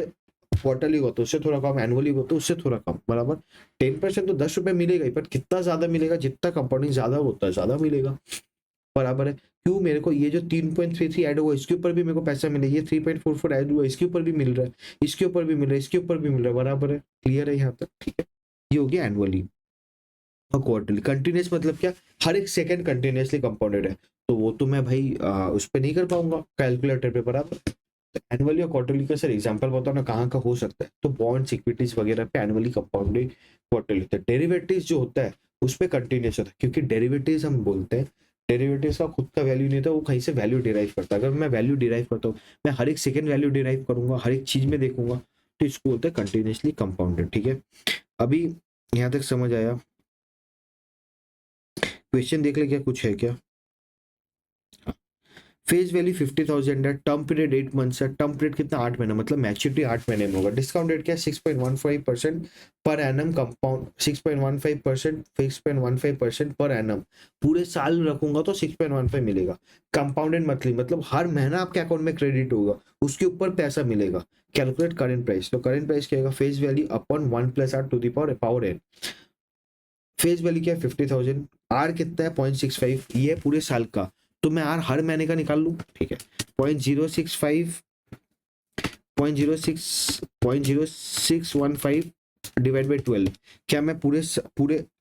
क्वार्टरली होगा तो उससे थोड़ा कम, एनुअली होगा तो उससे थोड़ा कम, बराबर। 10% तो 10 रुपये मिलेगा ही, बट कितना ज्यादा मिलेगा, जितना कंपाउंडिंग ज्यादा होता है ज्यादा मिलेगा, बराबर है। क्यों, मेरे को ये जो 3.33 ऐड हुआ इसके ऊपर भी मेरे को पैसा मिले, ये 3.44 ऐड हुआ इसके ऊपर भी मिल रहा है, इसके ऊपर भी मिल रहा है, इसके ऊपर भी मिल रहा है, बराबर है। क्लियर है यहाँ तक, ठीक है। ये हो गया एनुअली। और क्वार्टरली कंटिन्यूस मतलब क्या, हर एक सेकंड कंटिन्यूसली कंपाउंडेड है, तो वो तो मैं भाई उस पर नहीं कर पाऊंगा कैलकुलेटर पे, बराबर। एनुअली और क्वार्टरली का सर एग्जांपल बताओ ना, कहाँ का हो सकता है, तो बॉन्ड्स इक्विटीज वगैरह पे एनुअली कंपाउंडेड क्वार्टरली होता है। डेरिवेटिव्स जो होता है उस पर कंटिन्यूस होता है, क्योंकि डेरिवेटिव्स हम बोलते हैं डेरिवेटिव्स का खुद का वैल्यू नहीं होता, वो कहीं से वैल्यू डिराइव करता है। अगर मैं वैल्यू डिराइव करता हूँ, मैं हर एक सेकंड वैल्यू डिराइव करूंगा, हर एक चीज में देखूंगा, तो इसको बोलते हैं कंटिन्यूसली कंपाउंडेड, ठीक है। अभी यहाँ तक समझ आया, क्वेश्चन देख ले क्या कुछ है क्या। फेस वैल्यू 50,000 है, टर्म पीरियड 8 मंथ्स है, टर्म पीरियड कितना 8 महीना, मतलब मैच्योरिटी 8 महीने में होगा। डिस्काउंट रेट क्या 6.15% per annum, compound 6.15%, 6.15% per annum, पूरे साल रखूंगा तो 6.15 मिलेगा। कंपाउंडेड मंथली मतलब हर महीना आपके अकाउंट में क्रेडिट होगा, उसके ऊपर पैसा मिलेगा। कैलकुलेट करेंट प्राइस, तो करेंट प्राइस क्या होगा, face value upon 1 + r to the power n। Face value क्या है 50,000, आर कितना है 0.65, ये है पूरे साल का, तो मैं आर हर महीने का निकाल लूं, ठीक है। 0.065, 0.0615 डिवाइड बाई 12, क्या मैं पूरे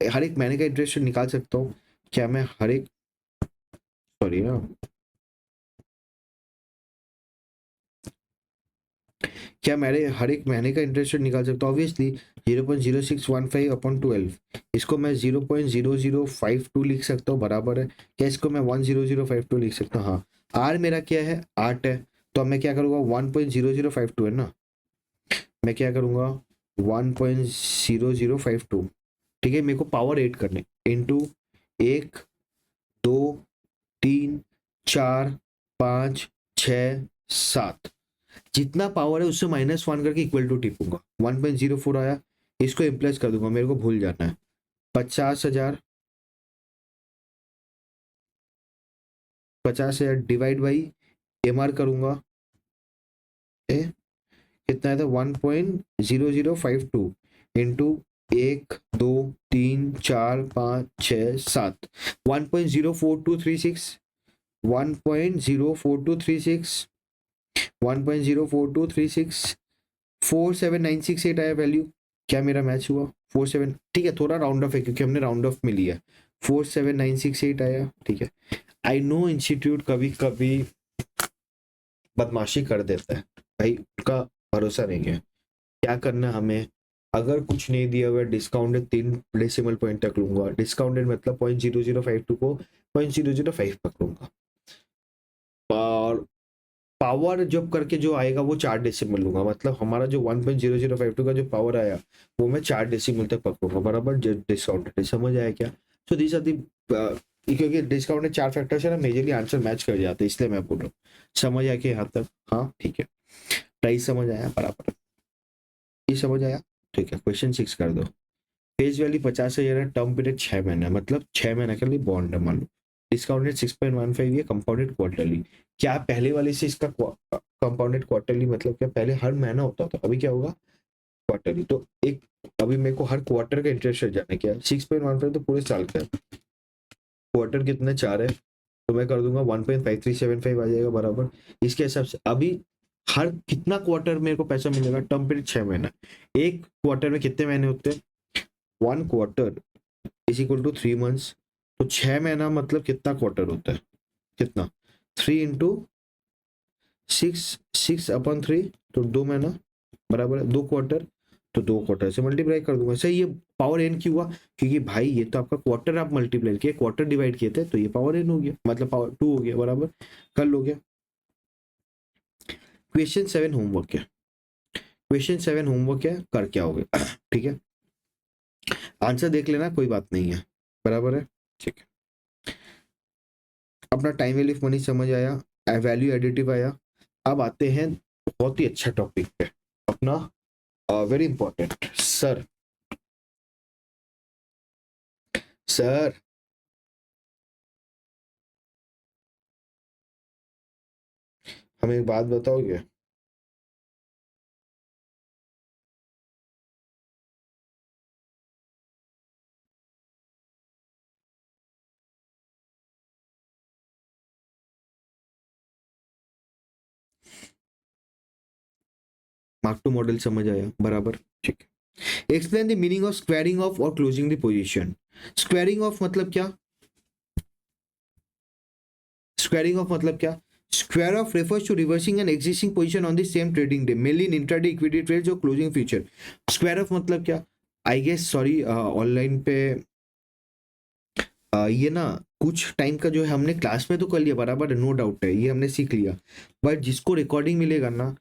हर एक महीने का इंटरेस्ट निकाल सकता हूँ, क्या मैं हर एक, सॉरी ना, क्या मेरे हर एक महीने का इंटरेस्ट रेट निकाल सकता हूँ? ऑब्वियसली 0.0615 अपॉन 12, इसको मैं 0.0052 लिख सकता हूँ, बराबर है। क्या इसको मैं 10052 लिख सकता हूँ? हाँ। आर मेरा क्या है? 8 है, तो अब मैं क्या करूँगा? 1.0052 है ना, मैं क्या करूँगा? 1.0052, ठीक है। मेरे को पावर 8 करने, इंटू 1, 2, 3, 4, 5, 6, 7, जितना पावर है उससे -1 करके इक्वल टू टिपूंगा। 1.04 आया, इसको इम्प्लेस कर दूंगा, मेरे को भूल जाना है। 50,000, 50,000 डिवाइड बाई एम आर करूंगा, कितना था? 1.0052 इंटू 1, 2, 3, 4, 5, 6, 7, 1.04236, 1.04236, 1.04236, 47968 आया वैल्यू। क्या मेरा मैच हुआ? 47, ठीक है, थोड़ा राउंड ऑफ है क्योंकि हमने राउंड ऑफ में लिया। 47968 आया, ठीक है। आई नो इंस्टीट्यूट कभी कभी बदमाशी कर देता है भाई, उसका भरोसा नहीं है। क्या करना हमें? अगर कुछ नहीं दिया हुआ डिस्काउंटेड 3 डेसिमल पॉइंट तक लूंगा। डिस्काउंटेड मतलब 0.0052 को 0.005 पकड़ूंगा, और पावर जब करके जो आएगा वो 4 डेसिमल लूंगा। मतलब हमारा जो 1.0052 का जो पावर आया वो मैं 4 डेसिमल तक पकड़ूंगा, बराबर। डिस्काउंटेड, समझ आया क्या? तो दिस आर दी, क्योंकि डिस्काउंटेड 4 फैक्टर्स है ना, मेजरली आंसर मैच कर जाते हैं, इसलिए मैं बोल रहा हूँ। समझ आया कि यहाँ तक? हाँ, ठीक है। प्राइस समझ आया, बराबर। ये समझ आया, ठीक है। क्वेश्चन 6 कर दो। फेज वैल्यू 50,000 है, टर्म पीरियड 6 महीना, मतलब 6 महीने के लिए बॉन्ड है, मान लो। डिस्काउंटेड 6.15 ये कंपाउंडेड क्वार्टरली। क्या पहले वाले से इसका कंपाउंडेड क्वार्टरली मतलब क्या? पहले हर महीना होता था, अभी क्या होगा? क्वार्टरली। तो एक, अभी मेरे को हर क्वार्टर का इंटरेस्ट रेट जाना, क्या 6.15 तो पूरे साल का है, क्वार्टर कितने 4 है, तो मैं कर दूंगा 1.5375 आ जाएगा, बराबर। इसके हिसाब से अभी हर कितना क्वार्टर मेरे को पैसा मिलेगा? टर्म पीरियड 6 महीना, एक क्वार्टर में कितने महीने होते हैं? 1 quarter is equal to 3 months, तो 6 महीना मतलब कितना क्वार्टर होता है? कितना? 3 इंटू 6, 6 अपॉन 3, तो 2 महीना, बराबर है। 2 क्वार्टर, तो 2 क्वार्टर से मल्टीप्लाई कर दूंगा। सही, ये पावर एन क्यों हुआ? क्योंकि भाई ये तो आपका क्वार्टर आप मल्टीप्लाई किए, क्वार्टर डिवाइड किए थे, तो ये पावर एन हो गया, मतलब पावर 2 हो गया, बराबर। कर लोगे? क्वेश्चन 7 होमवर्क है, क्वेश्चन 7 होमवर्क है, कर क्या होगे? ठीक है, आंसर देख लेना, कोई बात नहीं है, बराबर है, ठीक है। अपना टाइम वैल्यू ऑफ मनी समझ आया, वैल्यू एडिटिव आया। अब आते हैं बहुत ही अच्छा टॉपिक पे अपना, वेरी इंपॉर्टेंट। सर, सर हमें एक बात बताओगे? मार्क टू मॉडल समझ आया, बराबर, ठीक है। Explain the meaning of squaring off और closing the position. Squaring off मतलब क्या? स्क्वायरिंग ऑफ मतलब क्या? Square off refers to reversing an existing position on the same trading day, mainly in intraday equity trades और closing future। Square of मतलब क्या? I guess, sorry, online पे ये ना कुछ टाइम का जो है हमने क्लास में तो कर लिया, बराबर है, नो डाउट है, ये हमने सीख लिया। बट जिसको रिकॉर्डिंग मिलेगा ना,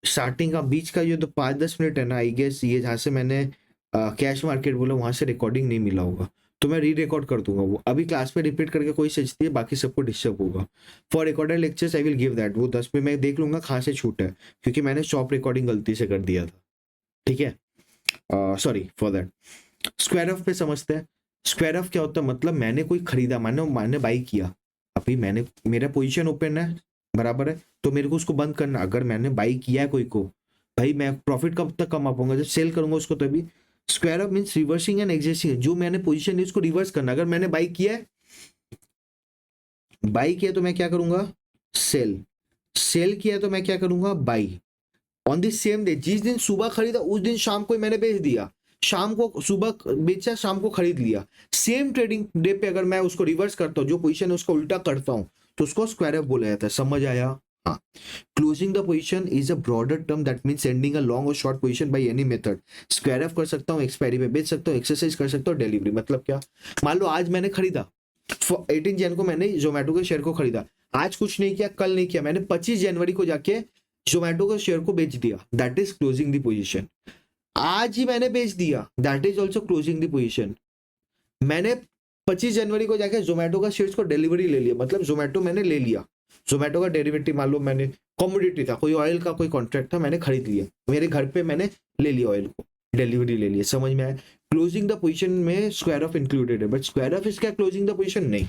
स्टार्टिंग का बीच का ये तो 5-10 मिनट है ना, आई गेस ये जहाँ से मैंने कैश मार्केट बोला वहां से रिकॉर्डिंग नहीं मिला होगा, तो मैं री रिकॉर्ड कर दूंगा। वो अभी क्लास में रिपीट करके कोई सजती है, बाकी सबको डिस्टर्ब होगा। For recorded lectures I will give that, वो 10 में मैं देख लूंगा कहाँ से छूट है, क्योंकि मैंने शॉप रिकॉर्डिंग गलती से कर दिया था, ठीक है। Sorry for that. Square of पे समझते हैं। स्क्वायर ऑफ क्या होता है? मतलब मैंने कोई खरीदा, मैंने मैंने बाई किया, अभी मैंने, मेरा पोजीशन ओपन है, बराबर है, तो मेरे को उसको बंद करना। अगर मैंने बाई किया है कोई को, भाई मैं प्रॉफिट कब तक कमा पाऊंगा? जब सेल करूंगा उसको तभी। Square of means reversing and existing, जो मैंने पोजीशन ली उसको रिवर्स करना। अगर मैंने बाई किया है, बाई किया तो मैं क्या करूंगा? सेल। सेल किया तो मैं क्या करूंगा? By. On the same day, जिस दिन सुबह खरीदा उस दिन शाम को मैंने बेच दिया, शाम को सुबह बेचा, शाम को खरीद लिया। सेम ट्रेडिंग डे पे अगर मैं उसको रिवर्स करता हूँ, जो पोजीशन है उसको उल्टा करता हूँ, तो उसको स्क्वायर ऑफ बोला जाता है। समझ आया? हाँ, closing the position is a broader term that means sending a long और short position by any method. Square off कर सकता हूँ, एक्सपायरी पे बेच सकता हूँ, एक्सरसाइज कर सकता हूँ, डिलीवरी। मतलब क्या, मान लो आज मैंने खरीदा 18 जन को मैंने जोमेटो के शेयर को खरीदा, आज कुछ नहीं किया, कल नहीं किया, मैंने 25 जनवरी को जाके जोमेटो के शेयर को बेच दिया, that is closing the position. आज ही मैंने बेच दिया, that is also closing the position. मैंने 25 जनवरी को जाके जोमेटो का शेयर्स को डिलीवरी ले लिया, मतलब जोमेटो मैंने ले लिया, जोमेटो का डेरिवेटिव मान लो मैंने, कमोडिटी था, कोई ऑयल का कोई कॉन्ट्रैक्ट था, मैंने खरीद लिया, मेरे घर पे मैंने ले लिया ऑयल को, डिलीवरी ले लिया। समझ में आया? क्लोजिंग द पोजीशन में स्क्वायर ऑफ इंक्लूडेड है, बट स्क्वायर ऑफ इसका क्लोजिंग द पोजीशन नहीं।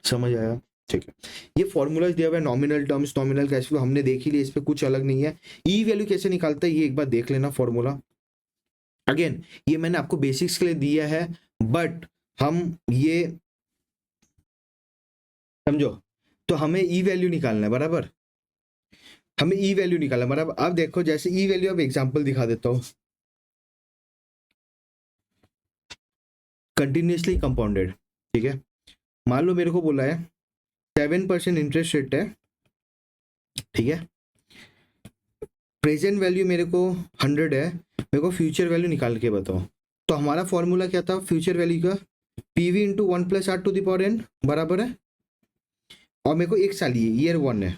समझ आया? ठीक है, ये फॉर्मूलाज दिया हुआ है, nominal terms, nominal cash flow हमने देख ही लिया, इस पे कुछ अलग नहीं है। ई वैल्यू कैसे निकालता है ये एक बार देख लेना फॉर्मूला। अगेन ये मैंने आपको बेसिक्स के लिए दिया है, बट हम ये समझो, तो हमें ई वैल्यू निकालना है, बराबर, हमें ई वैल्यू निकालना है, बराबर। अब देखो जैसे ई वैल्यू, अब एग्जांपल दिखा देता हूं, कंटिन्यूसली कंपाउंडेड, ठीक है। मान लो मेरे को बोला है 7% इंटरेस्ट रेट है, ठीक है, प्रेजेंट वैल्यू मेरे को 100 है, मेरे को फ्यूचर वैल्यू निकाल के बताओ। तो हमारा फॉर्मूला क्या था फ्यूचर वैल्यू का, पीवी इंटू 1+r⁴ बराबर है, और मेरे को एक साल ये ईयर 1 है,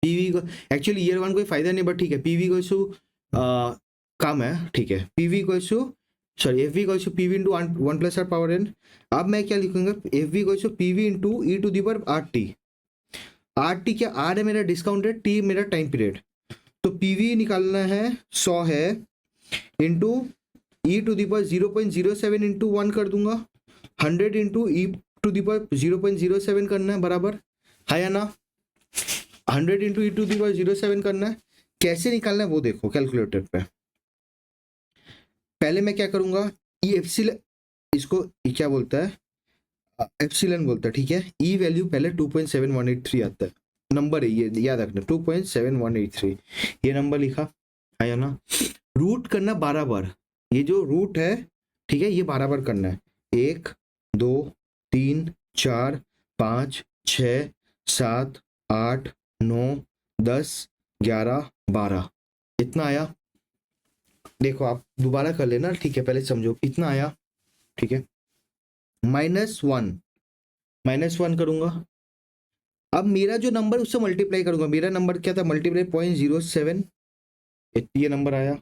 पीवी को एक्चुअली ईयर 1 कोई फायदा नहीं, बट ठीक है, पीवी को इशू कम है, ठीक है, पीवी को इशू सॉरी एफ वी को इशू पीवी इंटू 1+r⁴n। अब मैं क्या लिखूंगा, एफ वी को इशू पीवी इंटू e⁻r⁻t क्या, आर है मेरा डिस्काउंट रेट, टी मेरा टाइम पीरियड, तो पीवी निकालना है 100 है, इंटू e⁻0.07 इंटू 1 कर दूंगा, 100 इंटू e⁻0.07 करना है, बराबर है या ना, 100 इंटू e⁻0.07 करना है। कैसे निकालना है वो देखो कैलकुलेटर पे। पहले मैं क्या करूंगा, ये एप्सिलन, इसको क्या बोलता है, एप्सिलन बोलता है, ठीक है। ई वैल्यू पहले 2.7183 आता है, नंबर है ये याद रखना, 2.7183 ये नंबर लिखा है या ना। रूट करना 12 बार, ये जो रूट है, ठीक है, ये 12 बार करना है, 1 2 3 4 5 6 7 8 9 10 11 12, इतना आया। देखो आप दोबारा कर लेना, ठीक है, पहले समझो, इतना आया, ठीक है। -1 करूंगा, अब मेरा जो नंबर उससे मल्टीप्लाई करूंगा, मेरा नंबर क्या था, मल्टीप्लाई 0.07, ये नंबर आया,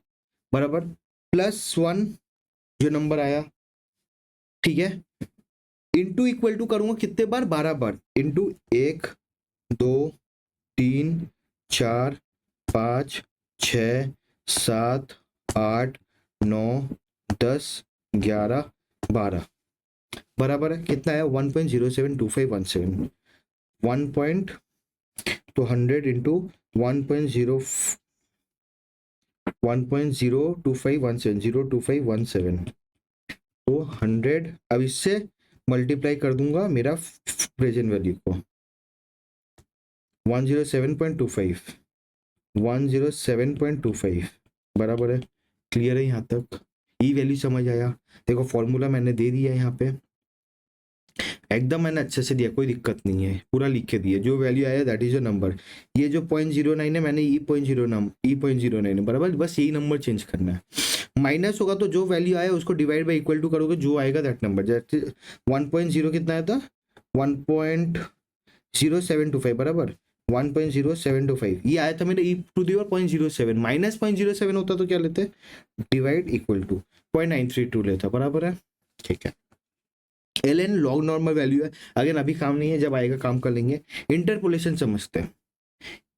बराबर, +1 जो नंबर आया, ठीक है, इंटू इक्वल टू करूंगा कितने बार, 12 बार, इंटू 1 2 3 4 5 6 7 8 9 10 11 12, बराबर है, कितना है 1.072517, 1 पॉइंट, तो 100 इंटू 1.02517 तो 100, अब इससे मल्टीप्लाई कर दूंगा मेरा प्रेजेंट वैल्यू को, 107.25 बराबर है। क्लियर है यहाँ तक, ई वैल्यू समझ आया? देखो फॉर्मूला मैंने दे दिया यहाँ पे, एकदम मैंने अच्छे से दिया, कोई दिक्कत नहीं है, पूरा लिख के दिया, जो वैल्यू आया दैट इज अ नंबर। ये जो 0.09 है मैंने e.09 है, बराबर, बस यही नंबर चेंज करना है। माइनस होगा तो जो वैल्यू आया उसको डिवाइड बाई इक्वल टू करोगे, जो आएगा दैट नंबर, जैसे 1.0 कितना आया था, 1.0725 बराबर, 1.0725 ये आया था मेरे e⁻0.07, माइनस 0.07 होता तो क्या लेते, डिवाइड इक्वल टू 0.932 लेता, बराबर है, ठीक है। L N log normal value है, अगर अभी काम नहीं है, जब आएगा काम कर लेंगे। इंटरपोलेशन समझते हैं,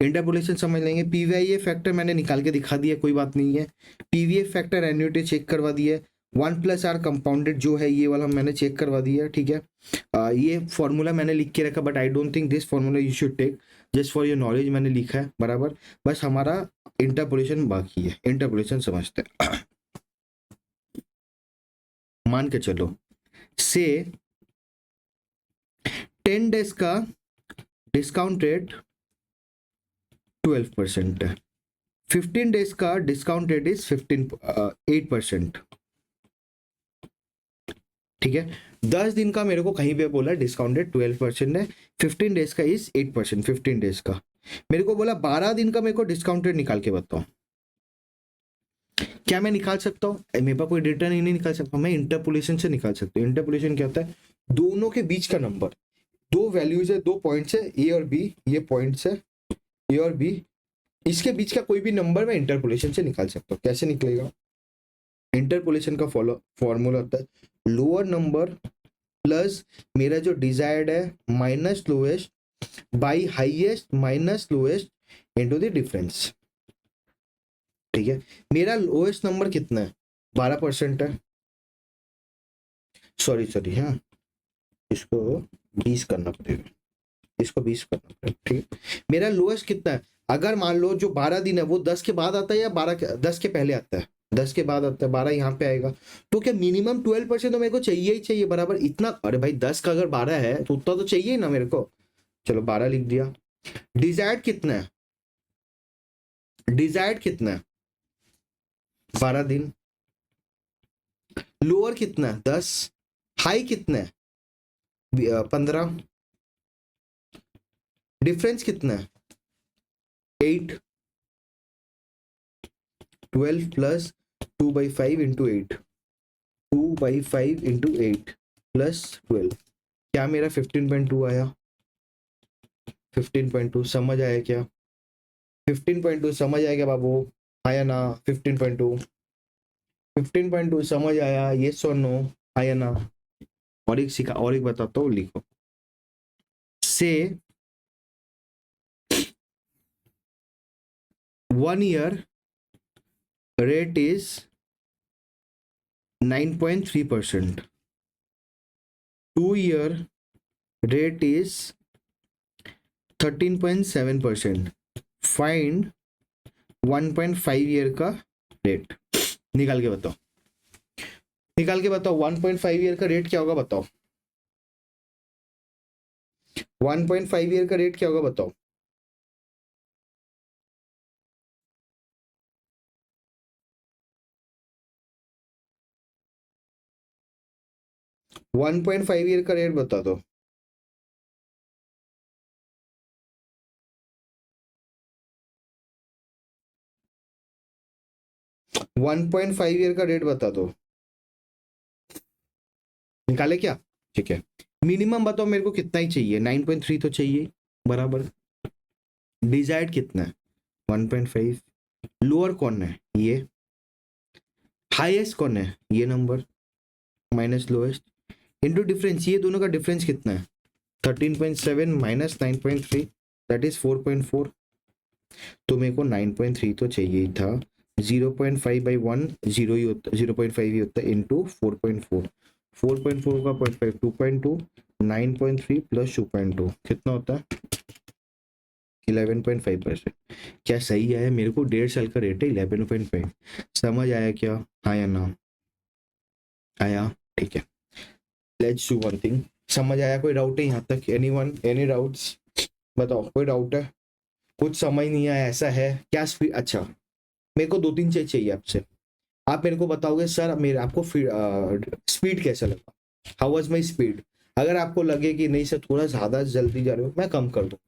इंटरपोलेशन समझ लेंगे। पीवीआई फैक्टर मैंने निकाल के दिखा दिया, कोई बात नहीं है। पीवीए फैक्टर एन्युटी चेक करवा दिया, 1+r कंपाउंडेड जो है ये वाला मैंने चेक करवा दिया, ठीक है। ये फॉर्मूला मैंने लिख के रखा, but I don't think this formula you should take, just for your knowledge मैंने लिखा है, बराबर। बस हमारा इंटरपोलेशन बाकी है, इंटरपोलेशन समझते हैं। मान के चलो से 10 डेज का डिस्काउंट रेट 12% है, 15 डेज का डिस्काउंट रेट इज 8%, ठीक है, 10 दिन का मेरे को कहीं पे बोला डिस्काउंटेड 12% है, 15 डेज का इज 8%, 15 डेज का मेरे को बोला 12 दिन का मेरे को डिस्काउंटेड निकाल के बताओ, क्या मैं निकाल सकता हूँ? मेरे पास कोई डेटा नहीं निकाल सकता, मैं इंटरपोलेशन से निकाल सकता हूँ। इंटरपोलेशन क्या होता है? दोनों के बीच का नंबर, दो वैल्यूज है, दो पॉइंट्स है ए और बी, ये पॉइंट्स है ए और बी, इसके बीच का कोई भी नंबर मैं इंटरपोलेशन से निकाल सकता हूँ। कैसे निकलेगा? इंटरपोलेशन का फॉर्मूला होता है लोअर नंबर प्लस मेरा जो डिजायर्ड है minus lowest by highest minus lowest into the difference. ठीक है, मेरा लोएस्ट नंबर कितना है? 12% है, सॉरी हाँ, इसको 20 करना पड़ेगा, इसको 20 करना पड़ेगा। ठीक है, मेरा लोएस्ट कितना है? अगर मान लो जो 12 दिन है वो 10 के बाद आता है या 10 के पहले आता है? 10 के बाद आता है, 12 यहाँ पे आएगा, तो क्या मिनिमम 12% तो मेरे को चाहिए ही चाहिए बराबर इतना। अरे भाई 10 का अगर 12 है तो उतना तो चाहिए ही ना मेरे को। चलो 12 लिख दिया। डिजायर्ड कितना है? डिजायर्ड कितना है? 12 दिन। लोअर कितना है? 10। हाई कितना है? 15। डिफरेंस कितना है? 8। 12 प्लस 2/5 इंटू 8, 2/5 इंटू 8 प्लस 12, क्या मेरा 15.2 आया? 15.2 समझ आया क्या? 15.2 समझ आया क्या बाबू? आया ना? 15.2 15.2 समझ आया? यस और नो? आया ना? और एक सिखा, और एक बताता हूँ, लिखो। से 1 year rate is 9.3%, 2 year rate is 13.7%, find 1.5 year का रेट। निकाल के बताओ, निकाल के बताओ 1.5 ईयर का रेट क्या होगा बताओ, 1.5 ईयर का रेट क्या होगा बताओ। वन पॉइंट फाइव ईयर का रेट बता दो। वन पॉइंट फाइव ईयर का रेट बता दो। निकाले क्या? ठीक है, मिनिमम बताओ मेरे को कितना ही चाहिए? 9.3 तो चाहिए बराबर। डिजायर्ड कितना है? 1.5। लोअर कौन है? ये। हाईएस्ट कौन है? ये number minus lowest into difference, ये दोनों का डिफरेंस कितना है? 13.7 माइनस 9.3 दैट इज 4.4। तो मेरे को 9.3 तो चाहिए ही था, 0.5/1 जीरो ही होता, 0.5 ही होता है इंटू 4.4, 4.4 का 0.5 2.2, 9.3 प्लस 2.2 कितना होता है? 11.5%। क्या सही आया? मेरे को 1.5 साल का रेट है 11.5। समझ आया क्या? हाँ या ना? आया? ठीक है, लेट्स डू वन थिंग। समझ आया? कोई डाउट है यहाँ तक? Anyone, any doubts? बताओ, कोई डाउट है? कुछ समझ नहीं आया ऐसा है क्या? स्पीड, अच्छा मेरे को 2-3 चीज चाहिए आपसे। आप मेरे को बताओगे सर मेरे आपको स्पीड कैसा लगा, हाउ वाज माई स्पीड। अगर आपको लगे कि नहीं सर थोड़ा ज्यादा जल्दी जा रहे हो, मैं कम कर दूँ।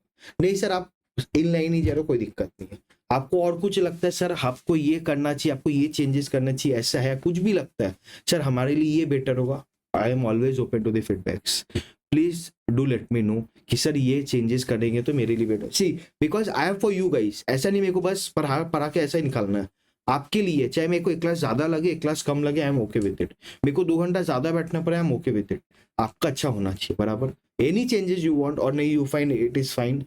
नहीं सर आप इन लाइन ही जा रहे हो, कोई दिक्कत नहीं है। आपको और कुछ लगता है सर आपको ये करना चाहिए, आपको ये चेंजेस करना चाहिए, ऐसा है कुछ भी लगता है सर हमारे लिए ये बेटर होगा, I am always open to the feedbacks. Please do let me know कि सर ये चेंजेस करेंगे तो मेरे लिए better. See because I am for you guys, ऐसा नहीं मेरे को बस पढ़ा के ऐसा ही निकालना है। आपके लिए चाहे मेरे को एक क्लास ज्यादा लगे एक क्लास कम लगे, I am okay with it. मेरे को 2 घंटा ज्यादा बैठना पड़े, I am okay with it. आपका अच्छा होना चाहिए बराबर। एनी चेंजेस यू वांट और नहीं you find it is fine,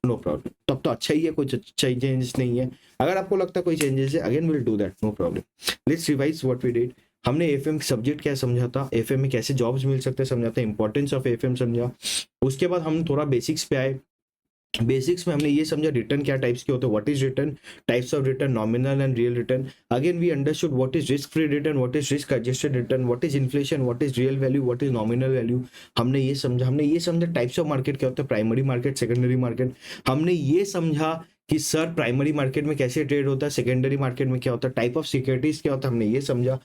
no problem, तब तो अच्छा ही है, कोई चेंजेस नहीं है। अगर आपको लगता है कोई चेंजेस है, again will do that, no problem. Let's revise what we did. हमने एफएम सब्जेक्ट क्या समझा था, एफएम में कैसे जॉब्स मिल सकते हैं समझा था, इंपॉर्टेंस ऑफ एफएम समझा। उसके बाद हम थोड़ा बेसिक्स पे आए। बेसिक्स में हमने ये समझा रिटर्न क्या टाइप्स के होते हैं, what is return, types of return, nominal and real return. Again we understood what is risk free return, what is risk adjusted return, what is inflation, what is real value, what is nominal value. हमने ये समझा types of market क्या होता है, primary market, secondary market. हमने ये समझा कि सर प्राइमरी मार्केट में कैसे ट्रेड होता है, सेकेंडरी मार्केट में क्या होता है, टाइप ऑफ सिक्योरिटीज क्या होता है, हमने ये समझा।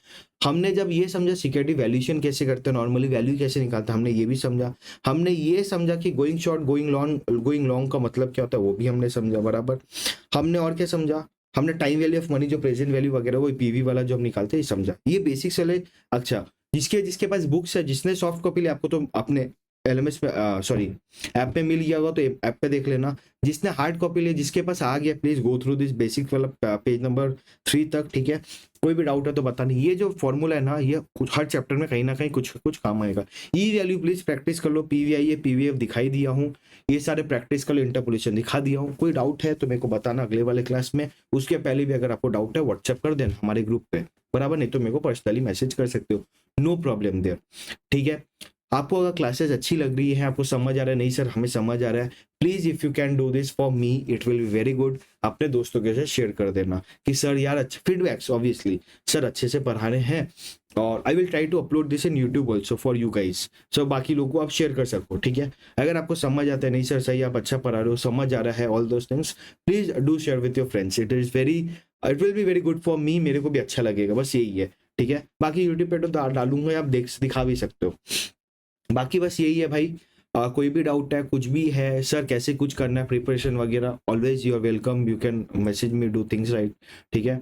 हमने जब ये समझा सिक्योरिटी वैल्यूएशन कैसे करते हैं, नॉर्मली वैल्यू कैसे निकालते हैं, हमने ये भी समझा। हमने ये समझा कि गोइंग शॉर्ट गोइंग लॉन्ग का मतलब क्या होता है, वो भी हमने समझा बराबर। हमने और क्या समझा, हमने टाइम वैल्यू ऑफ मनी जो प्रेजेंट वैल्यू वगैरह वो पीवी वाला जो हम निकालते हैं ये समझा। ये बेसिक्स वाले। अच्छा, जिसके जिसके पास बुक्स है, जिसने सॉफ्ट कॉपी ली, आपको तो अपने एलएमएस पे सॉरी ऐप पे मिल गया होगा तो ऐप पे देख लेना। जिसने हार्ड कॉपी ली, जिसके पास आ गया, please go through this basic वाला पेज नंबर 3 तक, ठीक है। कोई भी डाउट है तो बताना। ये जो फॉर्मूला है ना, ये कुछ हर चैप्टर में कहीं ना कहीं कुछ कुछ काम आएगा। ई वैल्यू प्लीज प्रैक्टिस कर लो। पीवीआई है, पीवीएफ दिखाई दिया हूँ, ये सारे प्रैक्टिस कर लो। इंटरपोलेशन दिखा दिया हूँ। कोई डाउट है तो मेरे को बताना अगले वाले क्लास में। उसके पहले भी अगर आपको डाउट है व्हाट्सएप कर देना हमारे ग्रुप पे, बराबर। नहीं तो मेरे को पर्सनली मैसेज कर सकते हो, नो प्रॉब्लम देयर, ठीक है। आपको अगर क्लासेस अच्छी लग रही है, आपको समझ आ रहा है, नहीं सर हमें समझ आ रहा है, please if you can do this for me it will be very good. अपने दोस्तों के साथ शेयर कर देना कि सर यार अच्छा फीडबैक्स, ऑब्वियसली सर अच्छे से पढ़ा रहे हैं, और I will try to upload this in YouTube also for you guys. So बाकी लोगों को आप शेयर कर सको, ठीक है। अगर आपको समझ आता है, नहीं सर सही आप अच्छा पढ़ा रहे हो, समझ आ रहा है, all those things, please do share with your friends. It will be very good for me, मेरे को भी अच्छा लगेगा, बस यही है, ठीक है। बाकी यूट्यूब पे तो डालूंगा, आप दिखा भी सकते हो। बाकी बस यही है भाई। कोई भी डाउट है, कुछ भी है, सर कैसे कुछ करना है प्रिपरेशन वगैरह, always you are welcome, you can message me, do things right, ठीक है।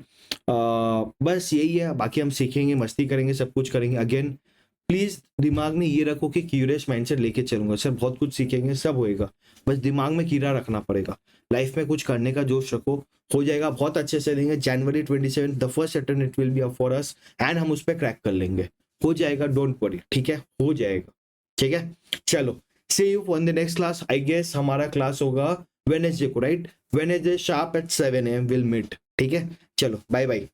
बस यही है। बाकी हम सीखेंगे, मस्ती करेंगे, सब कुछ करेंगे। अगेन प्लीज दिमाग में ये रखो कि क्यूरियस माइंडसेट लेके चलूंगा सर, बहुत कुछ सीखेंगे, सब होएगा, बस दिमाग में कीड़ा रखना पड़ेगा। लाइफ में कुछ करने का जोश रखो, हो जाएगा, बहुत अच्छे से देंगे। जनवरी 27 the first attempt will be up for us, and हम उस पर क्रैक कर लेंगे, हो जाएगा, डोंट वरी, ठीक है, हो जाएगा, ठीक है। चलो, see you on the next class. I guess हमारा क्लास होगा वेडनेसडे को, right, Wednesday sharp at 7 AM will meet, ठीक है। चलो बाय बाय।